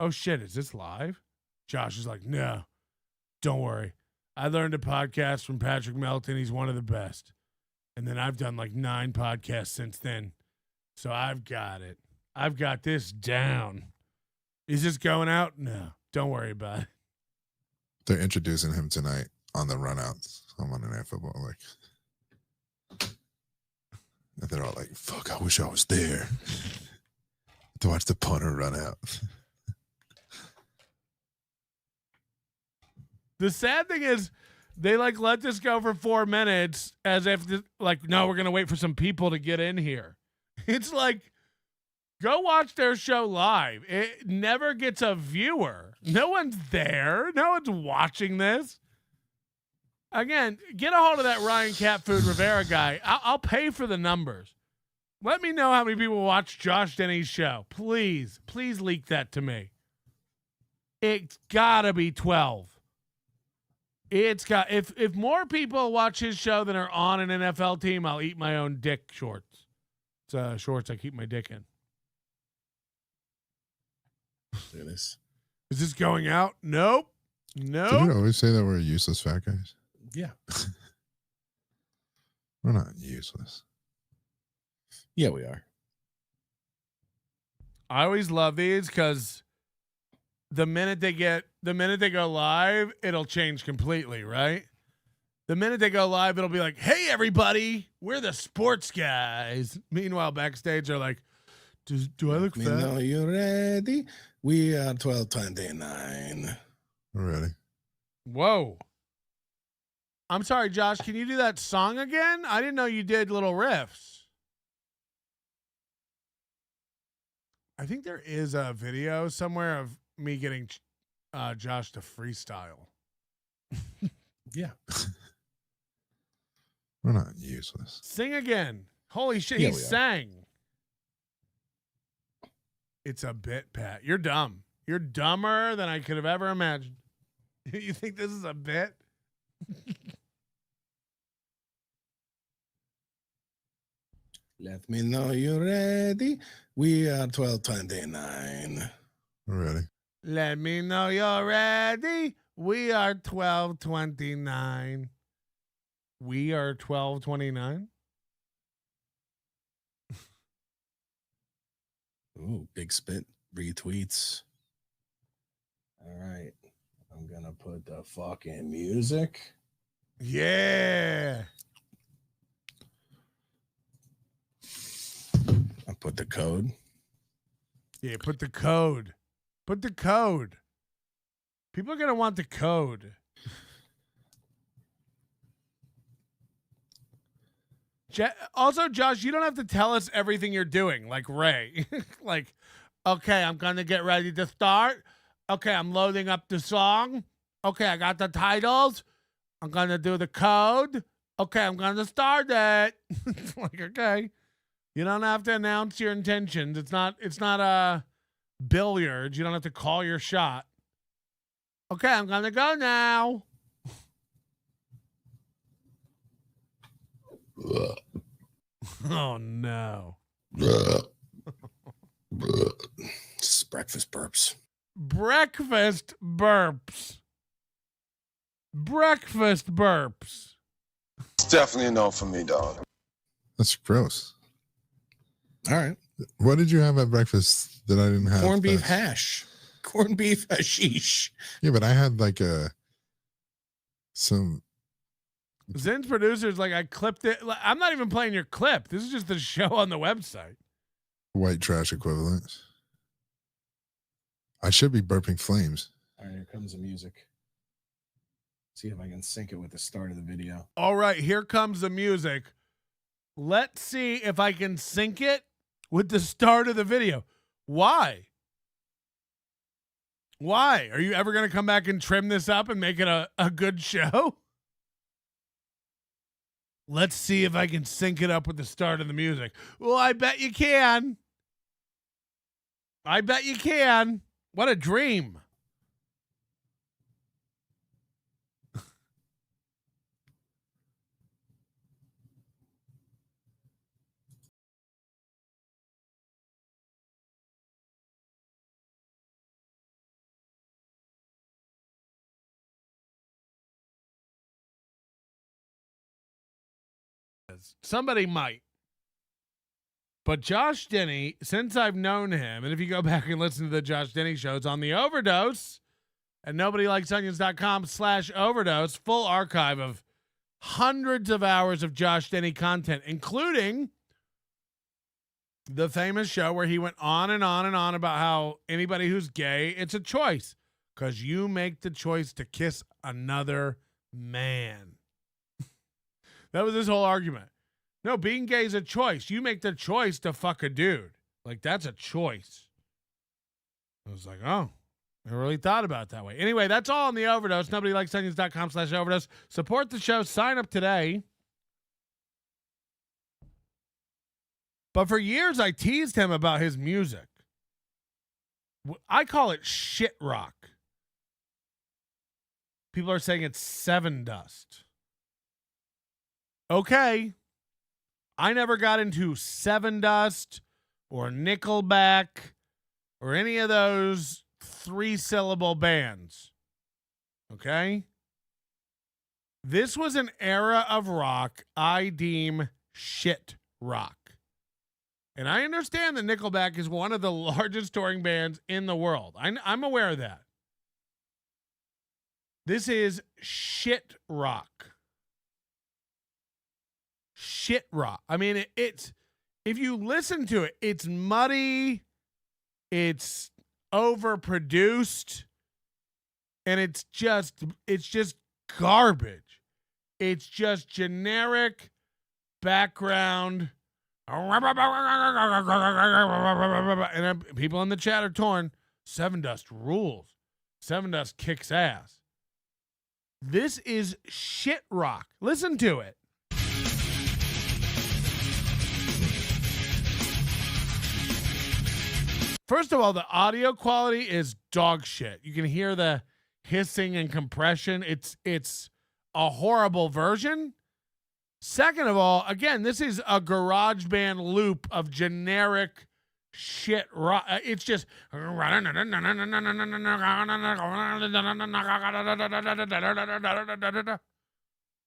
Oh shit, is this live? Josh is like, no, don't worry. I learned a podcast from Patrick Melton. He's one of the best. And then I've done like 9 podcasts since then. So I've got it. I've got this down. Is this going out? No, don't worry about it. They're introducing him tonight on the runouts on Monday Night Football. Like, and they're all like, fuck, I wish I was there to watch the punter run out. The sad thing is they like let this go for 4 minutes as if no, we're going to wait for some people to get in here. It's like, go watch their show live. It never gets a viewer. No one's there. No one's watching this. Again, get a hold of that Ryan Cat Food Rivera guy. I'll pay for the numbers. Let me know how many people watch Josh Denny's show. Please leak that to me. It's gotta be 12. If more people watch his show than are on an NFL team, I'll eat my own dick shorts. It's shorts I keep my dick in. Do this. Is this going out? Nope. Did Nope. you always say that we're useless fat guys? Yeah. We're not useless. Yeah, we are. I always love these because the minute they go live, it'll change completely, right? The minute they go live, it'll be like, "Hey, everybody, we're the sports guys." Meanwhile, backstage, they're like, "Do I look We fat?" know you're ready. We are 12:29. Ready? Whoa. I'm sorry, Josh. Can you do that song again? I didn't know you did little riffs. I think there is a video somewhere of me getting Josh to freestyle. Yeah. We're not useless. Sing again. Holy shit, Yeah, he we are. sang. It's a bit, Pat. You're dumb. You're dumber than I could have ever imagined. You think this is a bit? Let me know you're ready. We are 12:29. Ready? Let me know you're ready. We are 12:29. We are 12:29. Ooh, big spit retweets. All right. I'm going to put the fucking music. Yeah. I put the code. Yeah, put the code. Put the code. People are going to want the code. Also, Josh, you don't have to tell us everything you're doing like Ray. Like, okay, I'm going to get ready to start. Okay, I'm loading up the song. Okay, I got the titles. I'm going to do the code. Okay, I'm going to start it. Like, okay. You don't have to announce your intentions. It's not a billiards. You don't have to call your shot. Okay, I'm going to go now. Oh, no. Just breakfast burps. Breakfast burps. Breakfast burps. It's definitely a no for me, dog. That's gross. All right. What did you have at breakfast that I didn't have? Corned beef hash. Corned beef hashish. Yeah, but I had like some. Zen's producer's like, I clipped it. I'm not even playing your clip. This is just the show on the website. White trash equivalent. I should be burping flames. All right, here comes the music. See if I can sync it with the start of the video. All right, here comes the music. Let's see if I can sync it with the start of the video. Why? Why? Are you ever going to come back and trim this up and make it a good show? Let's see if I can sync it up with the start of the music. Well, I bet you can. I bet you can. What a dream. Somebody might. But Josh Denny, since I've known him, and if you go back and listen to the Josh Denny show, it's on the Overdose at nobodylikesonions.com/overdose, full archive of hundreds of hours of Josh Denny content, including the famous show where he went on and on and on about how anybody who's gay, it's a choice because you make the choice to kiss another man. That was his whole argument. No, being gay is a choice. You make the choice to fuck a dude. Like, that's a choice. I was like, oh, I really thought about it that way. Anyway, that's all on the Overdose. NobodyLikesOnions.com/overdose. Support the show. Sign up today. But for years, I teased him about his music. I call it shit rock. People are saying it's Seven Dust. Okay. I never got into Seven Dust or Nickelback or any of those 3-syllable bands. Okay? This was an era of rock I deem shit rock. And I understand that Nickelback is one of the largest touring bands in the world. I'm aware of that. This is shit rock. Shit rock. I mean, it's if you listen to it, it's muddy, it's overproduced, and it's just garbage. It's just generic background. And people in the chat are torn. Seven Dust rules. Seven Dust kicks ass. This is shit rock. Listen to it. First of all, the audio quality is dog shit. You can hear the hissing and compression. It's a horrible version. Second of all, again, this is a garage band loop of generic shit rock. It's just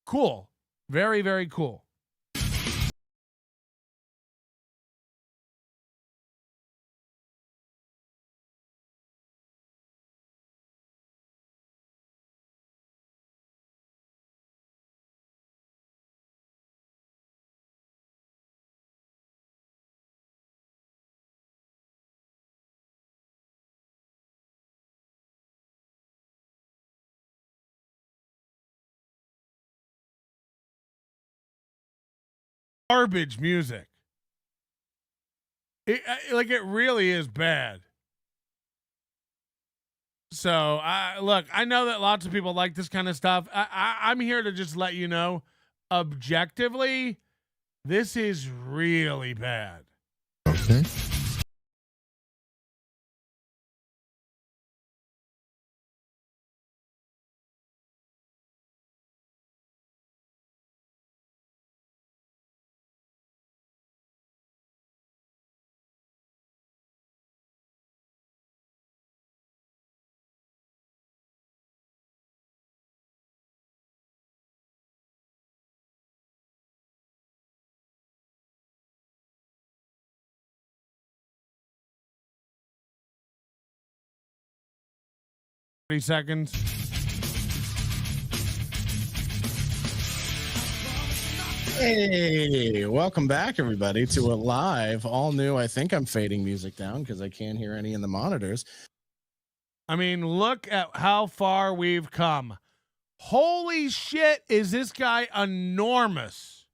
cool. Very, very cool. Garbage music. It really is bad. So look, I know that lots of people like this kind of stuff. I'm here to just let you know, objectively, this is really bad. Okay. Seconds. Hey, welcome back, everybody, to a live, all new. I think I'm fading music down because I can't hear any in the monitors. I mean, look at how far we've come. Holy shit, is this guy enormous?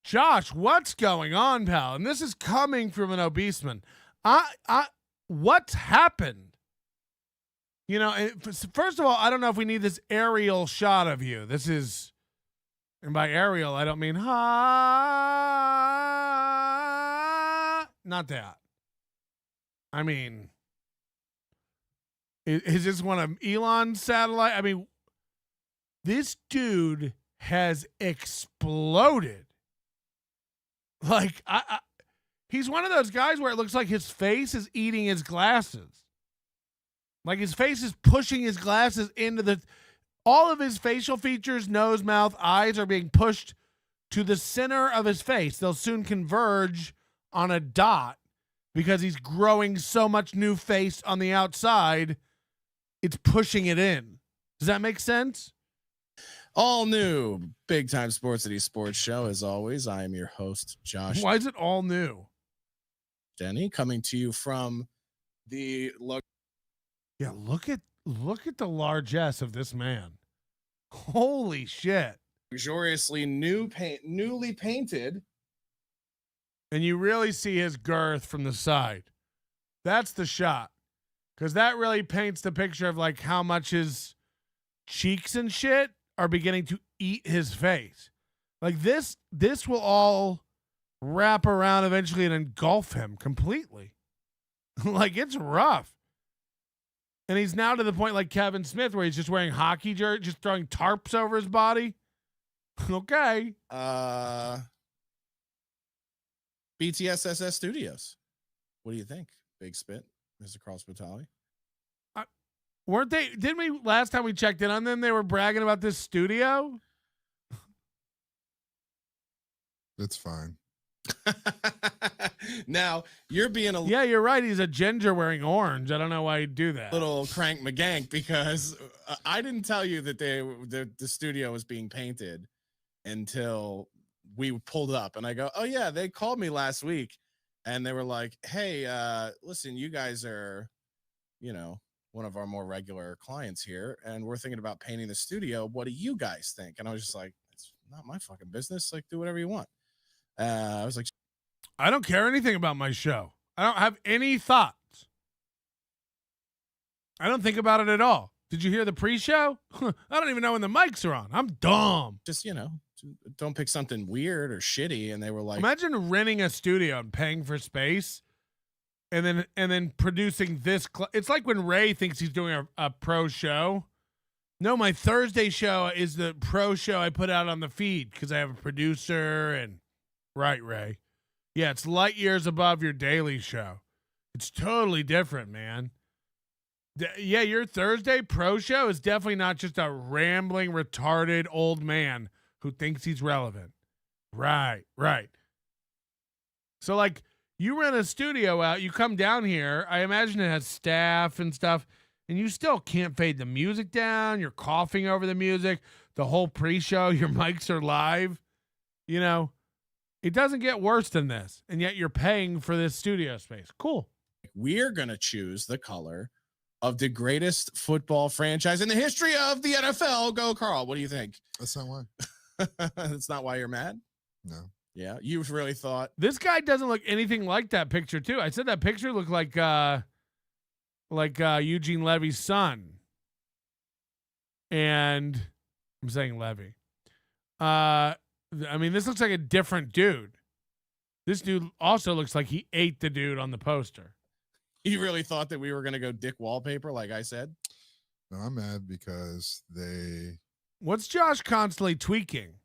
Josh, what's going on, pal? And this is coming from an obese man. What's happened? You know, first of all, I don't know if we need this aerial shot of you. This is, and by aerial, I don't mean not that. I mean, is this one of Elon's satellite? I mean, this dude has exploded. Like, he's one of those guys where it looks like his face is eating his glasses. Like his face is pushing his glasses into all of his facial features, nose, mouth, eyes are being pushed to the center of his face. They'll soon converge on a dot because he's growing so much new face on the outside. It's pushing it in. Does that make sense? All new Big Time Sports City Sports Show. As always, I am your host, Josh. Why is it all new? Denny, coming to you from the Yeah, look at the largesse of this man. Holy shit. luxuriously newly painted. And you really see his girth from the side. That's the shot. Because that really paints the picture of like how much his cheeks and shit are beginning to eat his face. Like this will all wrap around eventually and engulf him completely. Like it's rough. And he's now to the point like Kevin Smith where he's just wearing hockey jersey, just throwing tarps over his body. Okay. BTSSS Studios. What do you think? Big spit. Mr. Carl Spitali. Weren't they? Didn't we last time we checked in on them? They were bragging about this studio. It's fine. Now you're being a Yeah, you're right. He's a ginger wearing orange. I don't know why he'd do that. little crank McGank because I didn't tell you that the studio was being painted until we pulled up, and I go, oh yeah, they called me last week, and they were like, hey, listen, you guys are, one of our more regular clients here, and we're thinking about painting the studio. What do you guys think? And I was just like, it's not my fucking business. Like, do whatever you want. I was like, I don't care anything about my show. I don't have any thoughts. I don't think about it at all. Did you hear the pre-show? I don't even know when the mics are on. I'm dumb. just, don't pick something weird or shitty. And they were like, Imagine renting a studio and paying for space and then producing this. It's like when Ray thinks he's doing a pro show. No, my Thursday show is the pro show I put out on the feed because I have a producer and right, Ray. Yeah, it's light years above your daily show. It's totally different, man. Yeah, your Thursday pro show is definitely not just a rambling, retarded old man who thinks he's relevant. Right. So, like, you rent a studio out, you come down here, I imagine it has staff and stuff, and you still can't fade the music down. You're coughing over the music. The whole pre-show, your mics are live. It doesn't get worse than this, and yet you're paying for this studio space. Cool. we're going to choose the color of the greatest football franchise in the history of the NFL. Go, Carl. What do you think? That's not why. That's not why you're mad? No. Yeah, you really thought. This guy doesn't look anything like that picture, too. I said that picture looked like Eugene Levy's son. And I'm saying Levy. I mean, this looks like a different dude. This dude also looks like he ate the dude on the poster. You really thought that we were going to go dick wallpaper, like I said? No, I'm mad because they... What's Josh constantly tweaking?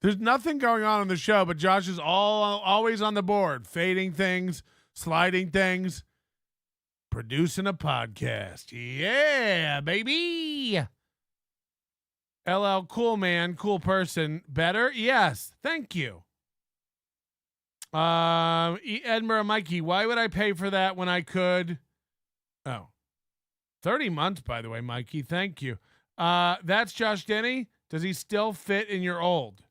There's nothing going on the show, but Josh is always on the board, fading things, sliding things, producing a podcast. Yeah, baby. LL, cool man, cool person. Better? Yes, thank you. Edinburgh Mikey, why would I pay for that when I could? Oh, 30 months, by the way, Mikey. Thank you. That's Josh Denny. Does he still fit in your old?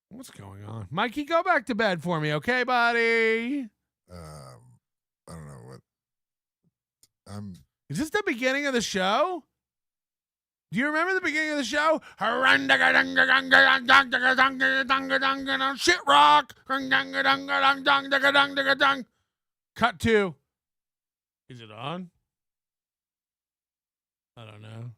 What's going on? Mikey, go back to bed for me, okay, buddy? I don't know what. Is this the beginning of the show? Do you remember the beginning of the show? Shit rock. Cut to. Is it on? I don't know.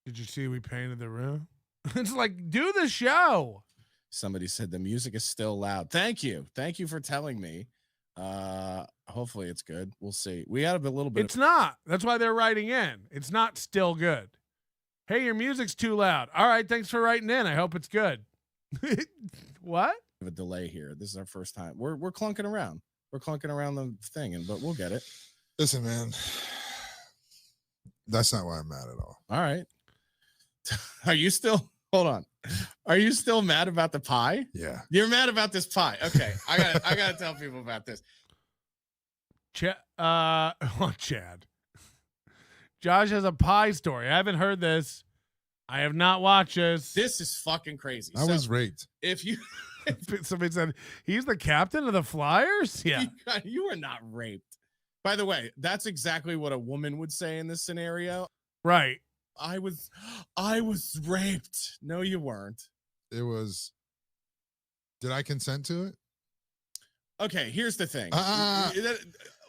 Did you see we painted the room? It's like, do the show. Somebody said the music is still loud. Thank you. Thank you for telling me. Hopefully it's good. We'll see. We had a little bit. It's not. That's why they're writing in. It's not still good. Hey, your music's too loud. All right. Thanks for writing in. I hope it's good. What? A delay here. This is our first time. We're clunking around. We're clunking around the thing, but we'll get it. Listen, man. That's not why I'm mad at all. All right. Are you still? Hold on. Are you still mad about the pie? Yeah. You're mad about this pie. Okay. I gotta tell people about this. Chad. Josh has a pie story. I haven't heard this. I have not watched this. This is fucking crazy. I was raped. If you somebody said he's the captain of the Flyers. Yeah. You were not raped. By the way, that's exactly what a woman would say in this scenario. Right. I was raped. No, you weren't. It was. Did I consent to it? Okay, here's the thing.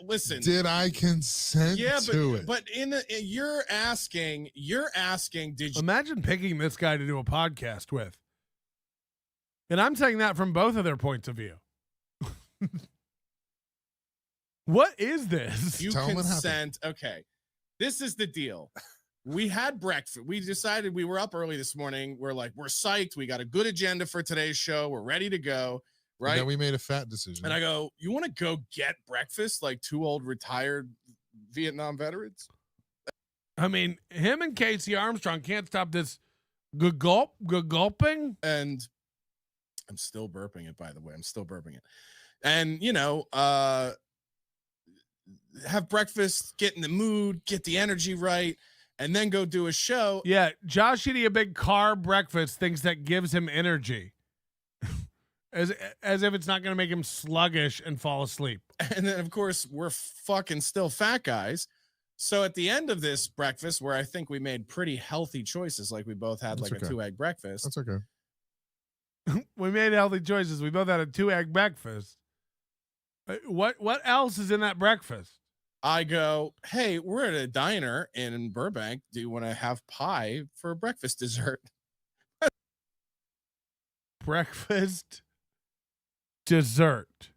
Listen. Did I consent to it? But you're asking, did you imagine picking this guy to do a podcast with? And I'm saying that from both of their points of view. What is this? You consent. Okay. This is the deal. We had breakfast. We decided we were up early this morning. We're psyched. We got a good agenda for today's show. We're ready to go. right? And then we made a fat decision. And I go, you want to go get breakfast like two old retired Vietnam veterans? I mean, him and Casey Armstrong can't stop this gulping. And I'm still burping it, by the way. I'm still burping it. And, have breakfast, get in the mood, get the energy right, and then go do a show. Yeah, Josh eating a big carb breakfast thinks that gives him energy. As if it's not going to make him sluggish and fall asleep. And then, of course, we're fucking still fat guys. So at the end of this breakfast, where I think we made pretty healthy choices, like we both had That's like okay. a 2-egg breakfast. That's okay. We made healthy choices. We both had a 2-egg breakfast. What else is in that breakfast? I go, hey, we're at a diner in Burbank. Do you want to have pie for breakfast dessert? Breakfast dessert.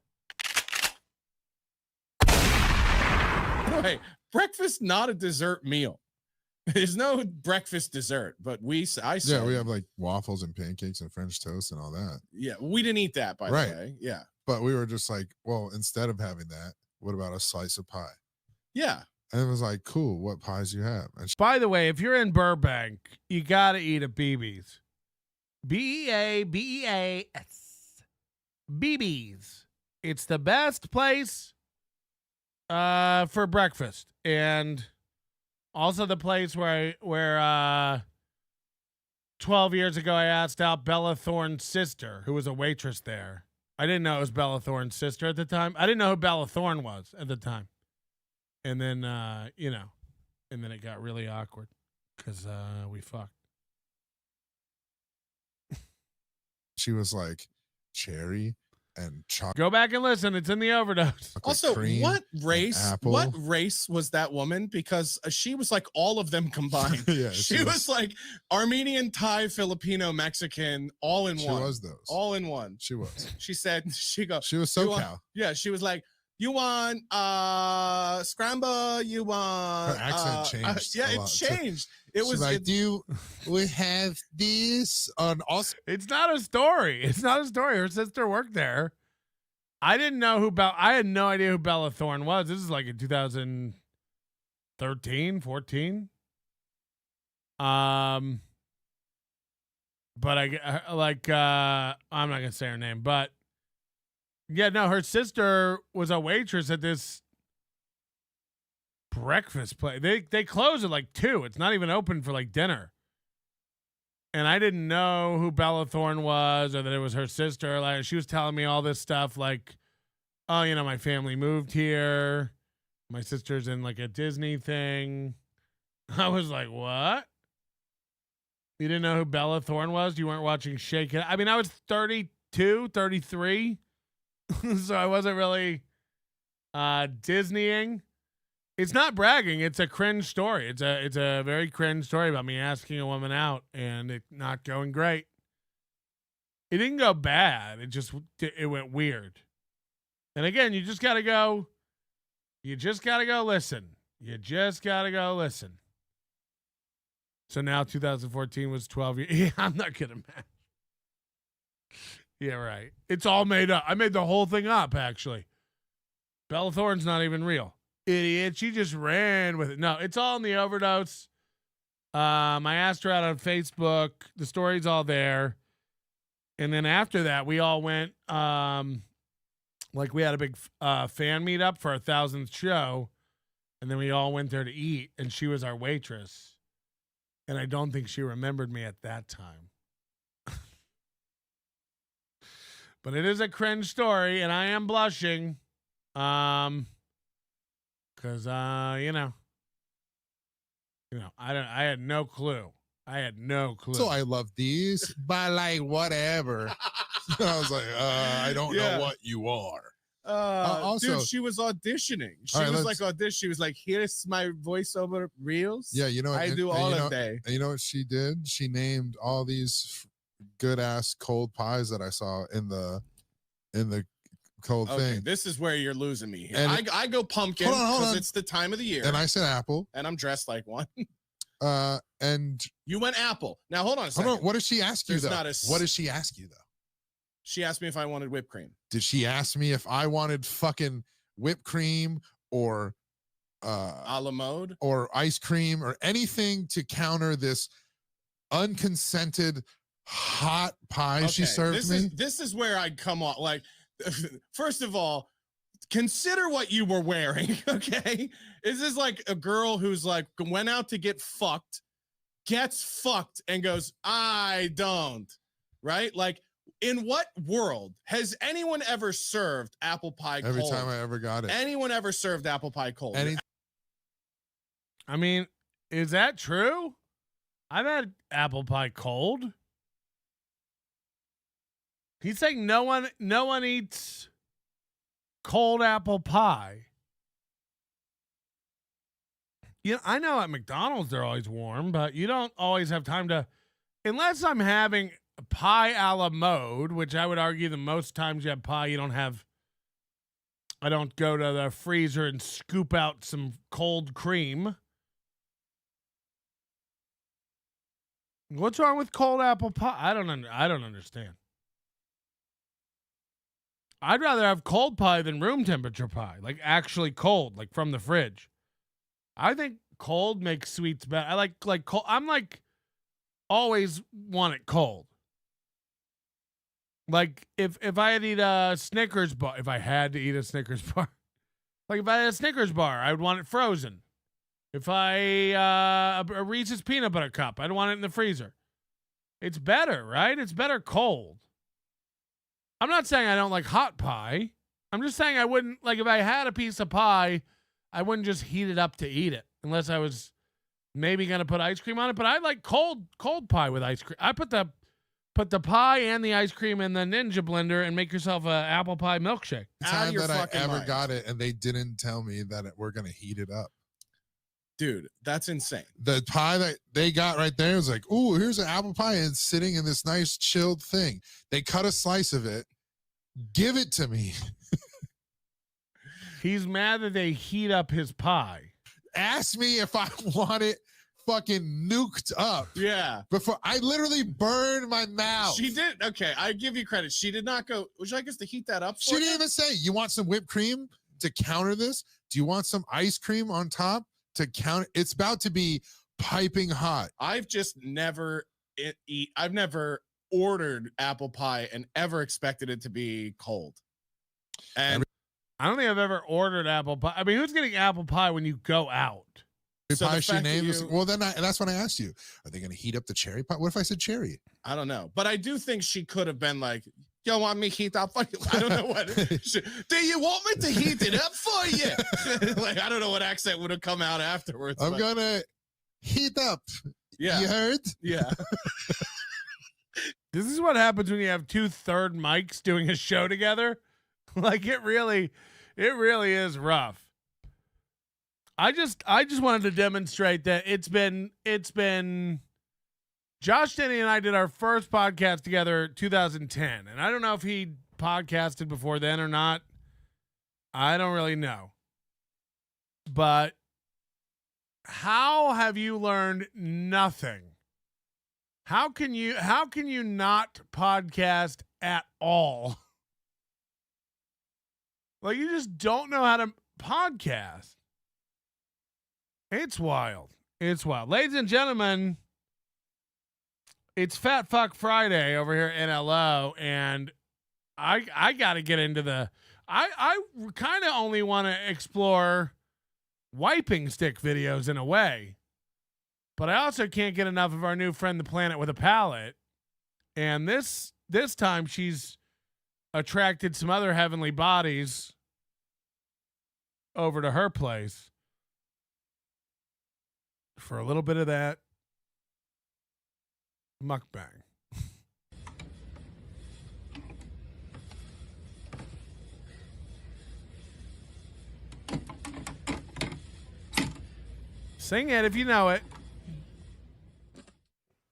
Hey, breakfast not a dessert meal. There's no breakfast dessert, but I said, we have like waffles and pancakes and French toast and all that. Yeah, we didn't eat that, by Right. the way. Yeah. But we were just like, well, instead of having that, what about a slice of pie? Yeah. And it was like, cool, what pies you have? And By the way, if you're in Burbank, you got to eat at BB's. BEABEAS. BB's. It's the best place for breakfast, and also the place where 12 years ago I asked out Bella Thorne's sister, who was a waitress there. I didn't know it was Bella Thorne's sister at the time. I didn't know who Bella Thorne was at the time. And then and then it got really awkward because we fucked. she was like, cherry and chocolate. Go back and listen. It's in the overdose. Also, cream what and race? apple. What race was that woman? Because she was like all of them combined. Yeah, she was like Armenian, Thai, Filipino, Mexican, all in She one. was those. All in one. She was. She said she was SoCal. Yeah, she was like, you want scramble? You want Her accent changed. yeah, a it lot, too. changed. It She's was like, we have this on also. It's not a story. It's not a story. Her sister worked there. I didn't know who I had no idea who Bella Thorne was. This is like in 2013, 14. But I'm not gonna say her name, but yeah, no, her sister was a waitress at this breakfast place. They close at like 2. It's not even open for like dinner. And I didn't know who Bella Thorne was or that it was her sister. Like, she was telling me all this stuff like, oh, my family moved here. My sister's in like a Disney thing. I was like, what? You didn't know who Bella Thorne was? You weren't watching Shake It. I mean, I was 32, 33. So I wasn't really Disneying. It's not bragging. It's a cringe story. It's a very cringe story about me asking a woman out and it not going great. It didn't go bad. It went weird. And again, you just got to go listen. You just got to go listen. So now 2014 was 12 years. Yeah, I'm not going to match. Yeah, right. It's all made up. I made the whole thing up, actually. Bella Thorne's not even real. Idiot. She just ran with it. No, it's all in the overdose. I asked her out on Facebook. The story's all there. And then after that, we all went, we had a big fan meetup for our 1000th show. And then we all went there to eat. And she was our waitress. And I don't think she remembered me at that time. But it is a cringe story, and I am blushing. Because I had no clue. So I love these, but like whatever. I was like, I don't know what you are. Also, dude, she was auditioning. She right, was like audition. She was like, "Here's my voiceover reels." Yeah, I do all of day. And you know what she did? She named all these good ass cold pies that I saw in the cold thing. This is where you're losing me here. And I go pumpkin because it's the time of the year. And I said apple. And I'm dressed like one. And you went apple. Now hold on a second. Hold on. What does she ask you There's though? not a What does she ask you though? She asked me if I wanted whipped cream. Did she ask me if I wanted fucking whipped cream or a la mode or ice cream or anything to counter this unconsented hot pie she served me? This is where I'd come off. Like, first of all, consider what you were wearing, okay? Is this like a girl who's like went out to get fucked, gets fucked, and goes, I don't, right? Like, in what world has anyone ever served apple pie cold? Every time I ever got it. Anyone ever served apple pie cold? I mean, is that true? I've had apple pie cold. He's saying no one eats cold apple pie. Yeah, I know at McDonald's they're always warm, but you don't always have time to, unless I'm having pie a la mode, which I would argue the most times you have pie, I don't go to the freezer and scoop out some cold cream. What's wrong with cold apple pie? I don't understand. I'd rather have cold pie than room temperature pie, like actually cold, like from the fridge. I think cold makes sweets better. I like cold. I'm like always want it cold. Like if I had to eat a Snickers bar, if I had to eat a Snickers bar, like if I had a Snickers bar, I would want it frozen. If a Reese's peanut butter cup, I'd want it in the freezer. It's better, right? It's better cold. I'm not saying I don't like hot pie. I'm just saying I wouldn't, like, if I had a piece of pie, I wouldn't just heat it up to eat it unless I was maybe going to put ice cream on it. But I like cold pie with ice cream. I put the pie and the ice cream in the Ninja blender and make yourself an apple pie milkshake. The time that I ever got it and they didn't tell me that we're going to heat it up. Dude, that's insane. The pie that they got right there was like, ooh, here's an apple pie and it's sitting in this nice chilled thing. They cut a slice of it. Give it to me. He's mad that they heat up his pie. Ask me if I want it fucking nuked up. Yeah. Before I literally burned my mouth. She did. Okay, I give you credit. She did not go, would you like us to heat that up? She didn't even say, you want some whipped cream to counter this? Do you want some ice cream on top to counter? It's about to be piping hot. I've just never ordered apple pie and ever expected it to be cold. And I don't think I've ever ordered apple pie. I mean, who's getting apple pie when you go out? So pie she names. Well, then that's when I asked you, are they going to heat up the cherry pie? What if I said cherry? I don't know, but I do think she could have been like, "You want me heat up for you?" I don't know what. Do you want me to heat it up for you? Like, I don't know what accent would have come out afterwards. I'm gonna heat up. Yeah, you heard? Yeah. This is what happens when you have 2 third mics doing a show together. Like it really is rough. I just wanted to demonstrate that it's been Josh Denny and I did our first podcast together 2010. And I don't know if he podcasted before then or not. I don't really know. But how have you learned nothing? How can you not podcast at all? Like, you just don't know how to podcast. It's wild. It's wild. Ladies and gentlemen, it's Fat Fuck Friday over here in LO, and I got to get into the I kind of only want to explore wiping stick videos in a way. But I also can't get enough of our new friend, the Planet with a Palate. And this time she's attracted some other heavenly bodies over to her place for a little bit of that mukbang. Sing it if you know it.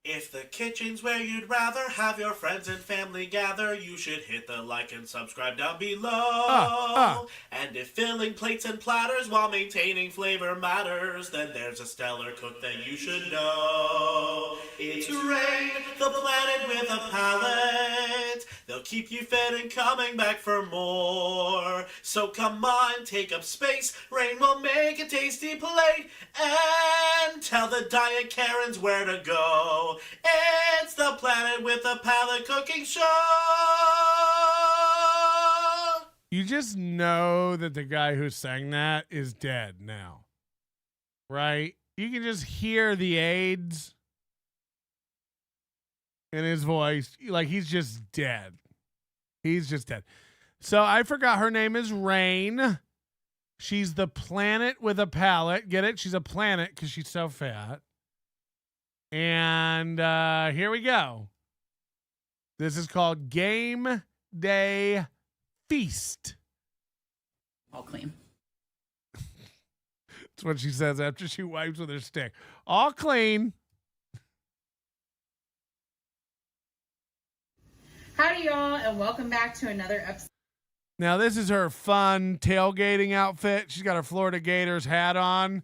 If the kitchen's where you'd rather have your friends and family gather, you should hit the like and subscribe down below. And if filling plates and platters while maintaining flavor matters, then there's a stellar cook that you should know. It's Rain, the planet with a palate. They'll keep you fed and coming back for more. So come on, take up space. Rain will make a tasty plate. And tell the diet Karens where to go. It's the Planet with a Palate cooking show. You just know that the guy who sang that is dead now. Right? You can just hear the AIDS in his voice. Like, he's just dead. He's just dead. So I forgot her name is Rain. She's the planet with a palate. Get it? She's a planet because she's so fat. And here we go. This is called Game Day Feast. All clean. That's what she says after she wipes with her stick. All clean. Howdy, y'all, and welcome back to another episode. Now, this is her fun tailgating outfit. She's got her Florida Gators hat on,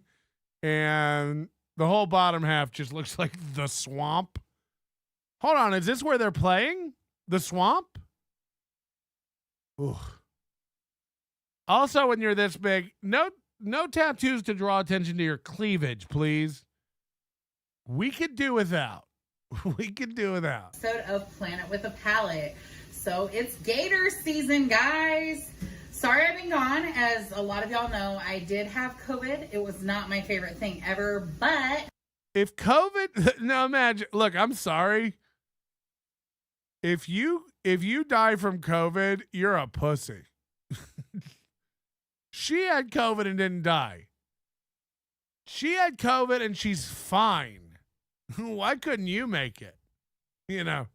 and the whole bottom half just looks like the swamp. Hold on, is this where they're playing? The swamp? Ooh. Also, when you're this big, no tattoos to draw attention to your cleavage, please. We could do without. We could do without. Episode of Planet with a Palate. So it's Gator season, guys. Sorry I've been gone. As a lot of y'all know, I did have COVID. It was not my favorite thing ever, but if COVID, no, imagine, look, I'm sorry. If you die from COVID, you're a pussy. She had COVID and didn't die. She had COVID and she's fine. Why couldn't you make it? You know,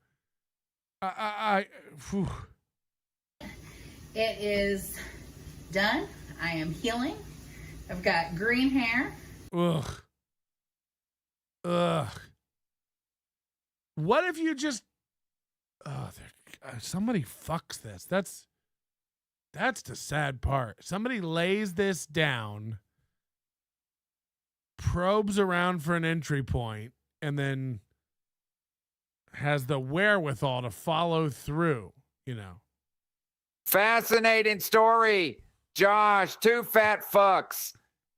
it is done. I am healing. I've got green hair. Ugh. What if you just, somebody fucks this? That's the sad part. Somebody lays this down, probes around for an entry point, and then has the wherewithal to follow through, you know. Fascinating story. Josh, two fat fucks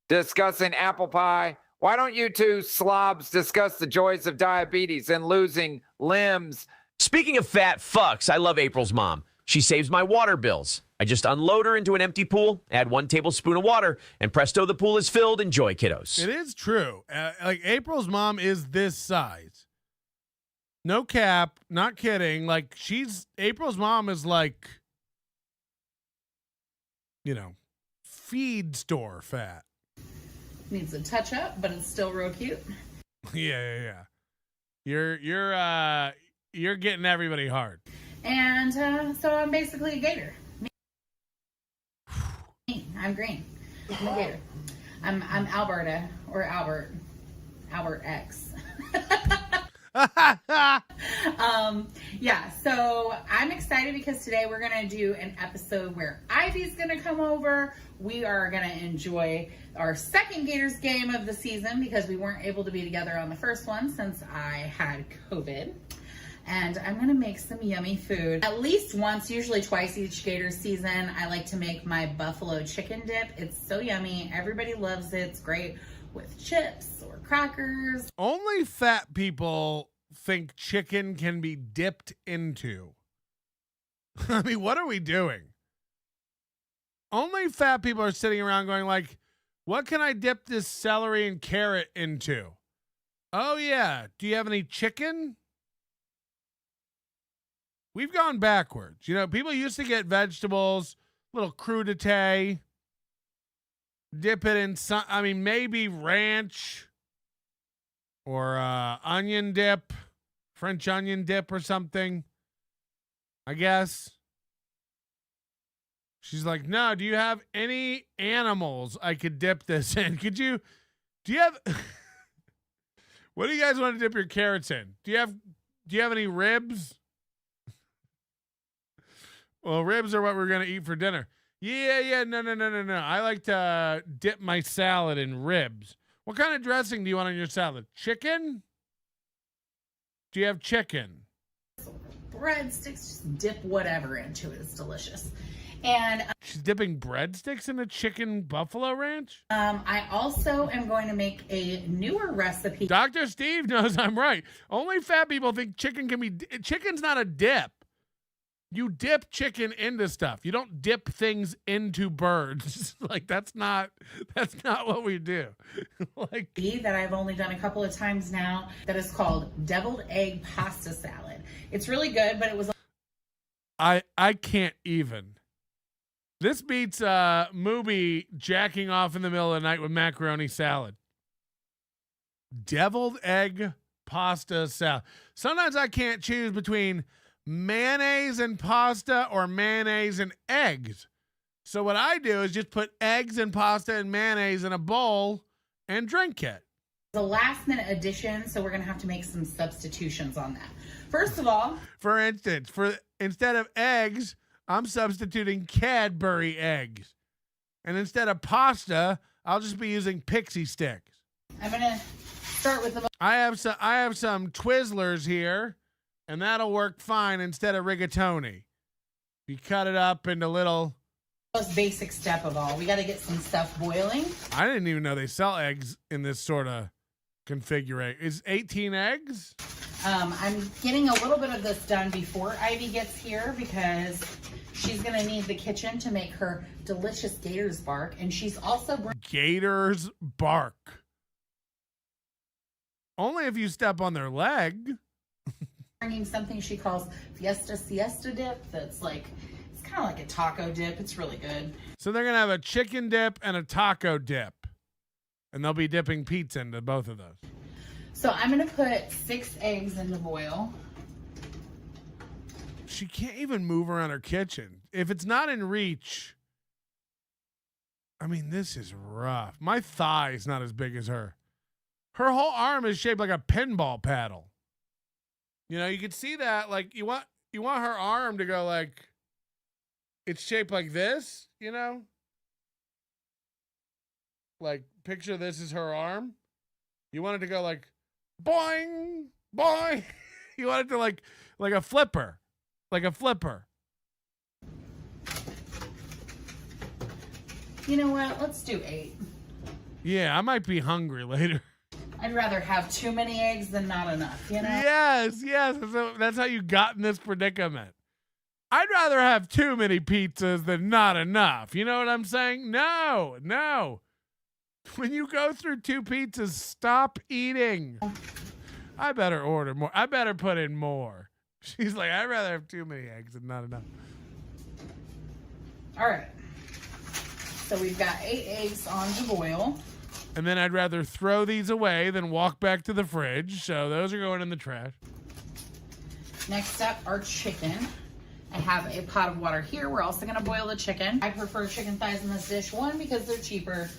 discussing apple pie. Why don't you two slobs discuss the joys of diabetes and losing limbs? Speaking of fat fucks, I love April's mom. She saves my water bills. I just unload her into an empty pool, add 1 tablespoon of water, and presto, the pool is filled. Enjoy, kiddos. It is true. Like, April's mom is this size. No cap, not kidding. Like, April's mom is like, you know, feed store fat. Needs a touch up, but it's still real cute. Yeah. You're getting everybody hard. And so I'm basically a gator. I'm green. I'm a gator. I'm Alberta or Albert X. Yeah, so I'm excited because today we're gonna do an episode where Ivy's gonna come over. We are gonna enjoy our second Gators game of the season because we weren't able to be together on the first one since I had COVID. And I'm gonna make some yummy food. At least once, usually twice each Gator season, I like to make my buffalo chicken dip. It's so yummy. Everybody loves it. It's great with chips or crackers. Only fat people think chicken can be dipped into. I mean, what are we doing? Only fat people are sitting around going like, what can I dip this celery and carrot into? Oh yeah, do you have any chicken? We've gone backwards. You know, people used to get vegetables, little crudité, dip it in some, I mean, maybe ranch or onion dip, French onion dip or something, I guess. She's like, no, do you have any animals I could dip this in? Do you have, what do you guys want to dip your carrots in? Do you have any ribs? Well, ribs are what we're going to eat for dinner. Yeah, no. I like to dip my salad in ribs. What kind of dressing do you want on your salad? Chicken? Do you have chicken? breadsticks, just dip whatever into it. It's delicious. And she's dipping breadsticks in a chicken buffalo ranch? I also am going to make a newer recipe. Dr. Steve knows I'm right. Only fat people think chicken can be... Chicken's not a dip. You dip chicken into stuff. You don't dip things into birds. Like, that's not what we do. Like, that I've only done a couple of times now that is called deviled egg pasta salad. It's really good, but it was... I can't even. This beats Mubi jacking off in the middle of the night with macaroni salad. Deviled egg pasta salad. Sometimes I can't choose between mayonnaise and pasta or mayonnaise and eggs. So what I do is just put eggs and pasta and mayonnaise in a bowl and drink it. The last minute addition, so we're going to have to make some substitutions on that. First of all, for instance, instead of eggs, I'm substituting Cadbury eggs. And instead of pasta, I'll just be using pixie sticks. I'm going to start with the... I have some Twizzlers here, and that'll work fine instead of rigatoni. You cut it up into little... Most basic step of all. We got to get some stuff boiling. I didn't even know they sell eggs in this sort of configuration. Is 18 eggs? I'm getting a little bit of this done before Ivy gets here because she's going to need the kitchen to make her delicious Gators bark. And she's also... Gators bark. Only if you step on their leg. Bringing something she calls Fiesta Siesta dip that's like... It's kind of like a taco dip. It's really good. So they're going to have a chicken dip and a taco dip. And they'll be dipping pizza into both of those. So I'm going to put 6 eggs in the boil. She can't even move around her kitchen. If it's not in reach, I mean, this is rough. My thigh is not as big as her. Her whole arm is shaped like a pinball paddle. You know, you can see that. Like, you want her arm to go like, it's shaped like this, you know? Like, picture this is her arm. You want it to go like, boing, boing. You want it to like a flipper. Like a flipper. You know what? Let's do 8. Yeah, I might be hungry later. I'd rather have too many eggs than not enough, you know? Yes. That's how you got in this predicament. I'd rather have too many pizzas than not enough. You know what I'm saying? No. When you go through 2 pizzas, stop eating. I better order more. I better put in more. She's like, I'd rather have too many eggs than not enough. All right. So we've got 8 eggs on to boil. And then I'd rather throw these away than walk back to the fridge. So those are going in the trash. Next up, our chicken. I have a pot of water here. We're also going to boil the chicken. I prefer chicken thighs in this dish. 1, because they're cheaper.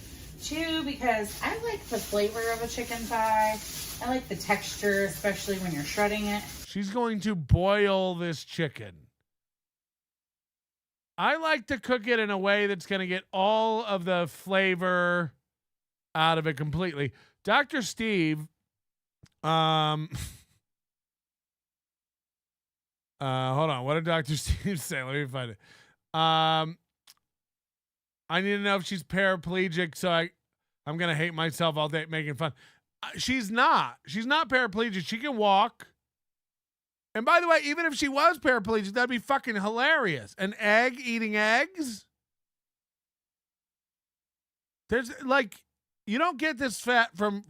2, because I like the flavor of a chicken thigh. I like the texture, especially when you're shredding it. She's going to boil this chicken. I like to cook it in a way that's going to get all of the flavor out of it completely. Dr. Steve, hold on. What did Dr. Steve say? Let me find it. I need to know if she's paraplegic, so I'm going to hate myself all day making fun. She's not. She's not paraplegic. She can walk. And by the way, even if she was paraplegic, that'd be fucking hilarious. An egg eating eggs? There's like, you don't get this fat from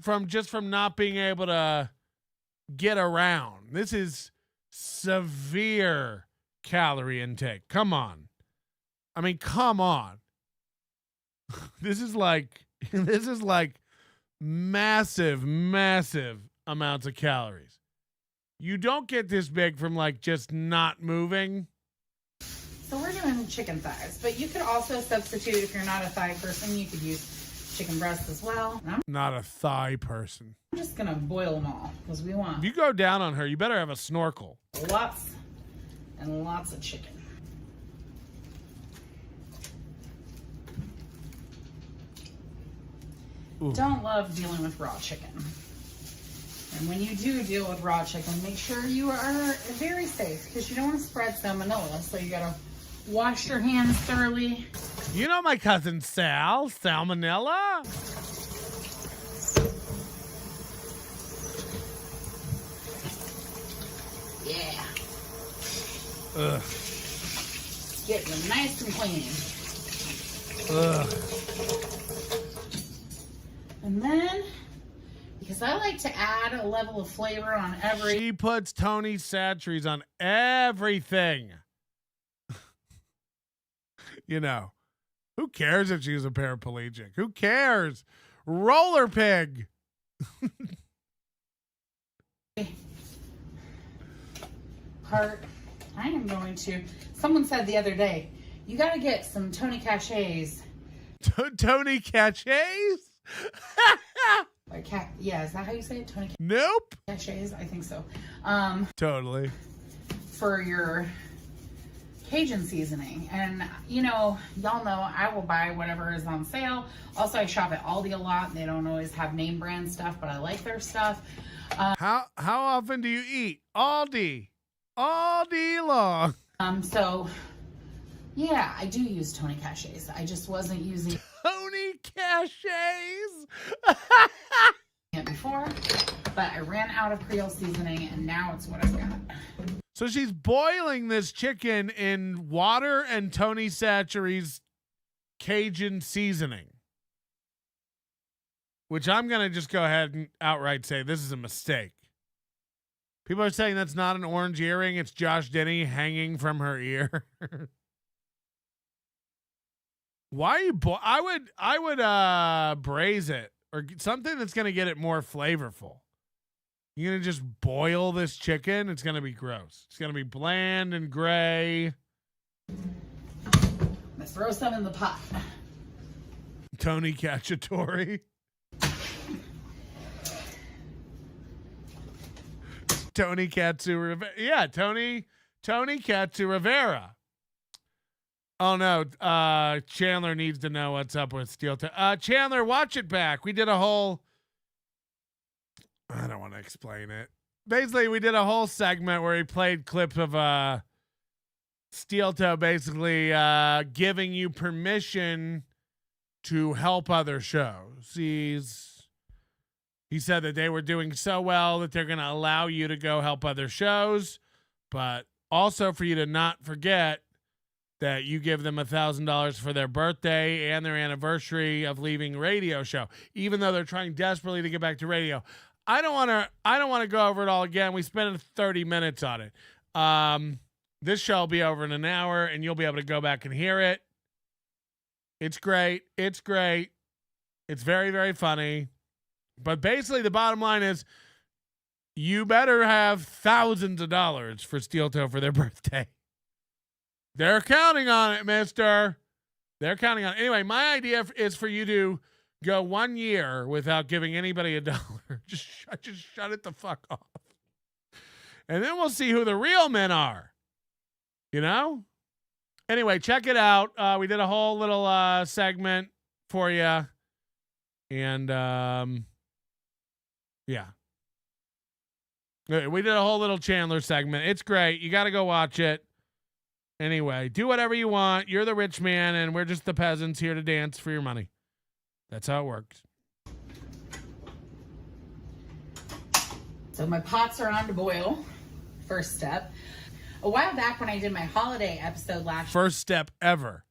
not being able to get around. This is severe calorie intake. Come on. I mean, come on. This is like massive amounts of calories. You don't get this big from like just not moving. So we're doing chicken thighs, but you could also substitute, if you're not a thigh person, you could use chicken breasts as well. I'm Not a thigh person. just gonna boil them all because we want If you go down on her, you better have a snorkel. lots and lots of chicken. Ooh. Don't love dealing with raw chicken. And when you do deal with raw chicken, make sure you are very safe because you don't want to spread salmonella. So you gotta wash your hands thoroughly. You know my cousin Sal, salmonella? Yeah. Ugh. Get them nice and clean. Ugh. And then, because I like to add a level of flavor on every... She puts Tony Satcheries on everything. You know, who cares if she's a paraplegic? Who cares? Roller pig. Part, I am going to... Someone said the other day, you got to get some Tony Cachets. Tony Cachets? Yeah, is that how you say it? Tony Nope. Cachets? I think so. Totally. For your Cajun seasoning. And, you know, y'all know I will buy whatever is on sale. Also, I shop at Aldi a lot. They don't always have name brand stuff, but I like their stuff. How often do you eat? Aldi. All day long. So, yeah, I do use Tony Cachets. I just wasn't using Tony Cachets it before, but I ran out of Creole seasoning, and now it's what I've got. So she's boiling this chicken in water and Tony Satcheries Cajun seasoning, which I'm going to just go ahead and outright say this is a mistake. People are saying that's not an orange earring. It's Josh Denny hanging from her ear. Why are you I would braise it or something that's going to get it more flavorful. You're going to just boil this chicken. It's going to be gross. It's going to be bland and gray. Let's throw some in the pot. Tony Cacciatore. Tony Katsu Rivera. Yeah, Tony Katsu Rivera. Oh no, Chandler needs to know what's up with Steel Toe. Chandler, watch it back. We did a whole, I don't want to explain it. Basically, we did a whole segment where he played clips of Steel Toe basically giving you permission to help other shows. He said that they were doing so well that they're going to allow you to go help other shows, but also for you to not forget that you give them $1,000 for their birthday and their anniversary of leaving radio show, even though they're trying desperately to get back to radio. I don't want to go over it all again. We spent 30 minutes on it. This show will be over in an hour, and you'll be able to go back and hear it. It's great. It's great. It's very, very funny. But basically, the bottom line is you better have thousands of dollars for Steel Toe for their birthday. They're counting on it, mister. They're counting on it. Anyway, my idea is for you to go 1 year without giving anybody $1. Just shut it the fuck off. And then we'll see who the real men are. You know? Anyway, check it out. We did a whole little segment for you. And yeah. We did a whole little Chandler segment. It's great. You got to go watch it. Anyway, do whatever you want. You're the rich man, and we're just the peasants here to dance for your money. That's how it works. So my pots are on to boil. First step. A while back when I did my holiday episode last First step ever.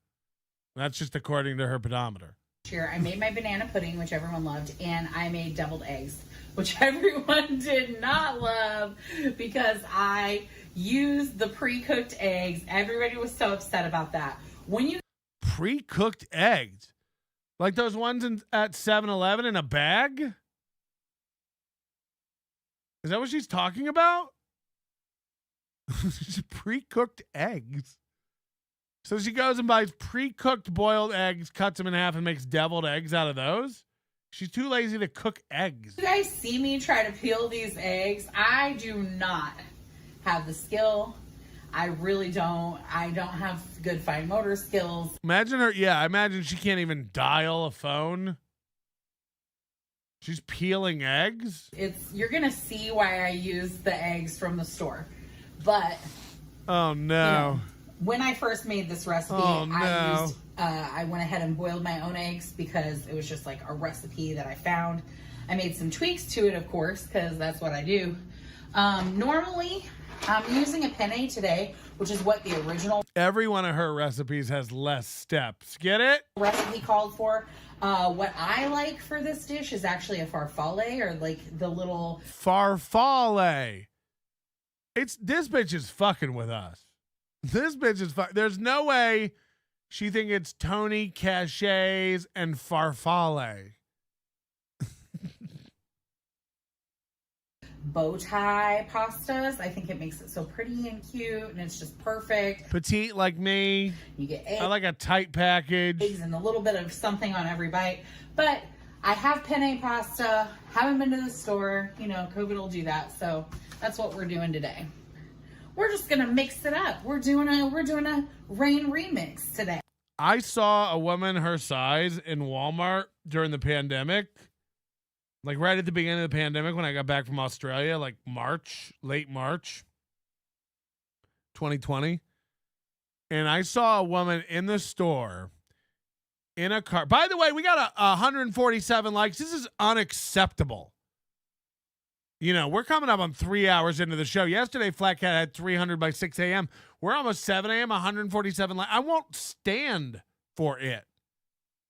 That's just according to her pedometer. year, I made my banana pudding, which everyone loved, and I made deviled eggs, which everyone did not love because I used the pre-cooked eggs. Everybody was so upset about that. When you pre-cooked eggs, like those ones at 7-Eleven in a bag? Is that what she's talking about? Pre-cooked eggs. So she goes and buys pre-cooked boiled eggs, cuts them in half, and makes deviled eggs out of those? She's too lazy to cook eggs. You guys see me try to peel these eggs. I do not have the skill. I really don't. I don't have good fine motor skills. Imagine her. Yeah, I imagine she can't even dial a phone. She's peeling eggs? You're going to see why I use the eggs from the store. But oh no. When I first made this recipe, I went ahead and boiled my own eggs because it was just like a recipe that I found. I made some tweaks to it, of course, because that's what I do. Normally, I'm using a penne today, which is what the original Every one of her recipes has less steps. Get it? recipe called for. What I like for this dish is actually a farfalle, or like the little Farfalle. This bitch is fucking with us. This bitch is there's no way she think it's Tony Cachets and farfalle. bow tie pastas. I think it makes it so pretty and cute, and it's just perfect. Petite like me. You get eggs. I like a tight package. And a little bit of something on every bite. But I have penne pasta. Haven't been to the store. COVID will do that. So that's what we're doing today. We're just gonna mix it up. We're doing a rain remix today. I saw a woman her size in Walmart during the pandemic. Like right at the beginning of the pandemic when I got back from Australia, like late March 2020. And I saw a woman in the store in a car. By the way, we got 147 likes. This is unacceptable. We're coming up on 3 hours into the show. Yesterday, Flat Cat had 300 by 6 a.m. We're almost 7 a.m., 147 likes. I won't stand for it.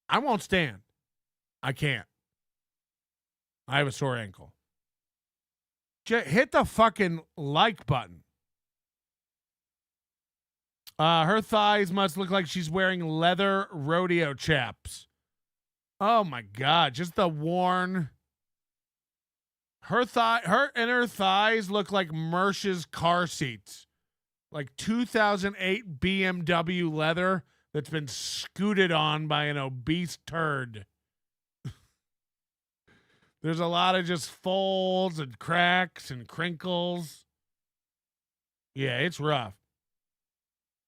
I won't stand. I can't. I have a sore ankle. Hit the fucking like button. Her thighs must look like she's wearing leather rodeo chaps. Oh my God. Just the worn. Her inner thighs look like Mersh's car seats. Like 2008 BMW leather that's been scooted on by an obese turd. There's a lot of just folds and cracks and crinkles. Yeah, it's rough.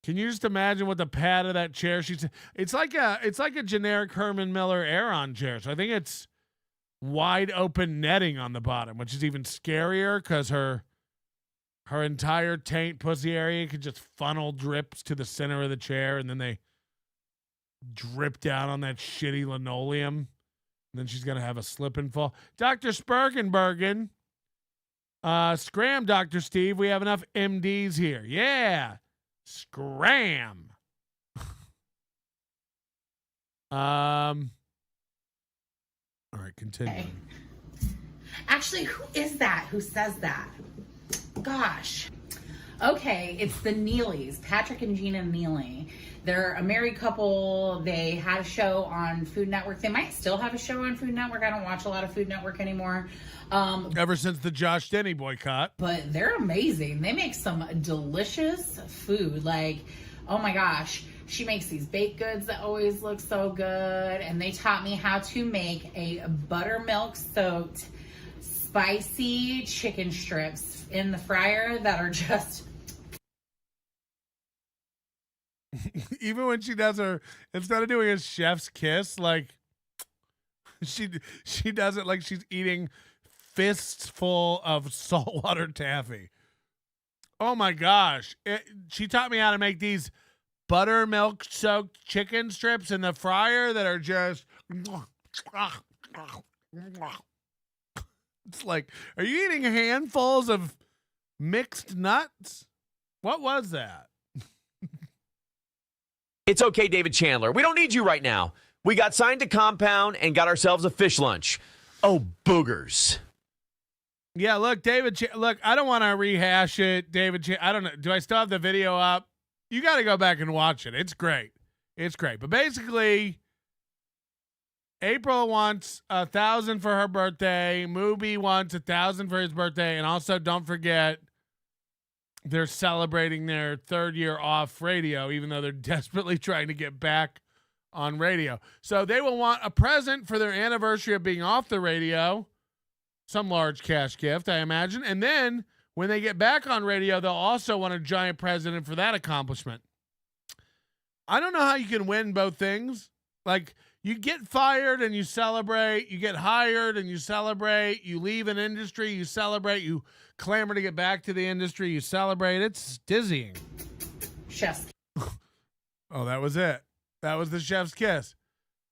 Can you just imagine what the pad of that chair? It's like a generic Herman Miller Aeron chair. So I think it's wide open netting on the bottom, which is even scarier because her entire taint pussy area could just funnel drips to the center of the chair, and then they drip down on that shitty linoleum. And then she's going to have a slip and fall. Dr. Sperkenbergen. Scram, Dr. Steve. We have enough MDs here. Yeah. Scram. All right, continue. Okay. Actually, who is that? Who says that? Gosh. Okay, it's the Neelys, Patrick and Gina Neely. They're a married couple. They had a show on Food Network. They might still have a show on Food Network. I don't watch a lot of Food Network anymore. Ever since the Josh Denny boycott. But they're amazing. They make some delicious food. Like, oh my gosh. She makes these baked goods that always look so good. And they taught me how to make a buttermilk soaked spicy chicken strips in the fryer that are just... Even when she does instead of doing a chef's kiss, like she does it like she's eating fists full of saltwater taffy. Oh my gosh. She taught me how to make these buttermilk soaked chicken strips in the fryer that are just, it's like, are you eating handfuls of mixed nuts? What was that? It's okay, David Chandler. We don't need you right now. We got signed to compound and got ourselves a fish lunch. Oh, boogers. Yeah, look, look, I don't want to rehash it. I don't know. Do I still have the video up? You got to go back and watch it. It's great. It's great. But basically, April wants 1,000 for her birthday. Mubi wants 1,000 for his birthday. And also, don't forget, they're celebrating their 3rd year off radio, even though they're desperately trying to get back on radio. So they will want a present for their anniversary of being off the radio, some large cash gift, I imagine. And then when they get back on radio, they'll also want a giant present for that accomplishment. I don't know how you can win both things. Like, You get fired and you celebrate. You get hired and you celebrate. You leave an industry, you celebrate. You clamor to get back to the industry, you celebrate. It's dizzying. Chef's. Oh, that was it. That was the chef's kiss.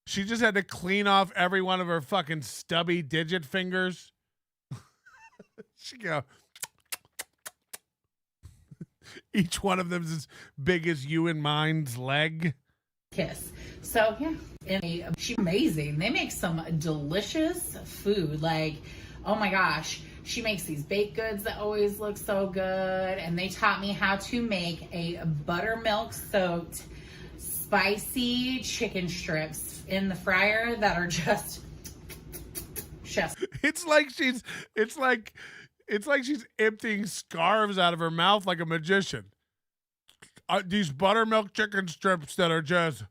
She just had to clean off every one of her fucking stubby digit fingers. She go. Each one of them is as big as you and mine's leg. Kiss. So yeah, and she's amazing. They make some delicious food. Like, oh my gosh, she makes these baked goods that always look so good. And they taught me how to make a buttermilk soaked spicy chicken strips in the fryer that are just chef's. It's like she's emptying scarves out of her mouth like a magician. These buttermilk chicken strips that are just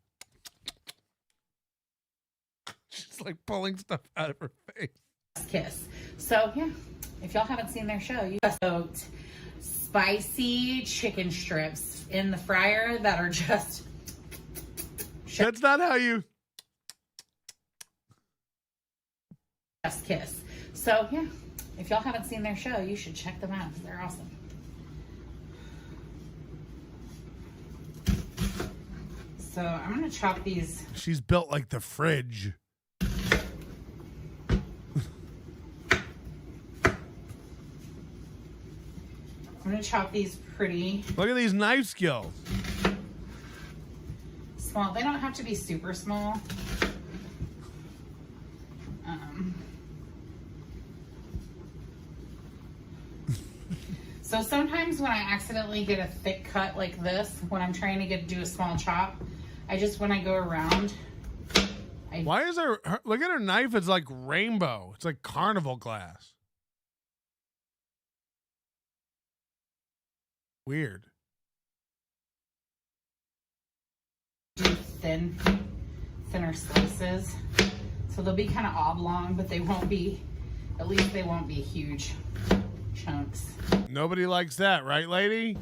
she's like pulling stuff out of her face. Kiss. So yeah, if y'all haven't seen their show, you soaked spicy chicken strips in the fryer that are just That's not how you chef's kiss. So yeah, if y'all haven't seen their show, you should check them out because they're awesome. So I'm gonna chop these. She's built like the fridge. I'm gonna chop these pretty Look at these knife skills. small. They don't have to be super small. So sometimes when I accidentally get a thick cut like this, when I'm trying to do a small chop, when I go around. Why is look at her knife, it's like rainbow. It's like carnival glass. Weird. Do thinner slices. So they'll be kind of oblong, but they won't be, at least they won't be huge chunks. Nobody likes that, right, lady?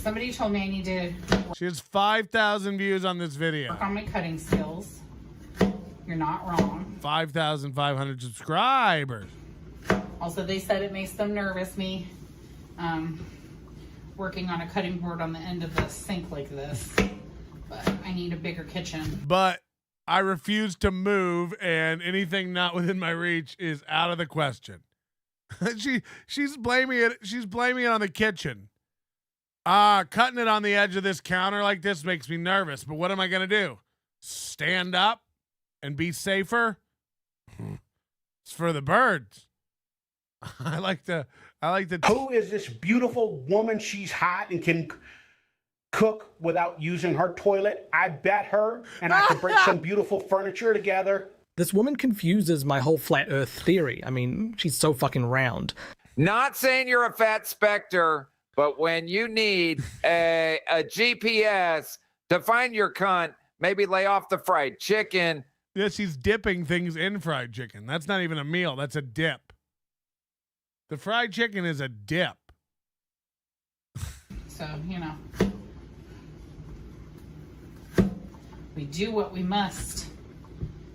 Somebody told me I need to She has 5,000 views on this video. work on my cutting skills. You're not wrong. 5,500 subscribers. Also, they said it makes them nervous, me working on a cutting board on the end of the sink like this. But I need a bigger kitchen. But I refuse to move, and anything not within my reach is out of the question. She's blaming it. She's blaming it on the kitchen. Cutting it on the edge of this counter like this makes me nervous. But what am I gonna do? Stand up and be safer? It's for the birds. I like to. Who is this beautiful woman? She's hot and can cook without using her toilet. I bet her, and I can bring some beautiful furniture together. This woman confuses my whole flat earth theory. I mean, she's so fucking round. Not saying you're a fat specter, but when you need a GPS to find your cunt, maybe lay off the fried chicken. Yeah, she's dipping things in fried chicken. That's not even a meal. That's a dip. The fried chicken is a dip. So, we do what we must.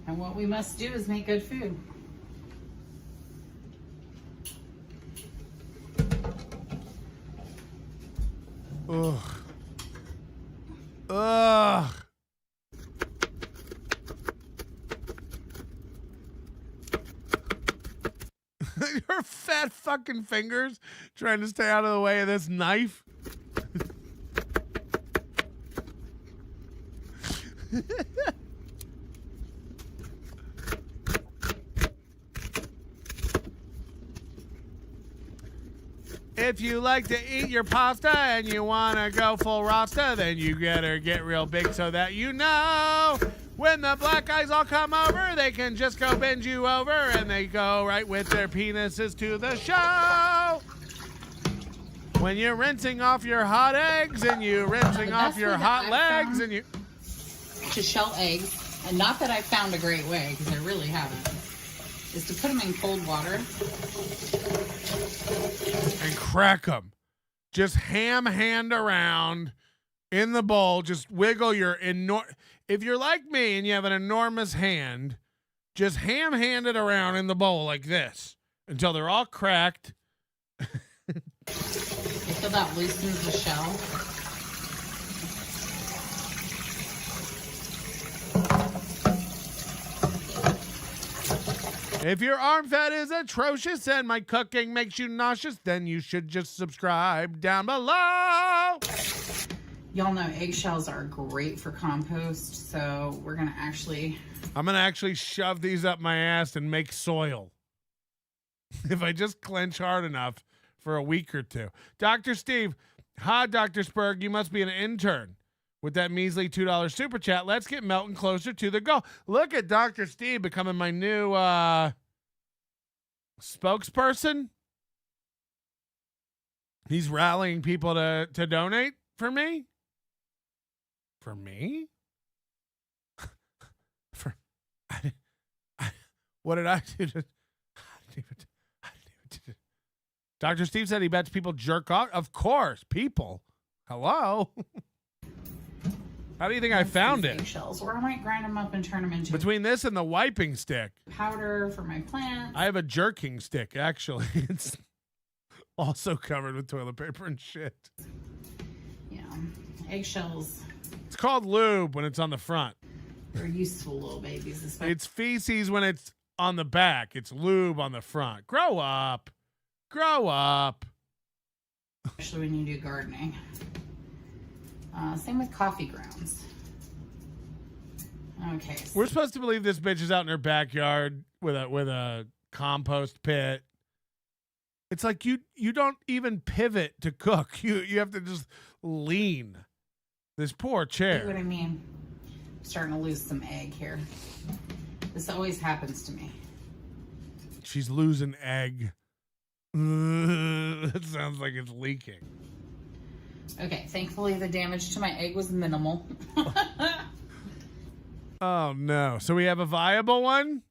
And what we must do is make good food. Ugh. Ugh. Your fat fucking fingers trying to stay out of the way of this knife. If you like to eat your pasta and you want to go full rasta, then you better get real big so that you know when the black guys all come over, they can just go bend you over and they go right with their penises to the show. When you're rinsing off your hot eggs and you're rinsing off your hot legs and you... To shell eggs, and not that I found a great way, because I really haven't, is to put them in cold water. And crack them. Just ham hand around in the bowl. Just wiggle your if you're like me and you have an enormous hand, just hand it around in the bowl like this until they're all cracked. So that loosens the shell. If your arm fat is atrocious and my cooking makes you nauseous, then you should just subscribe down below. Y'all know eggshells are great for compost, so we're gonna actually... I'm gonna actually shove these up my ass and make soil. If I just clench hard enough for a week or two. Dr. Steve, hi, Dr. Spurg, you must be an intern. With that measly $2 super chat, let's get Melton closer to the goal. Look at Dr. Steve becoming my new spokesperson. He's rallying people to donate for me. For me? What did I do? Dr. Steve said he bets people jerk off. Of course, people. Hello. How do you think I found it? Eggshells, or I might grind them up and turn them into Between this and the wiping stick, powder for my plants. I have a jerking stick, actually. It's also covered with toilet paper and shit. Yeah, eggshells. It's called lube when it's on the front. They're useful little babies. Especially. It's feces when it's on the back. It's lube on the front. Grow up. Grow up. Especially when you do gardening. Same with coffee grounds. Okay. So We're supposed to believe this bitch is out in her backyard with a compost pit. It's like you don't even pivot to cook. You have to just lean. This poor chair. See what I mean? I'm starting to lose some egg here. This always happens to me. She's losing egg. That sounds like it's leaking. Okay, thankfully the damage to my egg was minimal. Oh no. So we have a viable one?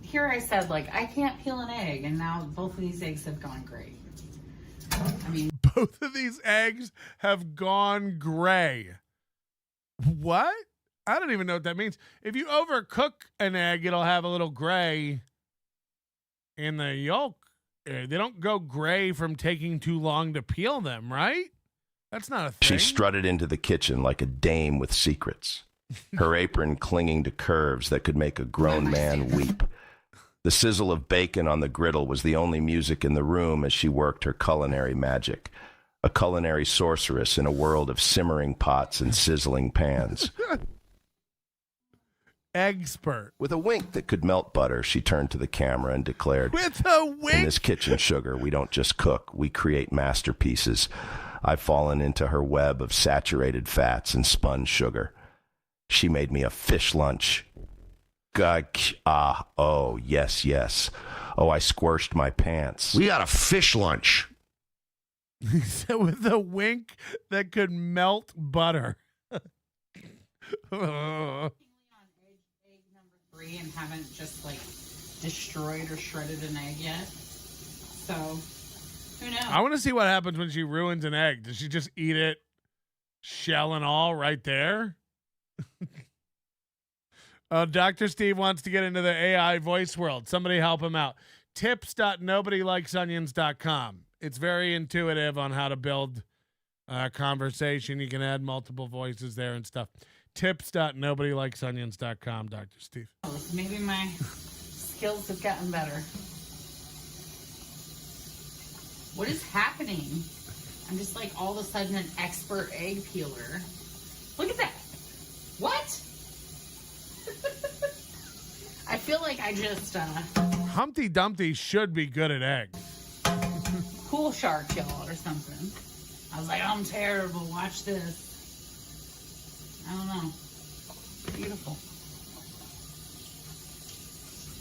Here I said, like, I can't peel an egg, and now both of these eggs have gone great. I mean, both of these eggs have gone gray. What? I don't even know what that means. If you overcook an egg, it'll have a little gray in the yolk. They don't go gray from taking too long to peel them, right? That's not a thing. She strutted into the kitchen like a dame with secrets, her apron clinging to curves that could make a grown man weep. The sizzle of bacon on the griddle was the only music in the room as she worked her culinary magic, a culinary sorceress in a world of simmering pots and sizzling pans. Expert. With a wink that could melt butter, she turned to the camera and declared, "With a wink? In this kitchen, sugar, we don't just cook, we create masterpieces. I've fallen into her web of saturated fats and spun sugar. She made me a fish lunch. Oh, yes. Oh, I squished my pants. We got a fish lunch." So with a wink that could melt butter. and haven't just like destroyed or shredded an egg yet. So who knows? I want to see what happens when she ruins an egg. Does she just eat it shell and all right there? Dr. Steve wants to get into the AI voice world. Somebody help him out. tips.nobodylikesonions.com. It's very intuitive on how to build a conversation. You can add multiple voices there and stuff. Tips.nobodylikesonions.com, Dr. Steve. Maybe my skills have gotten better. What is happening? I'm just like all of a sudden an expert egg peeler. Look at that. What? I feel like I just Humpty Dumpty should be good at eggs. Pool shark y'all or something. I was like, I'm terrible. Watch this. I don't know. Beautiful.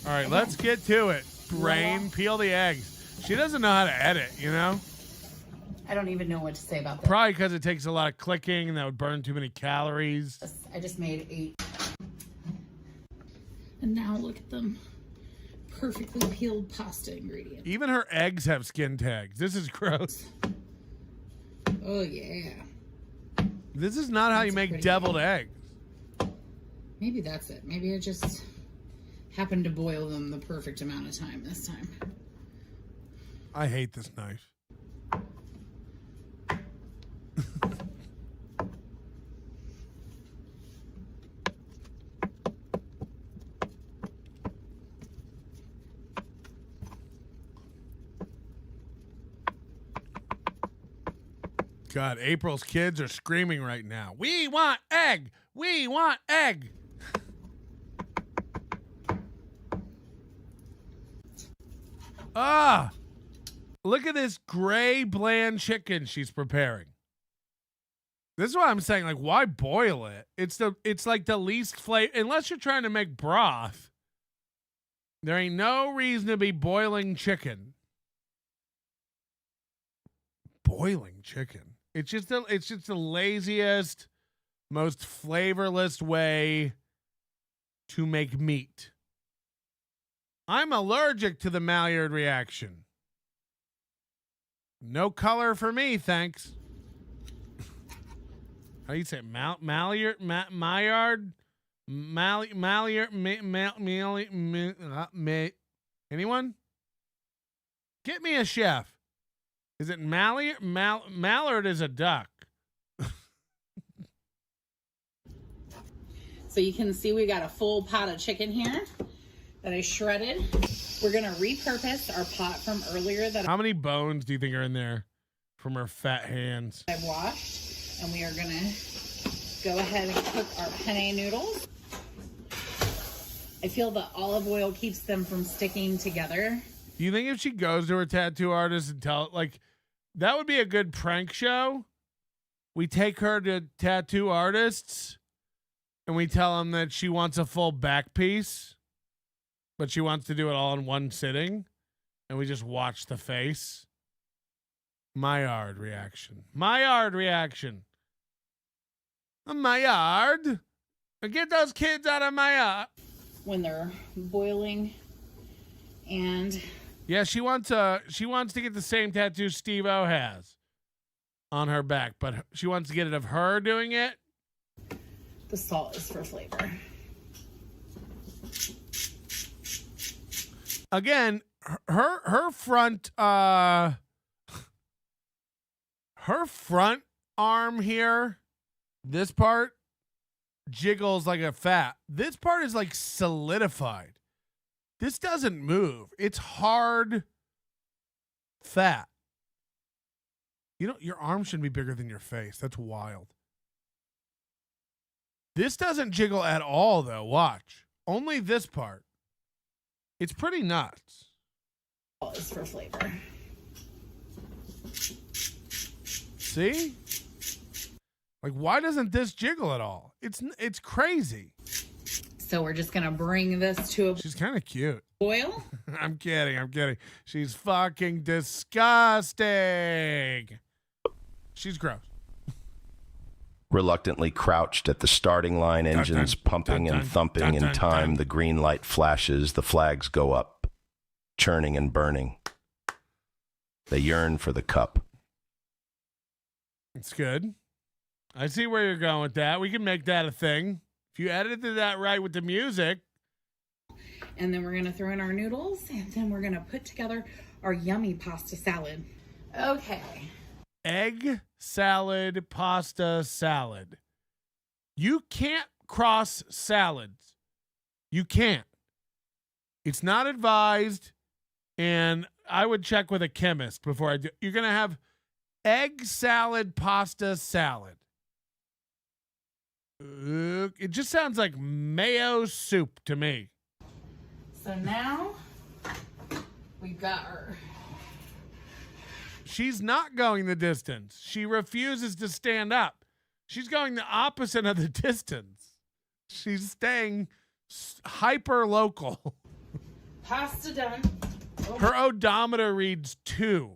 All right, let's get to it. Brain, peel the eggs. She doesn't know how to edit, you know? I don't even know what to say about that. Probably because it takes a lot of clicking and that would burn too many calories. I just made 8. And now look at them. Perfectly peeled pasta ingredients. Even her eggs have skin tags. This is gross. Oh, yeah. This is not how you make pretty deviled good. eggs. Maybe that's it. Maybe I just happened to boil them the perfect amount of time this time. I hate this knife. God, April's kids are screaming right now. We want egg. We want egg. Ah, look at this gray bland chicken she's preparing. This is what I'm saying. Like, why boil it? It's like the least flavor. Unless you're trying to make broth, there ain't no reason to be boiling chicken. Boiling chicken. It's just the laziest, most flavorless way to make meat. I'm allergic to the Maillard reaction. No color for me, thanks. How do you say it? Maillard? Anyone? Get me a chef. Is it Maillard? Mallard is a duck. So you can see we got a full pot of chicken here that I shredded. We're going to repurpose our pot from earlier that How many bones do you think are in there from her fat hands? I washed. And we are going to go ahead and cook our penne noodles. I feel the olive oil keeps them from sticking together. Do you think if she goes to her tattoo artist and that would be a good prank show? We take her to tattoo artists and we tell them that she wants a full back piece, but she wants to do it all in one sitting, and we just watch the face. Maillard reaction. Maillard reaction. A Maillard. Get those kids out of Maillard. When they're boiling. And yeah, she wants to get the same tattoo Steve-O has on her back, but she wants to get it of her doing it. The salt is for flavor. Again, her front her front arm here, this part jiggles like a fat. This part is like solidified. This doesn't move. It's hard fat. You know, your arm shouldn't be bigger than your face. That's wild. This doesn't jiggle at all, though. Watch. Only this part. It's pretty nuts. Salt is for flavor. See? Like, why doesn't this jiggle at all? It's crazy. So we're just going to bring this to a She's kind of cute. boil. I'm kidding. She's fucking disgusting. She's gross. Reluctantly crouched at the starting line, engines pumping and thumping. In time, the green light flashes, the flags go up, churning and burning. They yearn for the cup. It's good. I see where you're going with that. We can make that a thing. If you edited that right with the music. And then we're going to throw in our noodles, and then we're going to put together our yummy pasta salad. Okay. Egg salad, pasta salad. You can't cross salads. You can't. It's not advised, and I would check with a chemist before I do. You're going to have egg salad, pasta salad. It just sounds like mayo soup to me. So now we've got her. She's not going the distance. She refuses to stand up. She's going the opposite of the distance. She's staying hyper local. Pasta done. Oh. Her odometer reads 2.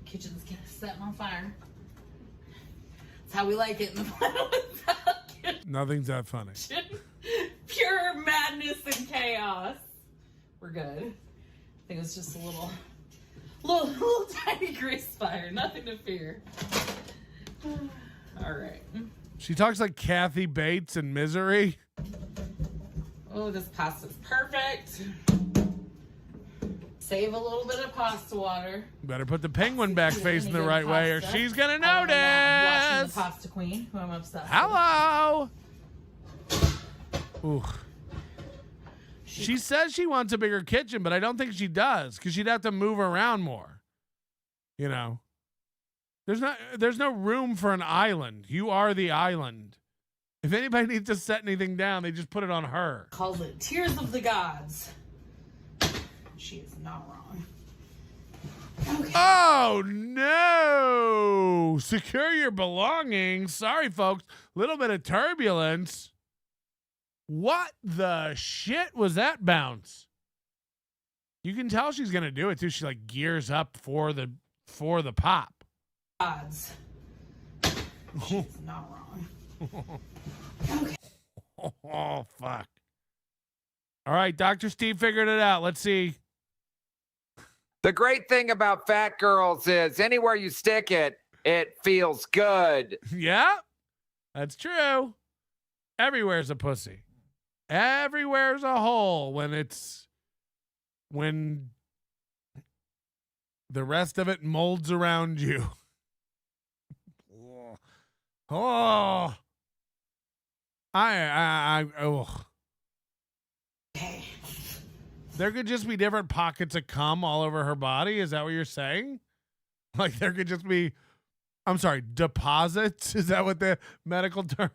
Kitchen's gonna set on fire. That's how we like it in the final. Nothing's that funny. Pure madness and chaos. We're good. I think it's just a little little tiny grease fire. Nothing to fear. All right. She talks like Kathy Bates in Misery. Oh, this pasta's perfect. Save a little bit of pasta water. Better put the penguin back facing the right way or pasta. she's going to Watching the notice. pasta queen, who I'm obsessed Hello. Ooh. She says she wants a bigger kitchen, but I don't think she does because she'd have to move around more. You know, there's no room for an island. You are the island. If anybody needs to set anything down, they just put it on her. Calls it Tears of the Gods. She is not wrong. Okay. Oh, no. Secure your belongings. Sorry, folks. Little bit of turbulence. What the shit was that bounce? You can tell she's going to do it, too. She, like, gears up for the pop. Gods. She's not wrong. Okay. Oh, fuck. All right, Dr. Steve figured it out. Let's see. The great thing about fat girls is anywhere you stick it, it feels good. Yeah, that's true. Everywhere's a pussy. Everywhere's a hole when the rest of it molds around you. Oh. Oh. Okay. There could just be different pockets of cum all over her body. Is that what you're saying? Like there could just be, I'm sorry, deposits? Is that what the medical term?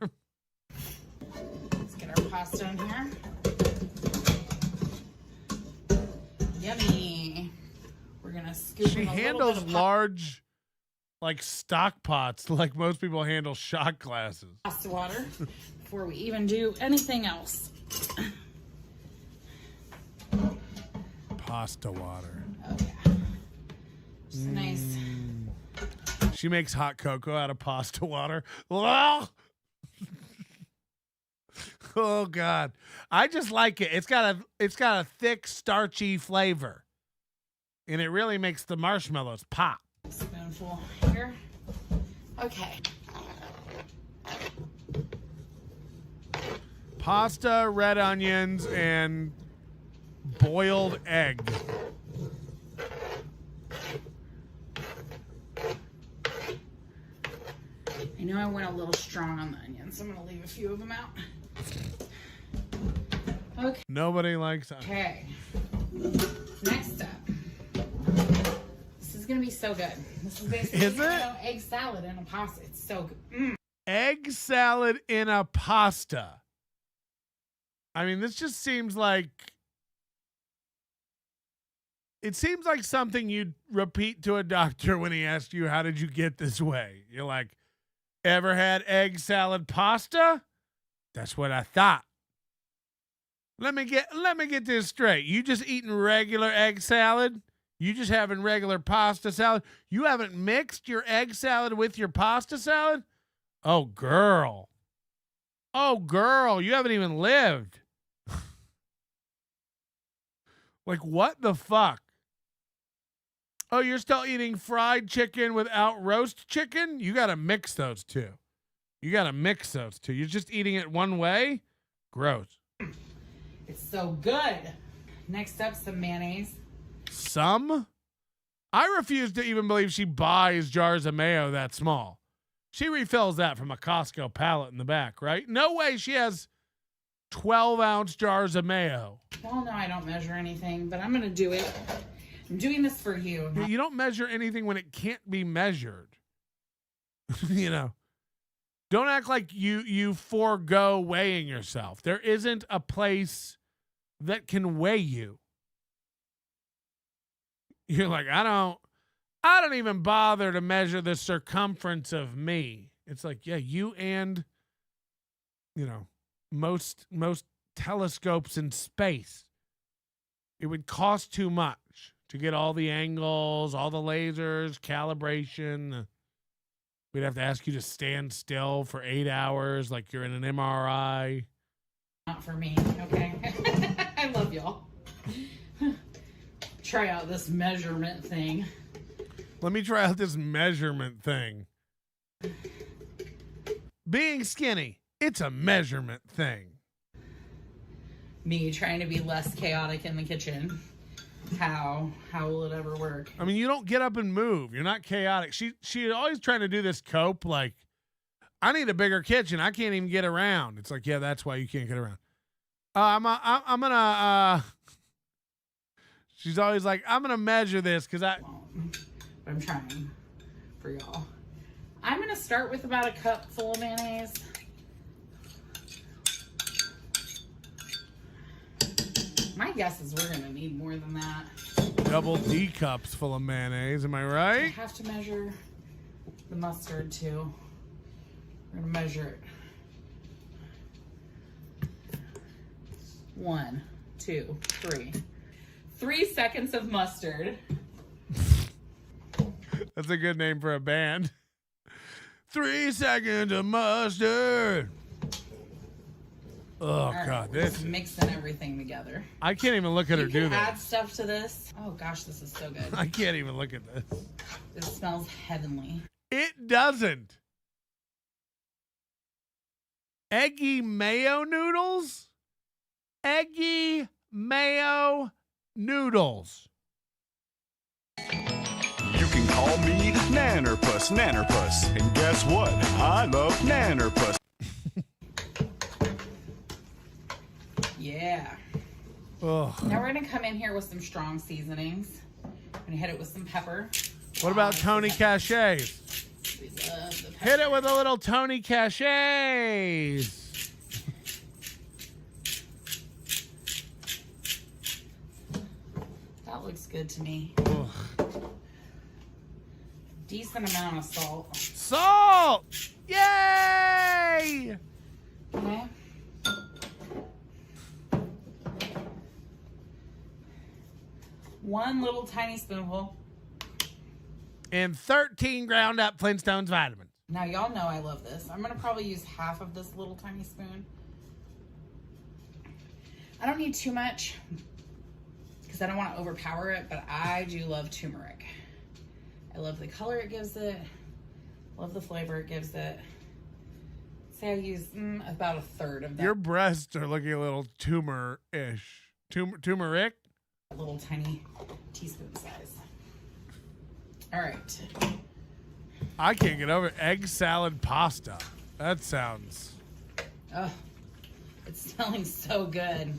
Let's get our pasta in here. Yummy. We're going to scoop She in a little handles bit of large, like stock pots, like most people handle shot glasses. pasta water before we even do anything else. Pasta water. Oh, yeah. Just nice. She makes hot cocoa out of pasta water. Oh, oh God. I just like it. It's got a thick, starchy flavor. And it really makes the marshmallows pop. Spoonful here. Okay. Pasta, red onions, and boiled egg. I know I went a little strong on the onions. I'm going to leave a few of them out. Okay. Nobody likes onions. Okay. Next up. This is going to be so good. This is basically Is it? egg salad and a pasta. It's so good. Egg salad in a pasta. I mean, this just seems like... It seems like something you'd repeat to a doctor when he asked you, how did you get this way? You're like, ever had egg salad pasta? That's what I thought. Let me get this straight. You just eating regular egg salad? You just having regular pasta salad? You haven't mixed your egg salad with your pasta salad? Oh, girl. Oh, girl, you haven't even lived. Like, what the fuck? Oh, you're still eating fried chicken without roast chicken? You got to mix those two. You're just eating it one way? Gross. It's so good. Next up, some mayonnaise. Some? I refuse to even believe she buys jars of mayo that small. She refills that from a Costco pallet in the back, right? No way she has 12-ounce jars of mayo. Y'all know I don't measure anything, but I'm going to do it. I'm doing this for you. You don't measure anything when it can't be measured. You know, don't act like you forego weighing yourself. There isn't a place that can weigh you. You're like, I don't even bother to measure the circumference of me. It's like, yeah, you and, you know, most telescopes in space. It would cost too much to get all the angles, all the lasers, calibration. We'd have to ask you to stand still for 8 hours like you're in an MRI. Not for me, okay? I love y'all. Try out this measurement thing. Let me try out this measurement thing. Being skinny, it's a measurement thing. Me trying to be less chaotic in the kitchen. How will it ever work? I mean, you don't get up and move. You're not chaotic. She always trying to do this cope like, I need a bigger kitchen. I can't even get around. It's like, yeah, that's why you can't get around. I'm gonna. She's always like, I'm gonna measure this because I'm trying for y'all. I'm gonna start with about a cup full of mayonnaise. My guess is we're gonna need more than that. Double D cups full of mayonnaise. Am I I right? have to measure the mustard too. We're gonna measure it. 1, 2, 3. 3 seconds of mustard. That's a good name for a band. 3 seconds of mustard. Oh, All right, God. we're This. just mixing everything together. I can't even look at her You do can this. add stuff to this. Oh gosh, this is so good. I can't even look at this. It smells heavenly. It doesn't. Eggy mayo noodles? Eggy mayo noodles. You can call me Nannerpuss, and guess what? I love Nannerpuss. Yeah. Ugh. Now we're gonna come in here with some strong seasonings. I'm gonna hit it with some pepper. What about Tony Cachets? We love the pepper. Hit it with a little Tony Cachets. That looks good to me. Ugh. Decent amount of salt. Salt! Yay! Okay. One little tiny spoonful. And 13 ground up Flintstones vitamins. Now y'all know I love this. I'm gonna probably use half of this little tiny spoon. I don't need too much because I don't want to overpower it, but I do love turmeric. I love the color it gives it. Love the flavor it gives it. Say I use about a third of that. Your breasts are looking a little tumor-ish. Turmeric? A little tiny teaspoon size. All right. I can't get over it. Egg salad pasta. That sounds... Oh, it's smelling so good.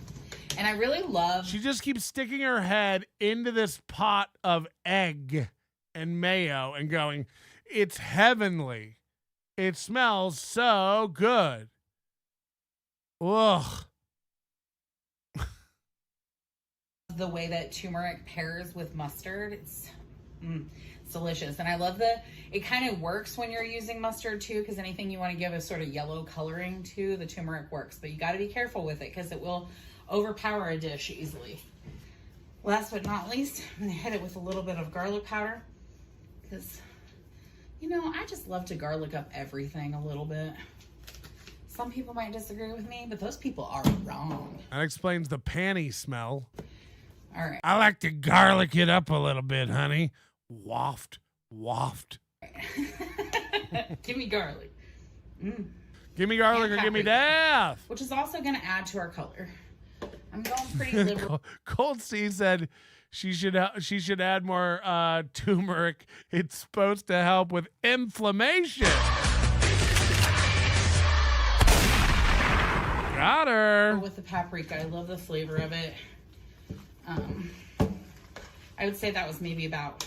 And I really love... She just keeps sticking her head into this pot of egg and mayo and going, it's heavenly. It smells so good. Ugh. the way that turmeric pairs with mustard. It's delicious. And I love that it kind of works when you're using mustard too, because anything you want to give a sort of yellow coloring to, the turmeric works. But you got to be careful with it because it will overpower a dish easily. Last but not least, I'm going to hit it with a little bit of garlic powder because, you know, I just love to garlic up everything a little bit. Some people might disagree with me, but those people are wrong. That explains the panty smell. All right. I like to garlic it up a little bit, honey. Waft, waft. Give me garlic. Give me garlic or give me death. Which is also going to add to our color. I'm going pretty liberal. Cold C said she should add more turmeric. It's supposed to help with inflammation. Got her. With the paprika, I love the flavor of it. I would say that was maybe about.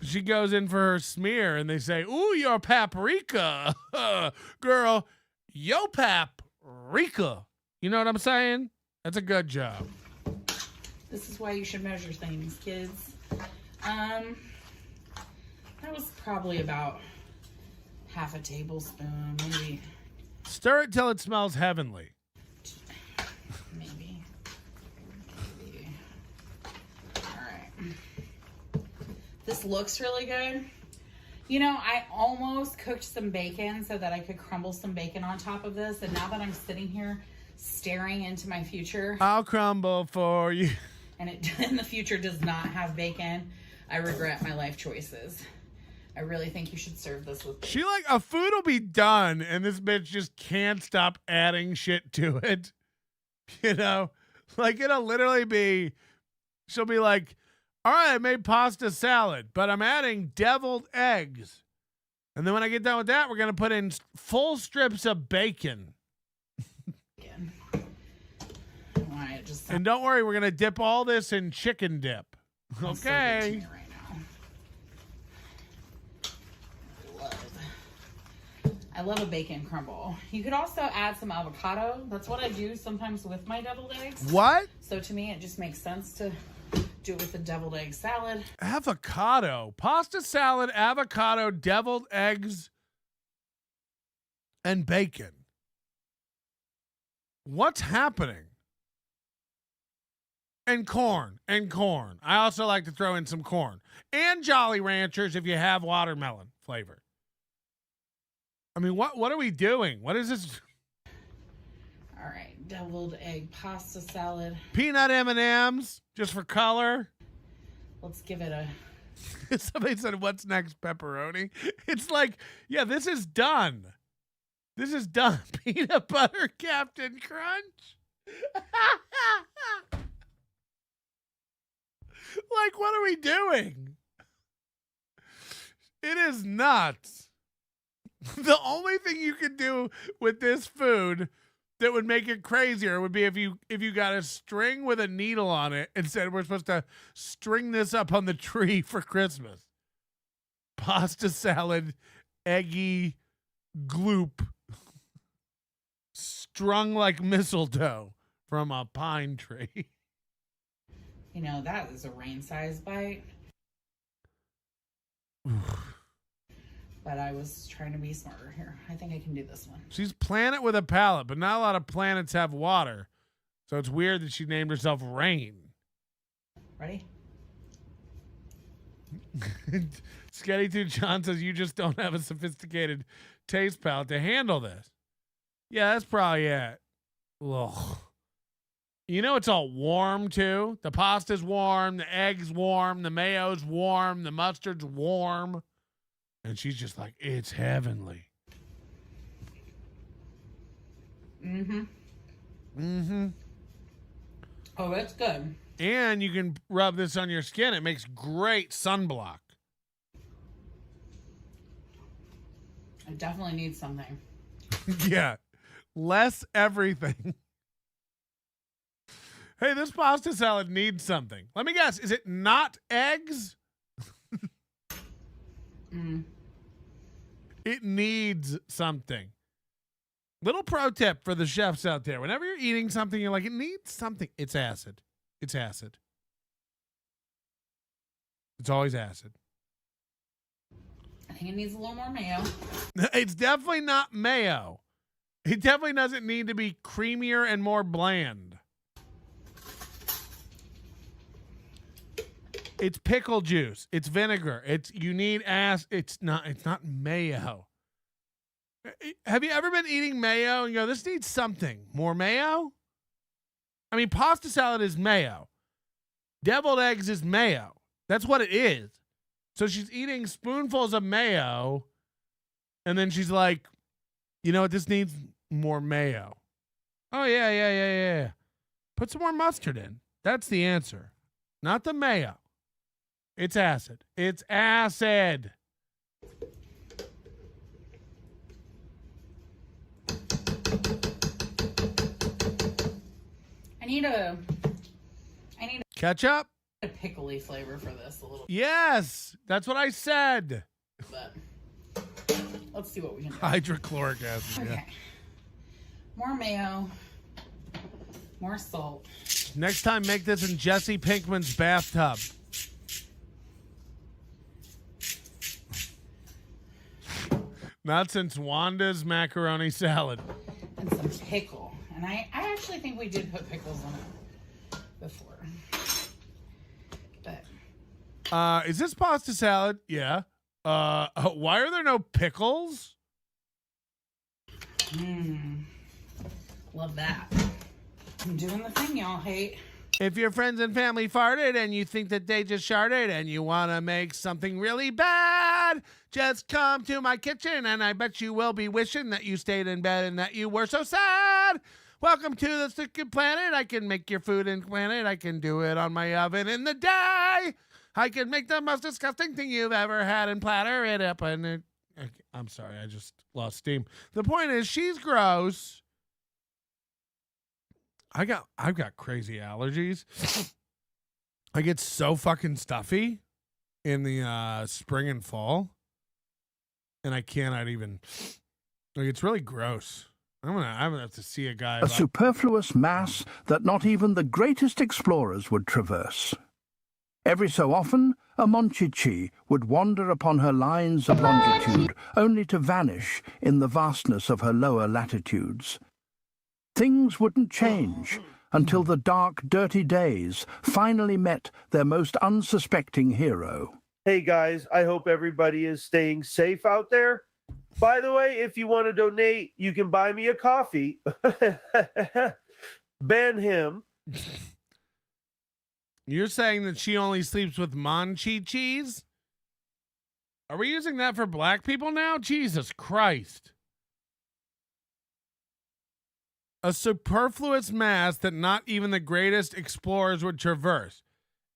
She goes in for her smear, and they say, "Ooh, your paprika, girl, yo paprika." You know what I'm saying? That's a good job. This is why you should measure things, kids. That was probably about half a tablespoon, maybe. Stir it till it smells heavenly. Maybe. All right. This looks really good. You know, I almost cooked some bacon so that I could crumble some bacon on top of this. And now that I'm sitting here staring into my future, I'll crumble for you. and it in the future does not have bacon, I regret my life choices. I really think you should serve this with She like a food will be done and this bitch just can't stop adding shit to it. You know, like it'll literally be, she'll be like, all right, I made pasta salad, but I'm adding deviled eggs. And then when I get done with that, we're going to put in full strips of bacon. And don't worry, we're going to dip all this in chicken dip. Okay. I love a bacon crumble. You could also add some avocado. That's what I do sometimes with my deviled eggs. What? So to me, it just makes sense to do it with the deviled egg salad. Avocado, pasta salad, avocado, deviled eggs, and bacon. What's happening? And corn, and corn. I also like to throw in some corn. And Jolly Ranchers if you have watermelon flavor. I mean, what are we doing? What is this? All right, deviled egg pasta salad. Peanut M&Ms, just for color. Let's give it a... Somebody said, what's next, pepperoni? It's like, yeah, this is done. This is done. Peanut butter Captain Crunch. Like, what are we doing? It is nuts. The only thing you could do with this food that would make it crazier would be if you got a string with a needle on it and said we're supposed to string this up on the tree for Christmas. Pasta salad, eggy gloop, strung like mistletoe from a pine tree. You know, that is a rain-sized bite. But I was trying to be smarter here. I think I can do this one. She's planet with a palate, but not a lot of planets have water. So it's weird that she named herself Rain. Ready? Sketty2 John says you just don't have a sophisticated taste palate to handle this. Yeah, that's probably it. Ugh. You know it's all warm too. The pasta's warm, the egg's warm, the mayo's warm, the mustard's warm. And she's just like, it's heavenly. Mm-hmm. Mm-hmm. Oh, that's good. And you can rub this on your skin. It makes great sunblock. I definitely need something. Yeah. Less everything. Hey, this pasta salad needs something. Let me guess. Is it not eggs? It needs something. Little pro tip for the chefs out there. Whenever you're eating something, you're like, it needs something. It's acid. It's acid. It's always acid. I think it needs a little more mayo. It's definitely not mayo. It definitely doesn't need to be creamier and more bland. It's pickle juice. It's vinegar. It's not mayo. Have you ever been eating mayo and you go, this needs something? More mayo? I mean, pasta salad is mayo. Deviled eggs is mayo. That's what it is. So she's eating spoonfuls of mayo and then she's like, you know what, this needs more mayo. Oh, yeah. Put some more mustard in. That's the answer. Not the mayo. It's acid. It's acid. I need a ketchup? A pickly flavor for this a little. Yes, that's what I said. But let's see what we can do. Hydrochloric acid. Okay. Yeah. More mayo. More salt. Next time, make this in Jesse Pinkman's bathtub. Not since Wanda's macaroni salad. And some pickle. And I actually think we did put pickles in it before. But is this pasta salad? Yeah. Why are there no pickles? Love that. I'm doing the thing y'all hate. If your friends and family farted and you think that they just sharted and you want to make something really bad, just come to my kitchen and I bet you will be wishing that you stayed in bed and that you were so sad. Welcome to the Sick Planet. I can make your food in planet. I can do it on my oven in the day. I can make the most disgusting thing you've ever had and platter it up. And I'm sorry, I just lost steam. The point is, she's gross. I've got crazy allergies. I get so fucking stuffy in the spring and fall, and I cannot even. Like, it's really gross. I'm gonna have to see a guy. A superfluous mass that not even the greatest explorers would traverse. Every so often, a Monchichi would wander upon her lines of longitude, only to vanish in the vastness of her lower latitudes. Things wouldn't change until the dark, dirty days finally met their most unsuspecting hero. Hey guys, I hope everybody is staying safe out there. By the way, if you want to donate, you can buy me a coffee. Ban him. You're saying that she only sleeps with Monchichis? Are we using that for black people now? Jesus Christ. A superfluous mass that not even the greatest explorers would traverse.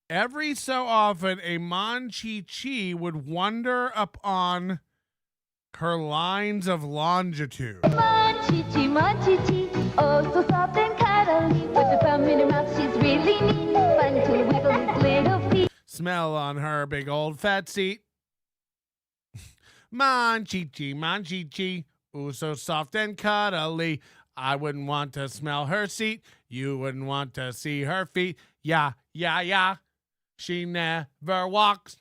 Every so often, a Monchichi would wander upon her lines of longitude. Monchichi, Monchichi, oh so soft and cuddly. With the thumb in her mouth, she's really neat. Fun to wiggle his little feet. Smell on her big old fat seat. Monchichi, Monchichi, oh so soft and cuddly. I wouldn't want to smell her seat. You wouldn't want to see her feet. Yeah, yeah, yeah. She never walks.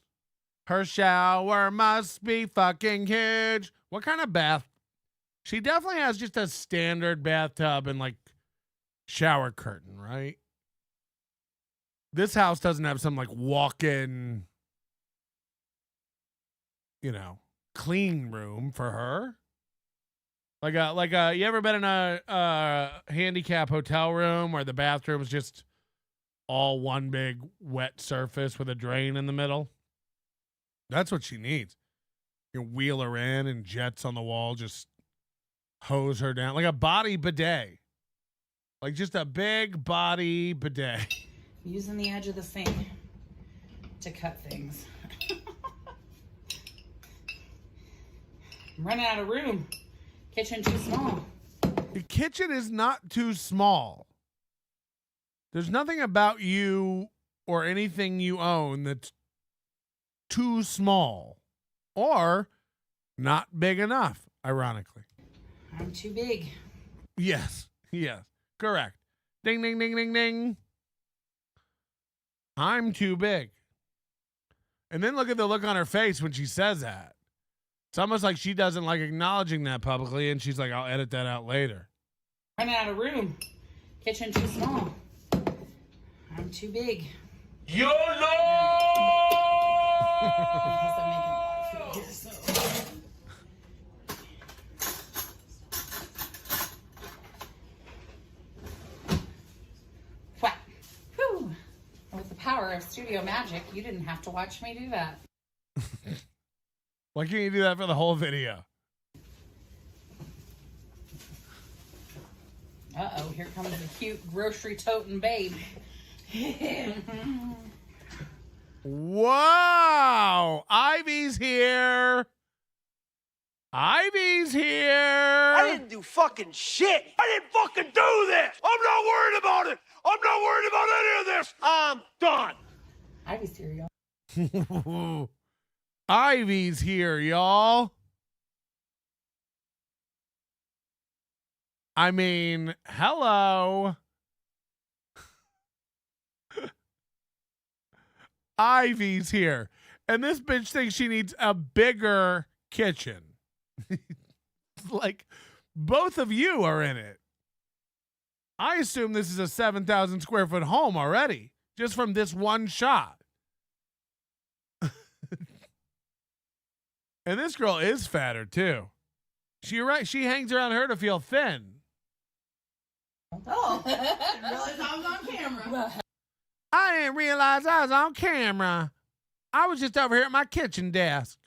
Her shower must be fucking huge. What kind of bath? She definitely has just a standard bathtub and like shower curtain, right? This house doesn't have some like walk-in, clean room for her. Like you ever been in a handicap hotel room where the bathroom is just all one big wet surface with a drain in the middle? That's what she needs. You wheel her in and jets on the wall just hose her down like a body bidet. Like just a big body bidet. Using the edge of the sink to cut things. I'm running out of room. Kitchen too small. The kitchen is not too small. There's nothing about you or anything you own that's too small or not big enough, ironically. I'm too big. Yes, correct. Ding, ding, ding, ding, ding. I'm too big. And then look at the look on her face when she says that. It's almost like she doesn't like acknowledging that publicly, and she's like, I'll edit that out later. Running out of room. Kitchen too small. I'm too big. YOLO! Wow. Whew. With the power of studio magic, you didn't have to watch me do that. Why can't you do that for the whole video? Uh-oh, here comes the cute grocery-toting babe. Wow! Ivy's here! Ivy's here! I didn't do fucking shit! I didn't fucking do this! I'm not worried about it! I'm not worried about any of this! I'm done! Ivy's here, y'all. Ivy's here, y'all. I mean, hello. Ivy's here. And this bitch thinks she needs a bigger kitchen. Like, both of you are in it. I assume this is a 7,000 square foot home already, just from this one shot. And this girl is fatter too. She hangs around her to feel thin. Oh, I didn't realize I was on camera. I didn't realize I was on camera. I was just over here at my kitchen desk.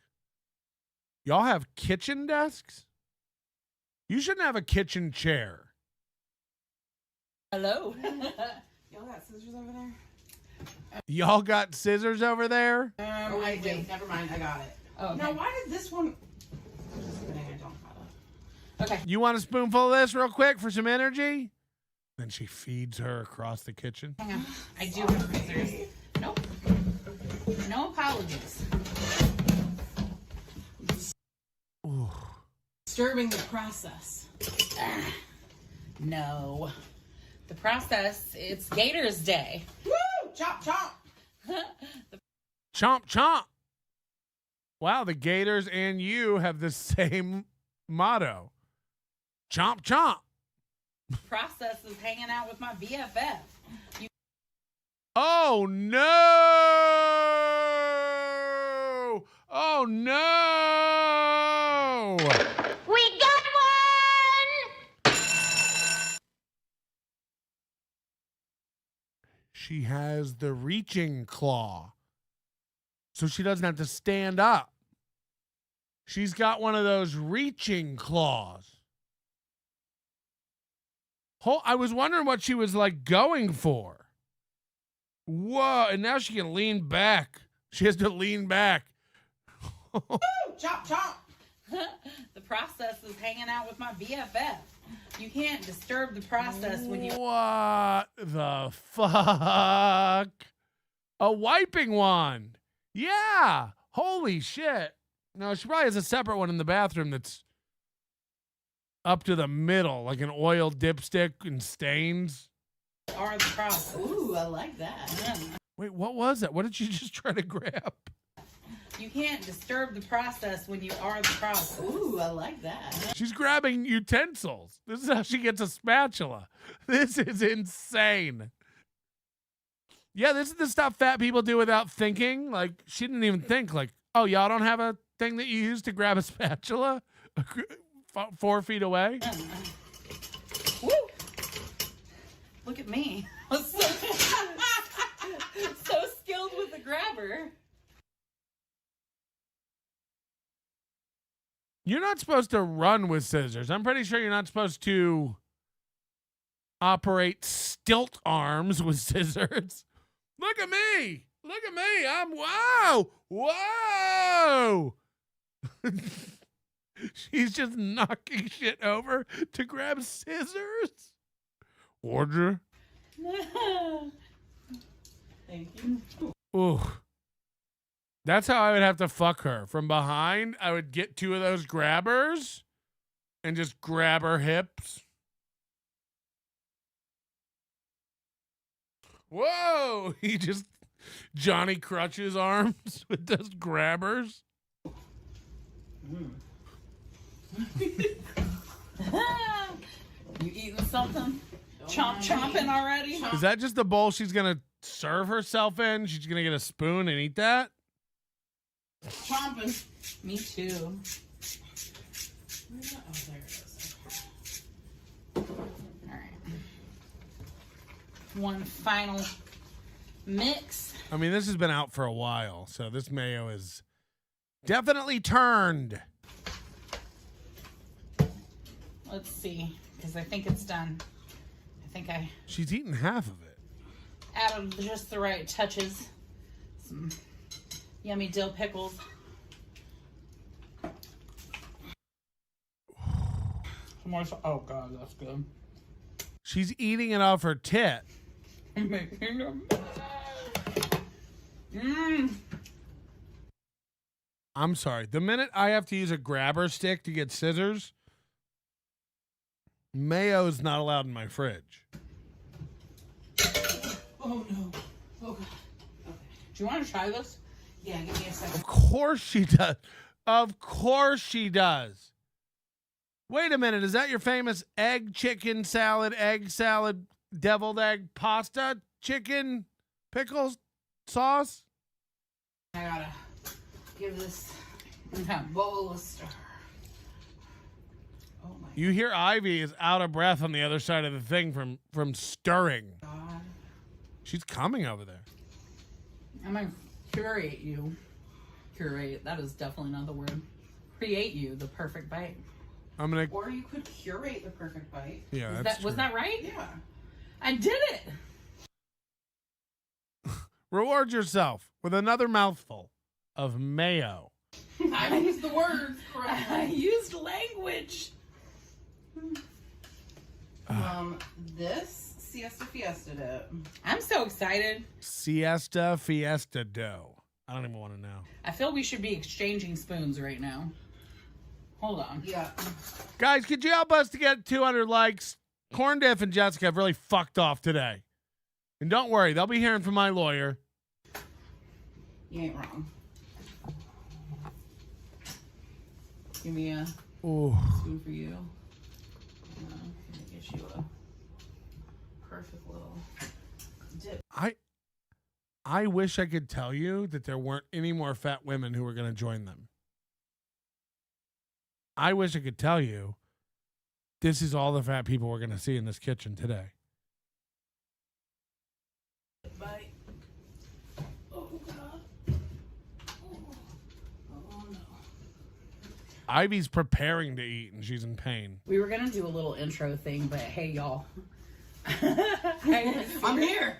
Y'all have kitchen desks? You shouldn't have a kitchen chair. Hello. Y'all got scissors over there? Y'all got scissors over there? Wait, never mind. I got it. Oh, okay. Now, why did this one? I don't have it. Okay. You want a spoonful of this real quick for some energy? Then she feeds her across the kitchen. Hang on. I do have scissors. Nope. No apologies. Ooh. Disturbing the process. No. The process, it's Gators Day. Woo! Chomp, chomp. Chomp, chomp. Wow, the Gators and you have the same motto. Chomp, chomp. Process is hanging out with my BFF. Oh, no. Oh, no. We got one! She has the reaching claw, so she doesn't have to stand up. She's got one of those reaching claws. I was wondering what she was like going for. Whoa, and now she can lean back. She has to lean back. Woo! Chop, chop. The process is hanging out with my BFF. You can't disturb the process when you... What the fuck? A wiping wand. Yeah. Holy shit. No, she probably has a separate one in the bathroom that's up to the middle, like an oil dipstick and stains. Are the process. Ooh, I like that. Wait, what was that? What did you just try to grab? You can't disturb the process when you are the process. Ooh, I like that. She's grabbing utensils. This is how she gets a spatula. This is insane. Yeah, this is the stuff fat people do without thinking. Like, she didn't even think, like, oh, y'all don't have a thing that you use to grab a spatula 4 feet away? Woo! Look at me. I'm so skilled with the grabber. You're not supposed to run with scissors. I'm pretty sure you're not supposed to operate stilt arms with scissors. Look at me. Look at me. I'm wow. Whoa. She's just knocking shit over to grab scissors. Order. Thank you. Ooh. That's how I would have to fuck her. From behind, I would get 2 of those grabbers and just grab her hips. Whoa! He just Johnny Crutch's arms with those grabbers. You eating something? Chomping already? Is that just the bowl she's going to serve herself in? She's going to get a spoon and eat that? Chomping. Me too. Oh, there it is. Okay. All right. One final mix. I mean, this has been out for a while, so this mayo is definitely turned. Let's see, because I think it's done. She's eaten half of it. Added just the right touches. Some yummy dill pickles. Oh God, that's good. She's eating it off her tit. I'm sorry. The minute I have to use a grabber stick to get scissors, mayo's not allowed in my fridge. Oh no. Oh God. Okay. Do you want to try this? Yeah, give me a second. Of course she does. Of course she does. Wait a minute. Is that your famous egg salad, deviled egg pasta, chicken, pickles, sauce? I gotta give this a bowl of stir. Oh my You hear Ivy is out of breath on the other side of the thing from stirring. God. She's coming over there. I'm gonna curate you. Curate. That is definitely not the word. Create you the perfect bite. I'm gonna. Or you could curate the perfect bite. Yeah, Was that right? Yeah. I did it. Reward yourself with another mouthful of mayo. I used the words correctly. I used language. This siesta fiesta dip. I'm so excited. Siesta fiesta dough. I don't even want to know. I feel we should be exchanging spoons right now. Hold on. Yeah. Guys, could you help us to get 200 likes? Corn Diff and Jessica have really fucked off today. And don't worry, they'll be hearing from my lawyer. You ain't wrong. Give me a Ooh. spoon for you. I'm gonna get you a perfect little dip. I wish I could tell you that there weren't any more fat women who were going to join them. I wish I could tell you this is all the fat people we're going to see in this kitchen today. Bite. Oh, God. Oh, no. Ivy's preparing to eat and she's in pain. We were going to do a little intro thing, but hey, y'all. I'm here.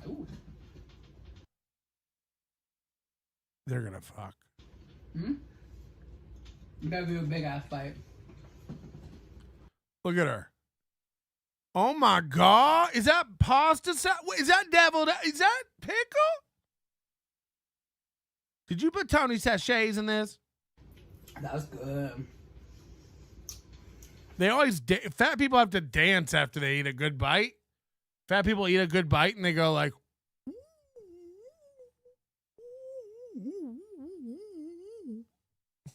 Ooh. They're going to fuck. Hmm? You gotta do a big ass bite. Look at her. Oh my God. Is that pasta? Is that deviled? Is that pickle? Did you put Tony sachets in this? That was good. They always, fat people have to dance after they eat a good bite. Fat people eat a good bite and they go like,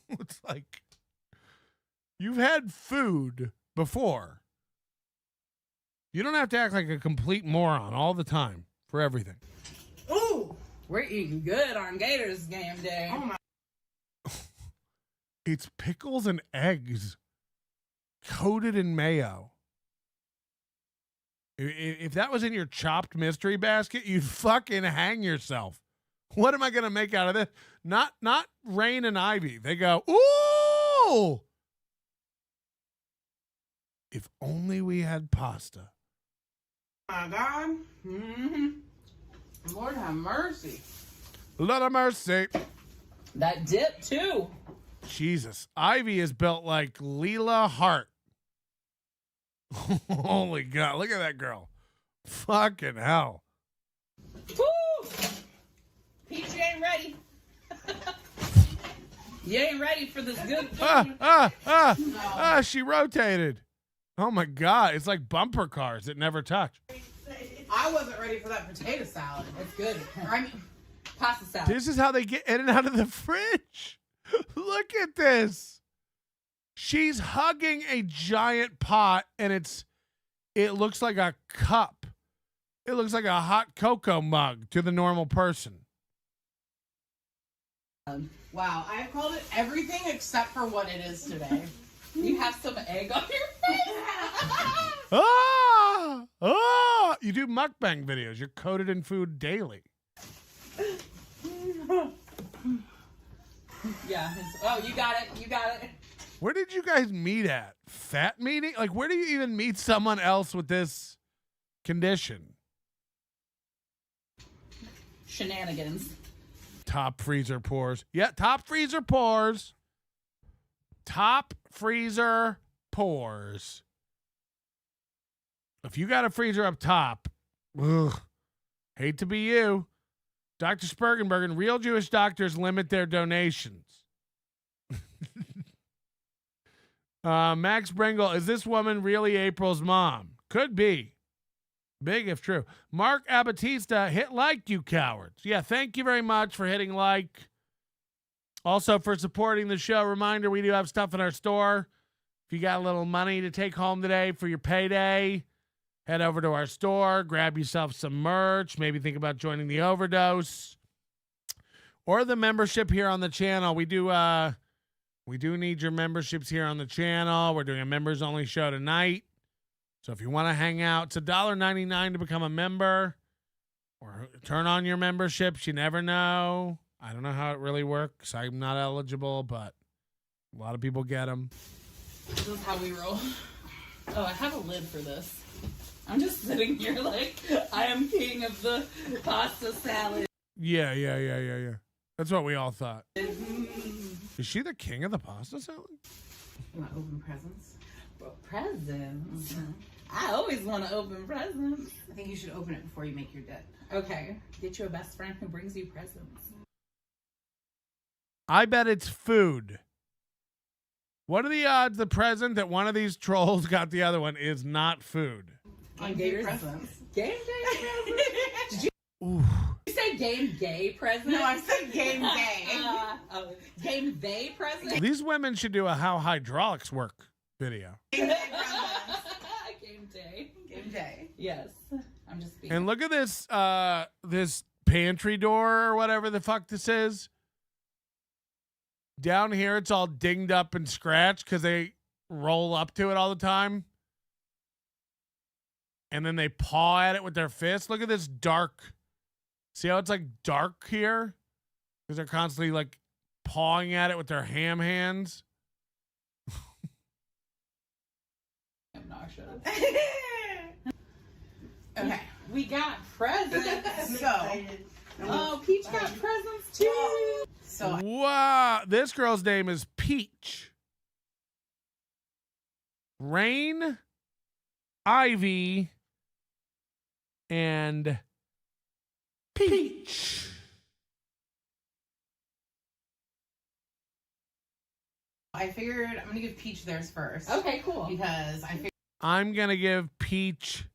it's like, you've had food before. You don't have to act like a complete moron all the time for everything. Ooh, we're eating good on Gators game day. Oh my. It's pickles and eggs coated in mayo. If that was in your chopped mystery basket, you'd fucking hang yourself. What am I going to make out of this? Not Rain and Ivy. They go, ooh! If only we had pasta. Oh my God. Mm-hmm. Lord have mercy. Lord have mercy. That dip, too. Jesus. Ivy is built like Leela Hart. Holy God. Look at that girl. Fucking hell. Woo! Peach, you ain't ready. You ain't ready for this good food. She rotated. Oh my God. It's like bumper cars that never touch. I wasn't ready for that potato salad. It's good. I mean, pasta salad. This is how they get in and out of the fridge. Look at this. She's hugging a giant pot and it looks like a cup. It looks like a hot cocoa mug to the normal person. Wow, I've called it everything except for what it is today. You have some egg on your face. You do mukbang videos. You're coated in food daily. Yeah. Oh, you got it. You got it. Where did you guys meet at? Fat meeting? Like, where do you even meet someone else with this condition? Shenanigans. Top freezer pours. Yeah, top freezer pours. Top freezer pours. If you got a freezer up top, ugh, hate to be you. Dr. Spergenbergen, real Jewish doctors limit their donations. Max Bringle, is this woman really April's mom? Could be. Big if true. Mark Abatista, hit like, you cowards. Yeah, thank you very much for hitting like. Also for supporting the show. Reminder, we do have stuff in our store. If you got a little money to take home today for your payday, head over to our store, grab yourself some merch, maybe think about joining the Overdose or the membership here on the channel. We do need your memberships here on the channel. We're doing a members only show tonight. So if you want to hang out, it's $1.99 to become a member or turn on your memberships. You never know. I don't know how it really works. I'm not eligible, but a lot of people get them. This is how we roll. Oh, I have a lid for this. I'm just sitting here like I am king of the pasta salad. Yeah. That's what we all thought. Is she the king of the pasta salad? You want to open presents? Well, presents? Mm-hmm. I always want to open presents. I think you should open it before you make your debt. Okay. Get you a best friend who brings you presents. I bet it's food. What are the odds the present that one of these trolls got the other one is not food? On Gator's presents. Game day presents? Did you say game gay presents? No, I said game day. Game day presents? These women should do a how hydraulics work video. Game day presents. Game day. Game day. Yes. I'm just being. And look at this this pantry door or whatever the fuck this is. Down here, it's all dinged up and scratched because they roll up to it all the time. And then they paw at it with their fists. Look at this dark. See how it's like dark here? Because they're constantly like pawing at it with their ham hands. I'm nauseous. Okay. We got presents. Oh, Peach got presents too. Wow, this girl's name is Peach. Rain, Ivy, and Peach. I figured I'm going to give Peach theirs first. Okay, cool. Because I figured I'm going to give Peach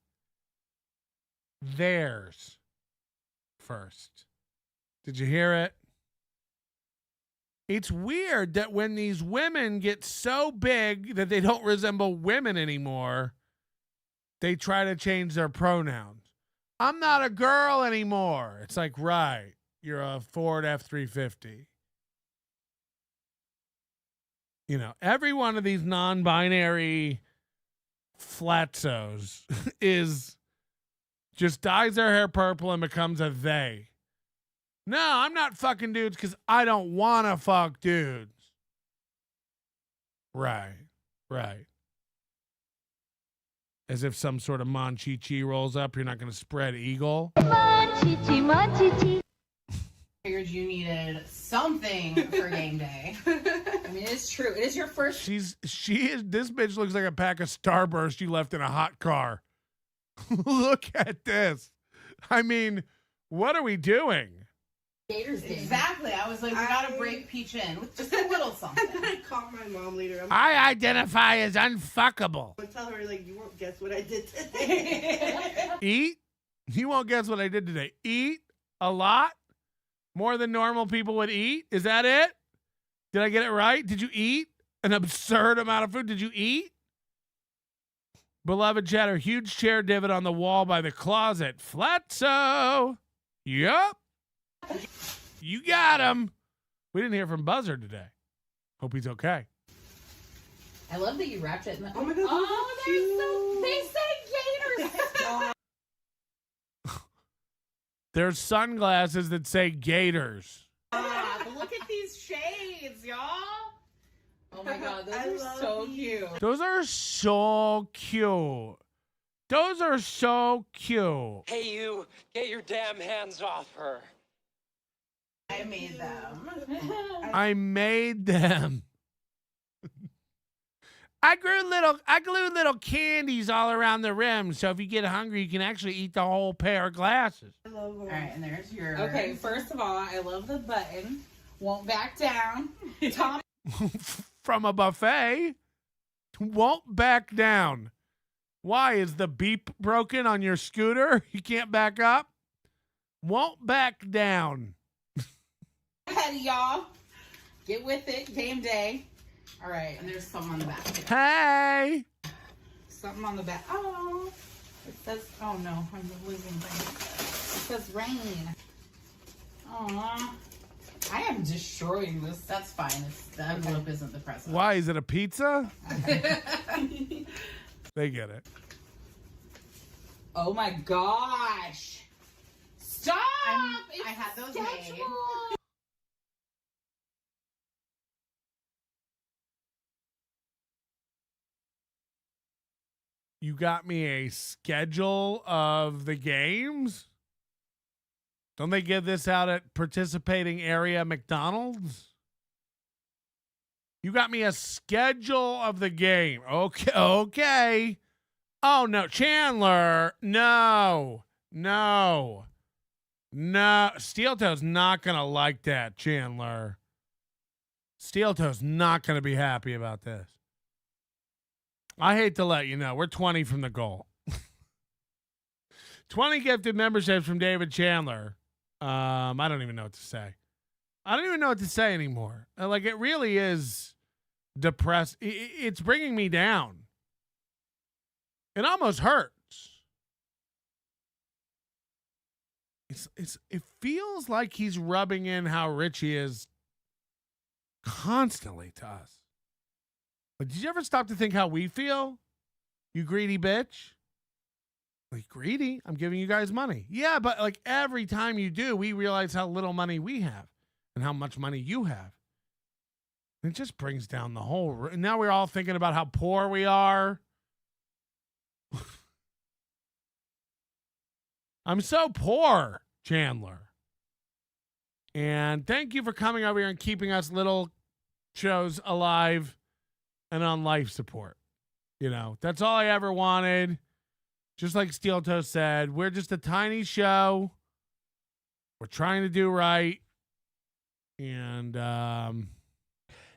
theirs first. Did you hear it? It's weird that when these women get so big that they don't resemble women anymore, they try to change their pronouns. I'm not a girl anymore. It's like, right, you're a Ford F-350. You know, every one of these non-binary flatzos is just dyes their hair purple and becomes a they. No, I'm not fucking dudes because I don't want to fuck dudes. Right. As if some sort of Monchichi rolls up, you're not going to spread eagle. Monchichi. figured you needed something for game day. I mean, it's true. It is your first. This bitch looks like a pack of Starburst you left in a hot car. Look at this. I mean, what are we doing? Gators game. Exactly. I was like, we gotta break Peach in with just a little something. I called my mom later. I identify as unfuckable. I tell her, like, you won't guess what I did today. Eat? You won't guess what I did today. Eat a lot? More than normal people would eat? Is that it? Did I get it right? Did you eat an absurd amount of food? Did you eat? Beloved chatter, huge chair divot on the wall by the closet. Flatso. Yup. You got him. We didn't hear from Buzzard today. Hope he's okay. I love that you wrapped it in the. Oh my god. Oh, they say gators. There's sunglasses that say Gators. Look at these shades, y'all. Oh my god, those are so cute. Those are so cute. Those are so cute. Hey, you, get your damn hands off her. I made them. I made them. I glued little candies all around the rim, so if you get hungry, you can actually eat the whole pair of glasses. All right, and there's your. Okay, first of all, I love the button. Won't back down. Tom. From a buffet. Won't back down. Why? Is the beep broken on your scooter? You can't back up? Won't back down. Ahead, y'all. Get with it. Game day. All right, and there's something on the back. Hey. Something on the back. Oh. It says, oh no, I'm losing things. It says rain. Aww. I am destroying this. That's fine. The envelope isn't the present. Why? Is it a pizza? They get it. Oh my gosh. Stop! I had those made. You got me a schedule of the games? Don't they give this out at participating area McDonald's? You got me a schedule of the game. Okay, okay. Oh, no. Chandler. No. Steel Toe's not going to like that, Chandler. Steel Toe's not going to be happy about this. I hate to let you know, we're 20 from the goal. 20 gifted memberships from David Chandler. I don't even know what to say. I don't even know what to say anymore. Like, it really is depressed. It's bringing me down. It almost hurts. It feels like he's rubbing in how rich he is constantly to us. But did you ever stop to think how we feel? You greedy bitch. Like, greedy? I'm giving you guys money. Yeah, but like every time you do, we realize how little money we have and how much money you have. It just brings down the whole. Now we're all thinking about how poor we are. I'm so poor, Chandler. And thank you for coming over here and keeping us little shows alive and on life support. You know, that's all I ever wanted. Just like Steel Toe said, we're just a tiny show. We're trying to do right. And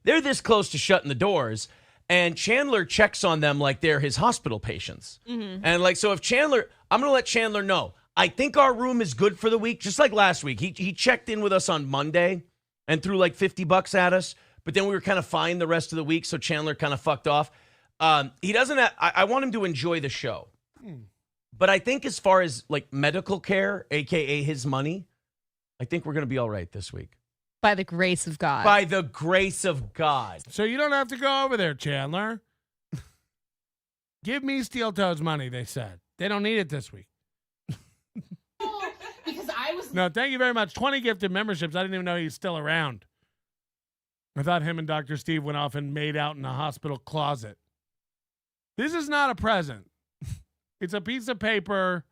they're this close to shutting the doors, and Chandler checks on them like they're his hospital patients. Mm-hmm. And like, so if Chandler, I'm going to let Chandler know, I think our room is good for the week, just like last week. He checked in with us on Monday and threw like $50 at us, but then we were kind of fine the rest of the week, so Chandler kind of fucked off. He doesn't have, I want him to enjoy the show. But I think as far as like medical care, aka his money, I think we're going to be all right this week. By the grace of God. By the grace of God. so you don't have to go over there, Chandler. Give me Steel Toe's money, they said. They don't need it this week. Because I was. No, thank you very much. 20 gifted memberships. I didn't even know he's still around. I thought him and Dr. Steve went off and made out in a hospital closet. This is not a present. It's a piece of paper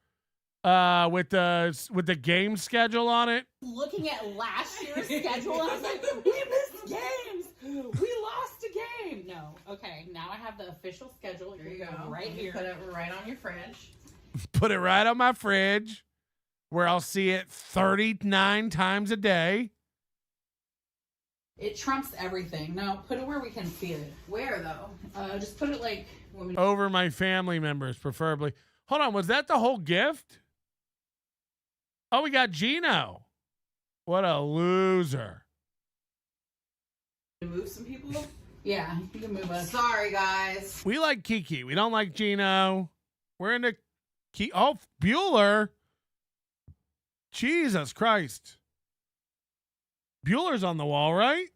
with the game schedule on it. Looking at last year's schedule, I was like, we missed games. We lost a game. No. Okay, now I have the official schedule. Here you go. Right here. Put it right on your fridge. Put it right on my fridge where I'll see it 39 times a day. It trumps everything. No, put it where we can see it. Where, though? Just put it like... Over my family members, preferably. Hold on, was that the whole gift? Oh, we got Gino. What a loser. Move some people? Yeah, you can move us. Sorry, guys. We like Kiki. We don't like Gino. We're into Oh, Bueller. Jesus Christ. Bueller's on the wall, right?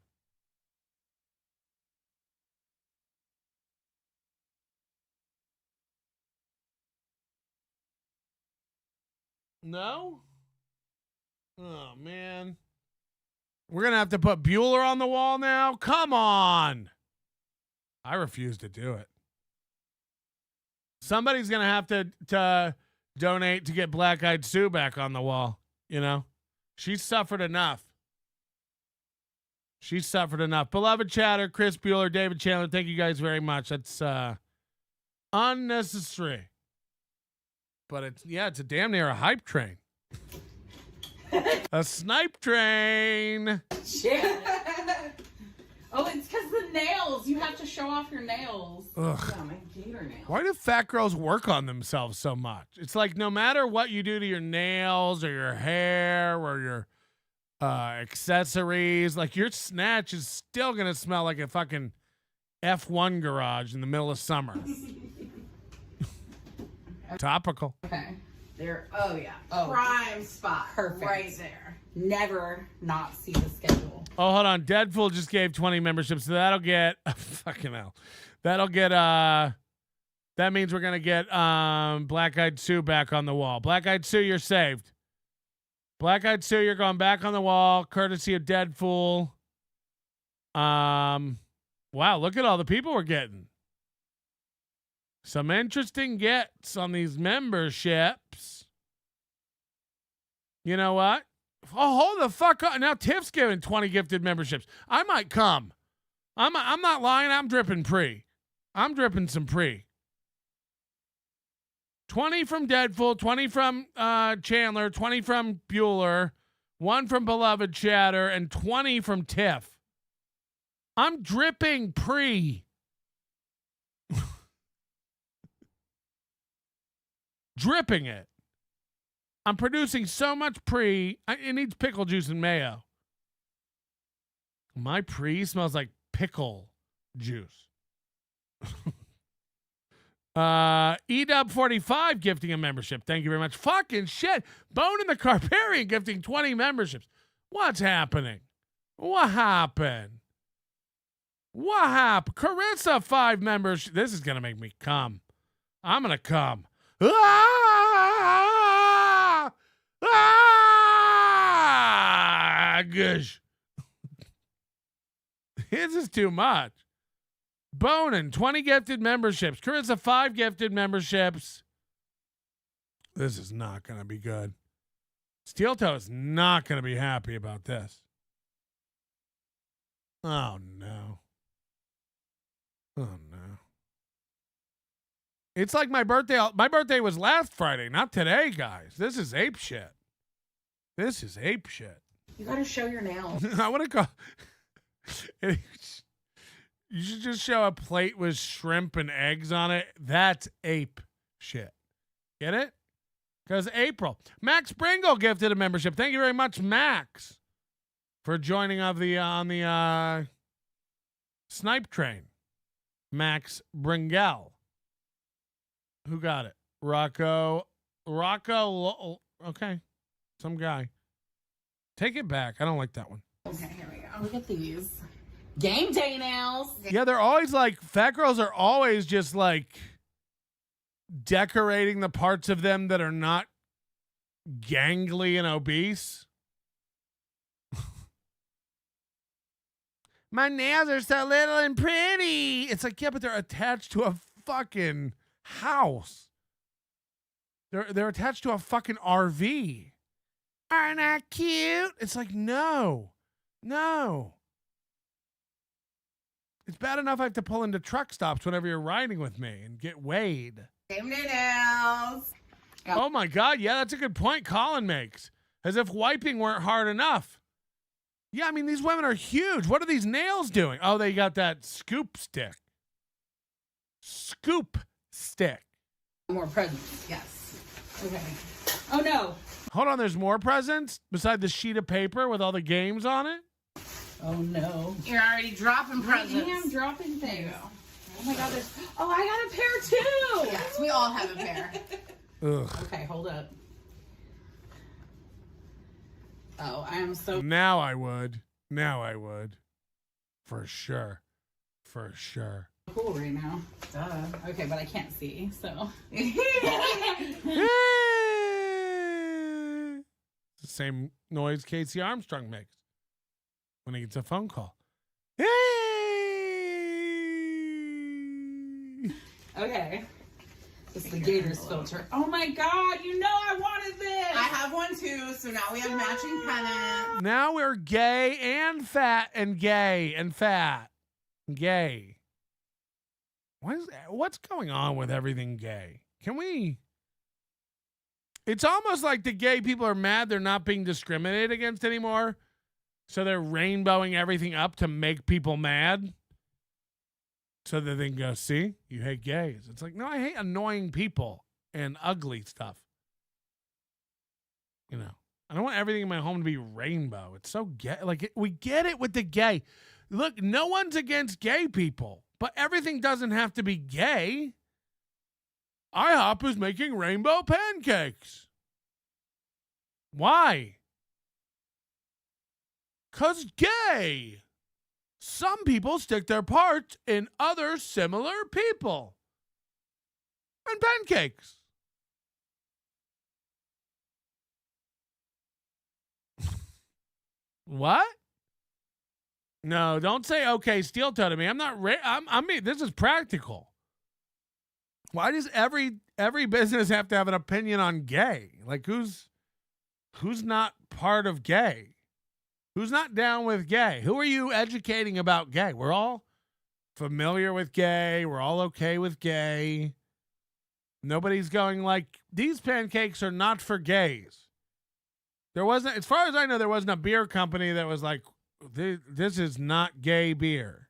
No? Oh, man. We're going to have to put Bueller on the wall now? Come on. I refuse to do it. Somebody's going to have to donate to get Black Eyed Sue back on the wall. You know, she's suffered enough. She's suffered enough. Beloved chatter, Chris Bueller, David Chandler, thank you guys very much. That's unnecessary. But it's a damn near a hype train. A snipe train. Shit. Oh, it's because the nails. You have to show off your nails. Ugh. Yeah, my gator nails. Why do fat girls work on themselves so much? It's like no matter what you do to your nails or your hair or your accessories, like your snatch is still going to smell like a fucking F1 garage in the middle of summer. Topical. Okay. There. Oh yeah. Oh. Prime spot. Perfect. Right there. Never not see the schedule. Oh, hold on. Deadpool just gave 20 memberships, so that'll get fucking hell. That'll get that means we're gonna get Black Eyed Sue back on the wall. Black Eyed Sue, you're saved. Black Eyed Sue, you're going back on the wall, courtesy of Deadpool. Wow, look at all the people we're getting. Some interesting gets on these memberships. You know what? Oh, hold the fuck up. Now Tiff's giving 20 gifted memberships. I might come. I'm not lying. I'm dripping pre. I'm dripping some pre. 20 from Deadpool, 20 from Chandler, 20 from Bueller, 1 from Beloved Chatter, and 20 from Tiff. I'm dripping pre. Dripping it. I'm producing so much pre. It needs pickle juice and mayo. My pre smells like pickle juice. Edub45 gifting a membership. Thank you very much. Fucking shit. Bone in the Carparian gifting 20 memberships. What's happening? What happened? What happened? Carissa 5 members. This is gonna make me come. I'm gonna come. Ah! Ah! Gosh. This is too much. Bonin, 20 gifted memberships. Carissa, 5 gifted memberships. This is not going to be good. Steel Toe is not going to be happy about this. Oh, no. Oh, no. It's like my birthday. My birthday was last Friday, not today, guys. This is ape shit. This is ape shit. You gotta show your nails. I want to go. You should just show a plate with shrimp and eggs on it. That's ape shit. Get it? Because April. Max Bringle gifted a membership. Thank you very much, Max, for joining on the snipe train. Max Bringle. Who got it? Rocco. Okay. Some guy. Take it back. I don't like that one. Okay, here we go. Look at these. Game day nails. Yeah, they're always like, fat girls are always just like decorating the parts of them that are not gangly and obese. My nails are so little and pretty. It's like, yeah, but they're attached to a fucking house. They're attached to a fucking RV. Aren't that cute? It's like, no. It's bad enough I have to pull into truck stops whenever you're riding with me and get weighed. Game day nails. Oh my God. Yeah, that's a good point Colin makes. As if wiping weren't hard enough. Yeah, I mean, these women are huge. What are these nails doing? Oh, they got that scoop stick. Scoop stick. More presents, yes. Okay. Oh no. Hold on, there's more presents beside the sheet of paper with all the games on it? Oh no. You're already dropping presents. I am dropping things. Oh my God, I got a pair too. Yes, we all have a pair. Ugh. Okay, hold up. Oh, I am so. Now I would. For sure. Cool right now. Duh. Okay, but I can't see, so. It's the same noise Casey Armstrong makes when he gets a phone call. Okay. This is the Gators filter. Oh my God, you know I wanted this. I have one too, so now we have matching pennants. Now we're gay and fat and gay and fat. Gay. What's going on with everything gay? Can we? It's almost like the gay people are mad they're not being discriminated against anymore. So they're rainbowing everything up to make people mad. So that they can go, see, you hate gays. It's like, no, I hate annoying people and ugly stuff. You know, I don't want everything in my home to be rainbow. It's so gay. Like, we get it with the gay. Look, no one's against gay people, but everything doesn't have to be gay. IHOP is making rainbow pancakes. Why? 'Cause gay. Some people stick their parts in other similar people. And pancakes. What? No, don't say okay, steel toe to me. I'm not. I mean, this is practical. Why does every business have to have an opinion on gay? Like who's not part of gay? Who's not down with gay? Who are you educating about gay? We're all familiar with gay. We're all okay with gay. Nobody's going like, these pancakes are not for gays. There wasn't, as far as I know, there wasn't a beer company that was like, this is not gay beer.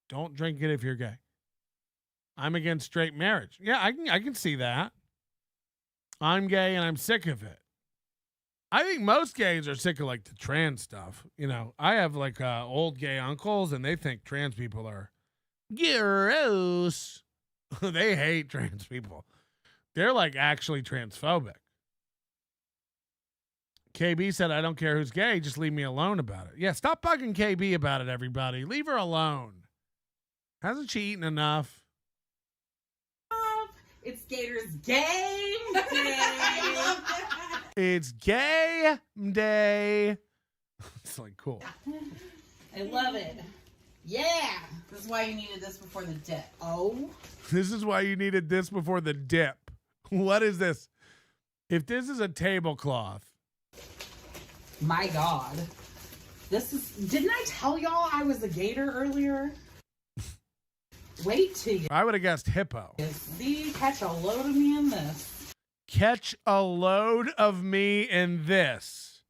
Don't drink it if you're gay. I'm against straight marriage. Yeah, I can see that. I'm gay and I'm sick of it. I think most gays are sick of like the trans stuff. You know, I have like old gay uncles and they think trans people are gross. They hate trans people. They're like actually transphobic. KB said, I don't care who's gay. Just leave me alone about it. Yeah, stop bugging KB about it, everybody. Leave her alone. Hasn't she eaten enough? It's Gator's game day. It's gay day. It's like cool. I love it. Yeah. This is why you needed this before the dip. Oh. This is why you needed this before the dip. What is this? If this is a tablecloth. My God. This is, didn't I tell y'all I was a gator earlier? Wait till you. I would have guessed hippo. See, catch a load of me in this. Catch a load of me in this.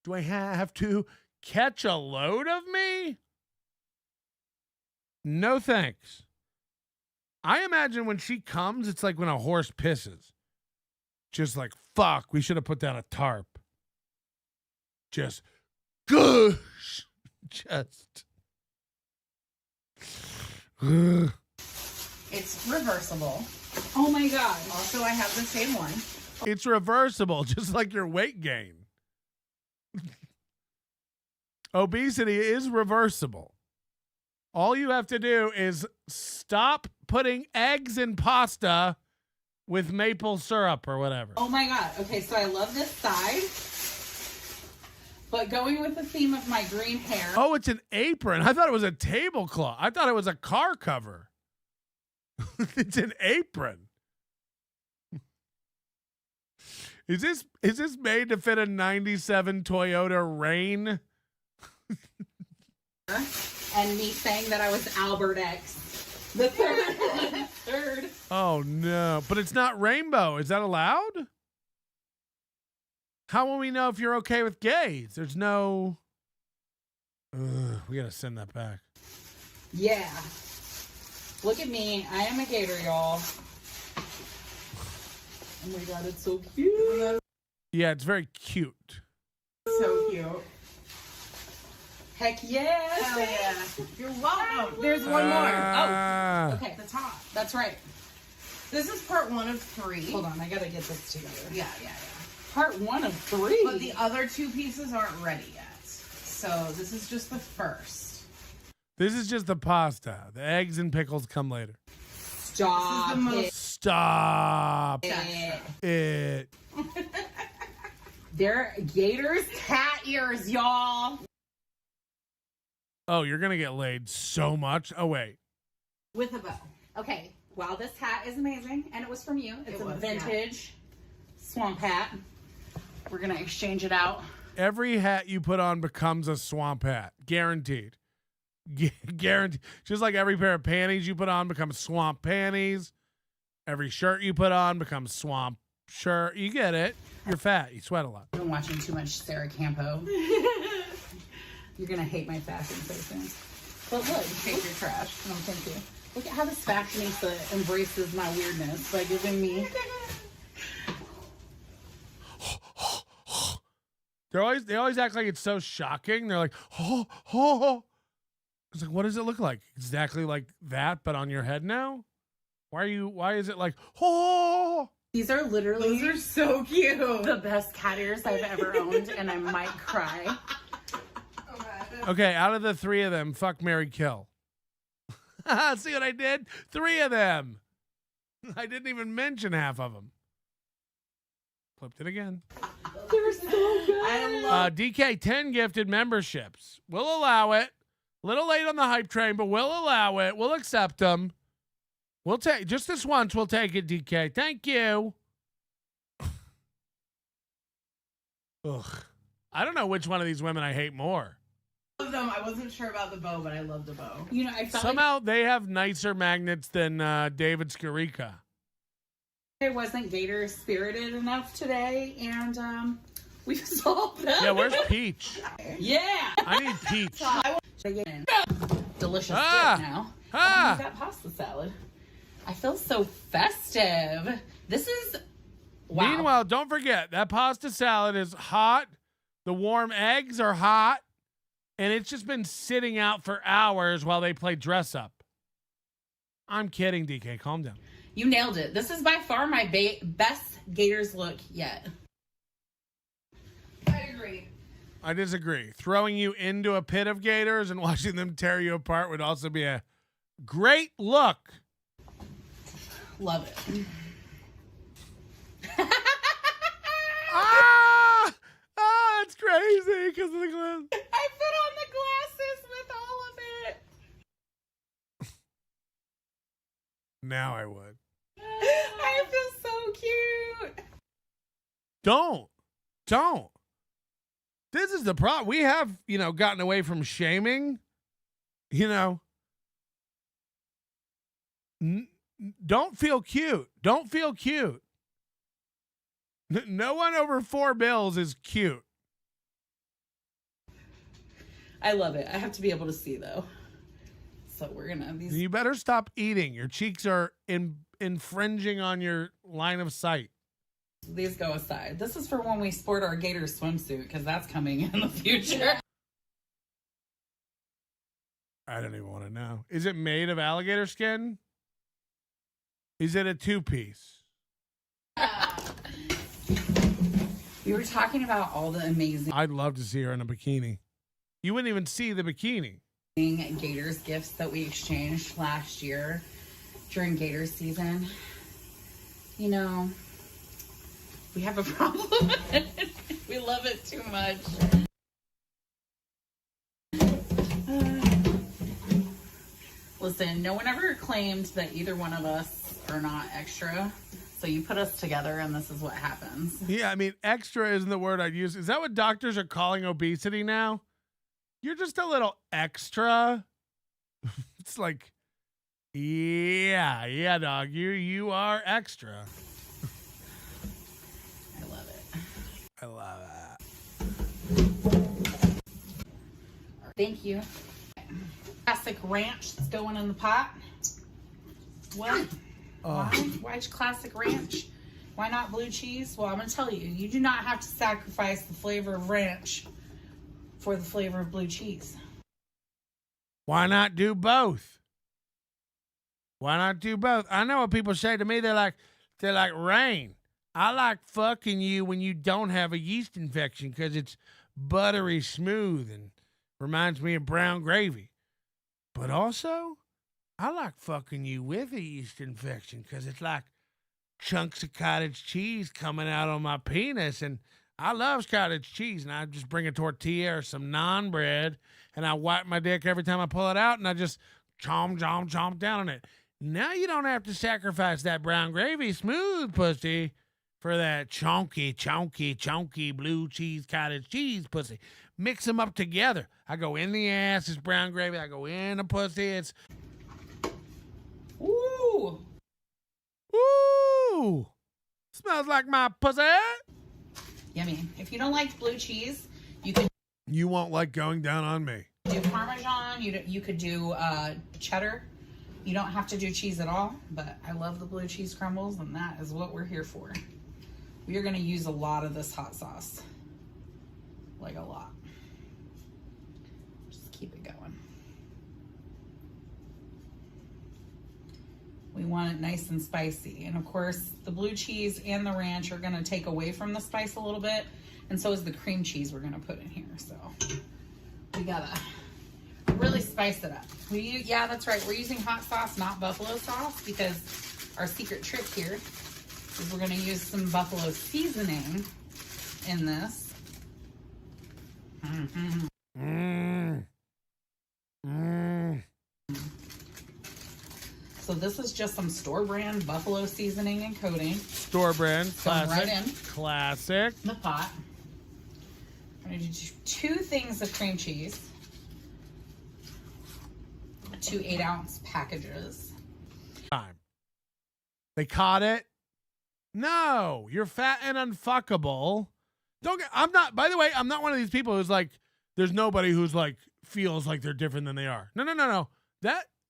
Do I have to catch a load of me? No thanks. I imagine when she comes, it's like when a horse pisses. Just like, fuck, we should have put down a tarp. Just, goosh. Just. It's reversible. Oh my God. Also, I have the same one. It's reversible, just like your weight gain. Obesity is reversible. All you have to do is stop putting eggs in pasta with maple syrup or whatever. Oh my God. Okay, so I love this side. But going with the theme of my green hair. Oh, it's an apron. I thought it was a tablecloth. I thought it was a car cover. It's an apron. Is this made to fit a 97 Toyota Rain? And me saying that I was Albert X. The third. Oh no, but it's not rainbow. Is that allowed? How will we know if you're okay with gays? There's no. We gotta send that back. Yeah. Look at me. I am a gator, y'all. Oh my God, it's so cute. Yeah, it's very cute. So cute. Heck yes. Hell yeah. You're welcome. There's one more. Oh, okay. The top. That's right. This is part 1 of 3. Hold on, I gotta get this together. Yeah. Part 1 of 3. But the other 2 pieces aren't ready yet. So this is just the first. This is just the pasta. The eggs and pickles come later. Stop it. Stop it. They're gators' cat ears, y'all. Oh, you're gonna get laid so much. Oh wait. With a bow. Okay. Wow, this hat is amazing, and it was from you. It's a vintage swamp hat. We're gonna exchange it out. Every hat you put on becomes a swamp hat, guaranteed. Guaranteed. Just like every pair of panties you put on becomes swamp panties. Every shirt you put on becomes swamp shirt. You get it. You're fat. You sweat a lot. I've been watching too much Sarah Campo. You're gonna hate my fashion so soon. But look, take your trash. No, thank you. Look at how this fashionista embraces my weirdness by giving me. They always act like it's so shocking. They're like, oh. was like, what does it look like? Exactly like that, but on your head now? Why is it like, oh? These are literally so cute. The best cat ears I've ever owned, and I might cry. Okay, out of the 3 of them, fuck, marry, kill. See what I did? 3 of them. I didn't even mention half of them. Flipped it again. They're so good. I love DK 10 gifted memberships. We'll allow it. Little late on the hype train, but we'll allow it. We'll accept them. We'll take just this once. We'll take it, DK. Thank you. Ugh. I don't know which one of these women I hate more. them. I wasn't sure about the bow, but I love the bow. You know, I felt somehow they have nicer magnets than David Skarica. I wasn't gator spirited enough today, and we solved that. Yeah, where's Peach? Yeah, I need Peach. So I delicious dip now. Oh, that pasta salad. I feel so festive. This is wow. Meanwhile, don't forget that pasta salad is hot. The warm eggs are hot, and it's just been sitting out for hours while they play dress up. I'm kidding, DK. Calm down. You nailed it. This is by far my best Gators look yet. I agree. I disagree. Throwing you into a pit of gators and watching them tear you apart would also be a great look. Love it. That's crazy because of the glass. I put on the glasses with all of it. Now I would. I feel so cute. Don't. This is the problem. We have, gotten away from shaming. Don't feel cute. Don't feel cute. No one over 4 bills is cute. I love it. I have to be able to see though. So we're gonna have these. You better stop eating. Your cheeks are infringing on your line of sight. These go aside. This is for when we sport our gator swimsuit because that's coming in the future. I don't even want to know. Is it made of alligator skin? Is it a 2-piece? We were talking about all the amazing. I'd love to see her in a bikini. You wouldn't even see the bikini. Gators gifts that we exchanged last year during Gator season. We have a problem with it. We love it too much. Listen, no one ever claimed that either one of us are not extra. So you put us together and this is what happens. Yeah, I mean, extra isn't the word I'd use. Is that what doctors are calling obesity now? You're just a little extra. It's like, yeah, dog. You are extra. I love it. I love it. Thank you. Classic ranch that's going in the pot. What? Why classic ranch? Why not blue cheese? Well, I'm going to tell you, you do not have to sacrifice the flavor of ranch for the flavor of blue cheese. Why not do both? I know what people say to me. They're like, Rain, I like fucking you when you don't have a yeast infection because it's buttery smooth and reminds me of brown gravy. But also, I like fucking you with a yeast infection because it's like chunks of cottage cheese coming out on my penis. And I love cottage cheese. And I just bring a tortilla or some naan bread and I wipe my dick every time I pull it out and I just chomp down on it. Now you don't have to sacrifice that brown gravy smooth pussy for that chonky blue cheese cottage cheese pussy. Mix them up together. I go in the ass, it's brown gravy. I go in the pussy, it's... Ooh! Smells like my pussy. Yummy. If you don't like blue cheese, you could... You won't like going down on me. Do Parmesan. You could do cheddar. You don't have to do cheese at all, but I love the blue cheese crumbles, and that is what we're here for. We are going to use a lot of this hot sauce. Like a lot. Just keep it going. We want it nice and spicy. And of course, the blue cheese and the ranch are gonna take away from the spice a little bit. And so is the cream cheese we're gonna put in here. So we gotta really spice it up. Yeah, that's right. We're using hot sauce, not buffalo sauce, because our secret trick here is we're gonna use some buffalo seasoning in this. So this is just some store brand buffalo seasoning and coating. Store brand, Going classic. right in. Classic. The pot. I'm gonna do 2 things of cream cheese. 2 8-ounce packages. Time. They caught it. No, you're fat and unfuckable. I'm not, by the way, I'm not one of these people who's like, there's nobody who's like, feels like they're different than they are. No.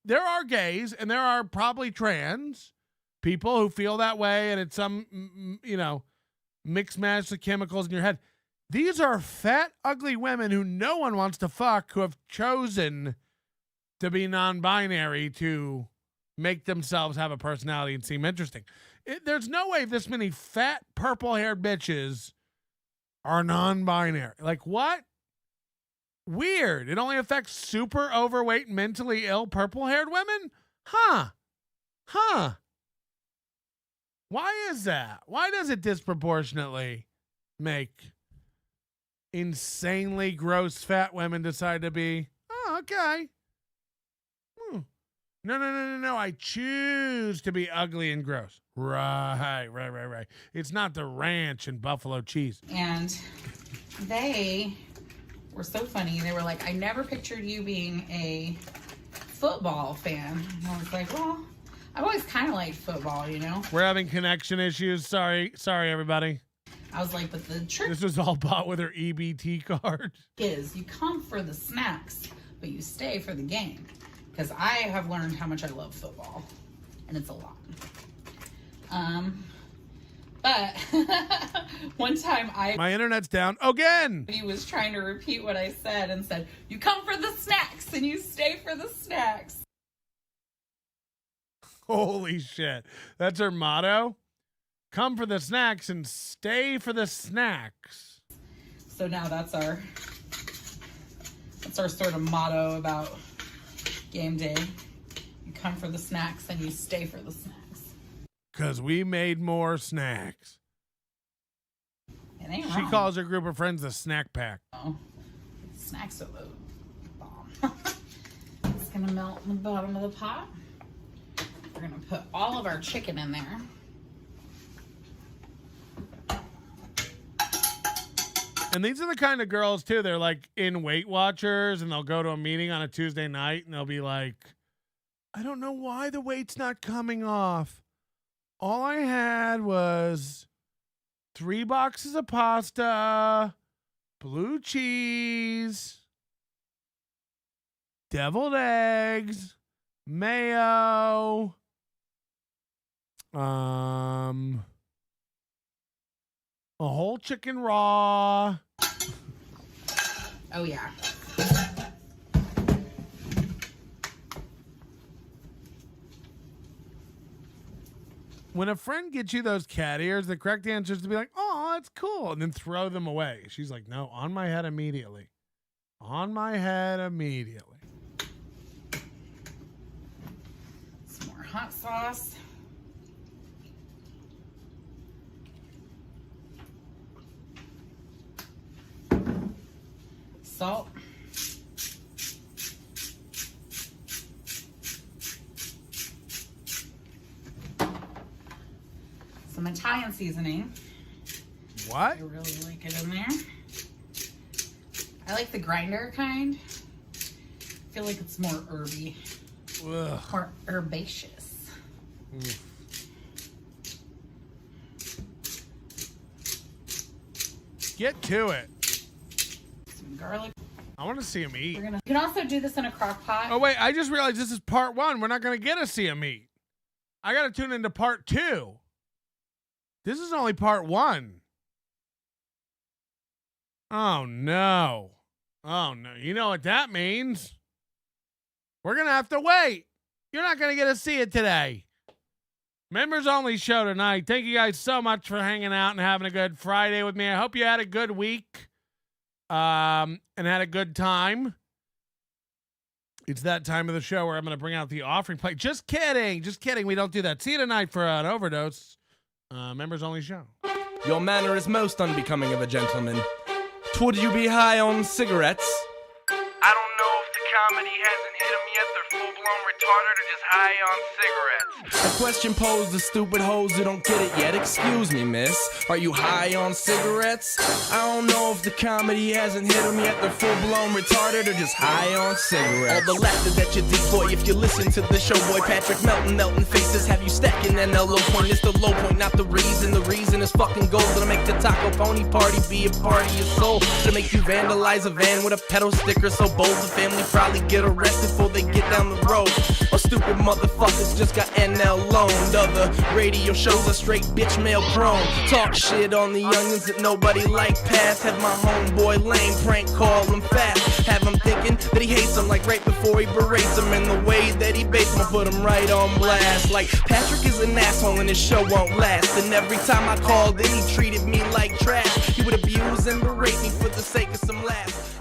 There are gays and there are probably trans people who feel that way, and it's some, mixed match of chemicals in your head. These are fat, ugly women who no one wants to fuck, who have chosen to be non-binary to make themselves have a personality and seem interesting. There's no way this many fat, purple-haired bitches are non-binary. Like, what? Weird. It only affects super overweight, mentally ill, purple-haired women? Huh. Why is that? Why does it disproportionately make insanely gross fat women decide to be, oh, okay. No. I choose to be ugly and gross. Right. It's not the ranch and buffalo cheese. And they were so funny. They were like, I never pictured you being a football fan. And I was like, well, I've always kind of liked football, We're having connection issues. Sorry, everybody. I was like, but the trick This was all bought with her EBT card. is you come for the snacks, but you stay for the game. Because I have learned how much I love football. And it's a lot. But one time My internet's down again. He was trying to repeat what I said and said, you come for the snacks and you stay for the snacks. Holy shit. That's her motto. Come for the snacks and stay for the snacks. So now that's our sort of motto about game day. You come for the snacks and you stay for the snacks. Because we made more snacks. It ain't She wrong. calls her group of friends the snack pack. Oh, snacks are the bomb. It's gonna melt in the bottom of the pot. We're gonna put all of our chicken in there. And these are the kind of girls, too. They're like in Weight Watchers, and they'll go to a meeting on a Tuesday night, and they'll be like, I don't know why the weight's not coming off. All I had was 3 boxes of pasta, blue cheese, deviled eggs, mayo, a whole chicken raw. Oh, yeah. When a friend gets you those cat ears, the correct answer is to be like, oh, that's cool, and then throw them away. She's like, no, on my head immediately. On my head immediately. Some more hot sauce. Salt. Some Italian seasoning. What? I really like it in there. I like the grinder kind. I feel like it's more herby. Ugh. More herbaceous. Get to it. Some garlic. I want to see him eat. You can also do this in a crock pot. Oh, wait, I just realized this is part 1. We're not going to get to see him eat. I got to tune into part 2. This is only part 1. Oh, no. Oh, no. You know what that means. We're going to have to wait. You're not going to get to see it today. Members only show tonight. Thank you guys so much for hanging out and having a good Friday with me. I hope you had a good week and had a good time. It's that time of the show where I'm going to bring out the offering plate. Just kidding. Just kidding. We don't do that. See you tonight for an overdose. Members only show. Your manner is most unbecoming of a gentleman. Would you be high on cigarettes? I don't know if the comedy hasn't hit them yet. They're full-blown retarded or just high on cigarettes. A question posed to stupid hoes who don't get it yet. Excuse me, miss. Are you high on cigarettes? I don't know if the comedy hasn't hit them yet. They're full-blown retarded or just high on cigarettes. All the laughter that you dig, boy, if you listen to the show, boy. Patrick melting faces have you stacking an low point. It's the low point, not the reason. The reason is fucking gold. Gonna make the taco pony party be a party of soul. To make you vandalize a van with a pedal sticker so bold. The family probably get arrested before they get down the road. Or stupid motherfuckers just got NL loaned. Other radio shows are straight bitch mail prone. Talk shit on the youngins that nobody like past. Have my homeboy lame prank call him fast. Have him thinking that he hates him like right before he berates him. And the way that he baits him, put him right on blast. Like Patrick is an asshole and his show won't last. And every time I called in he treated me like trash. He would abuse and berate me for the sake of some laughs.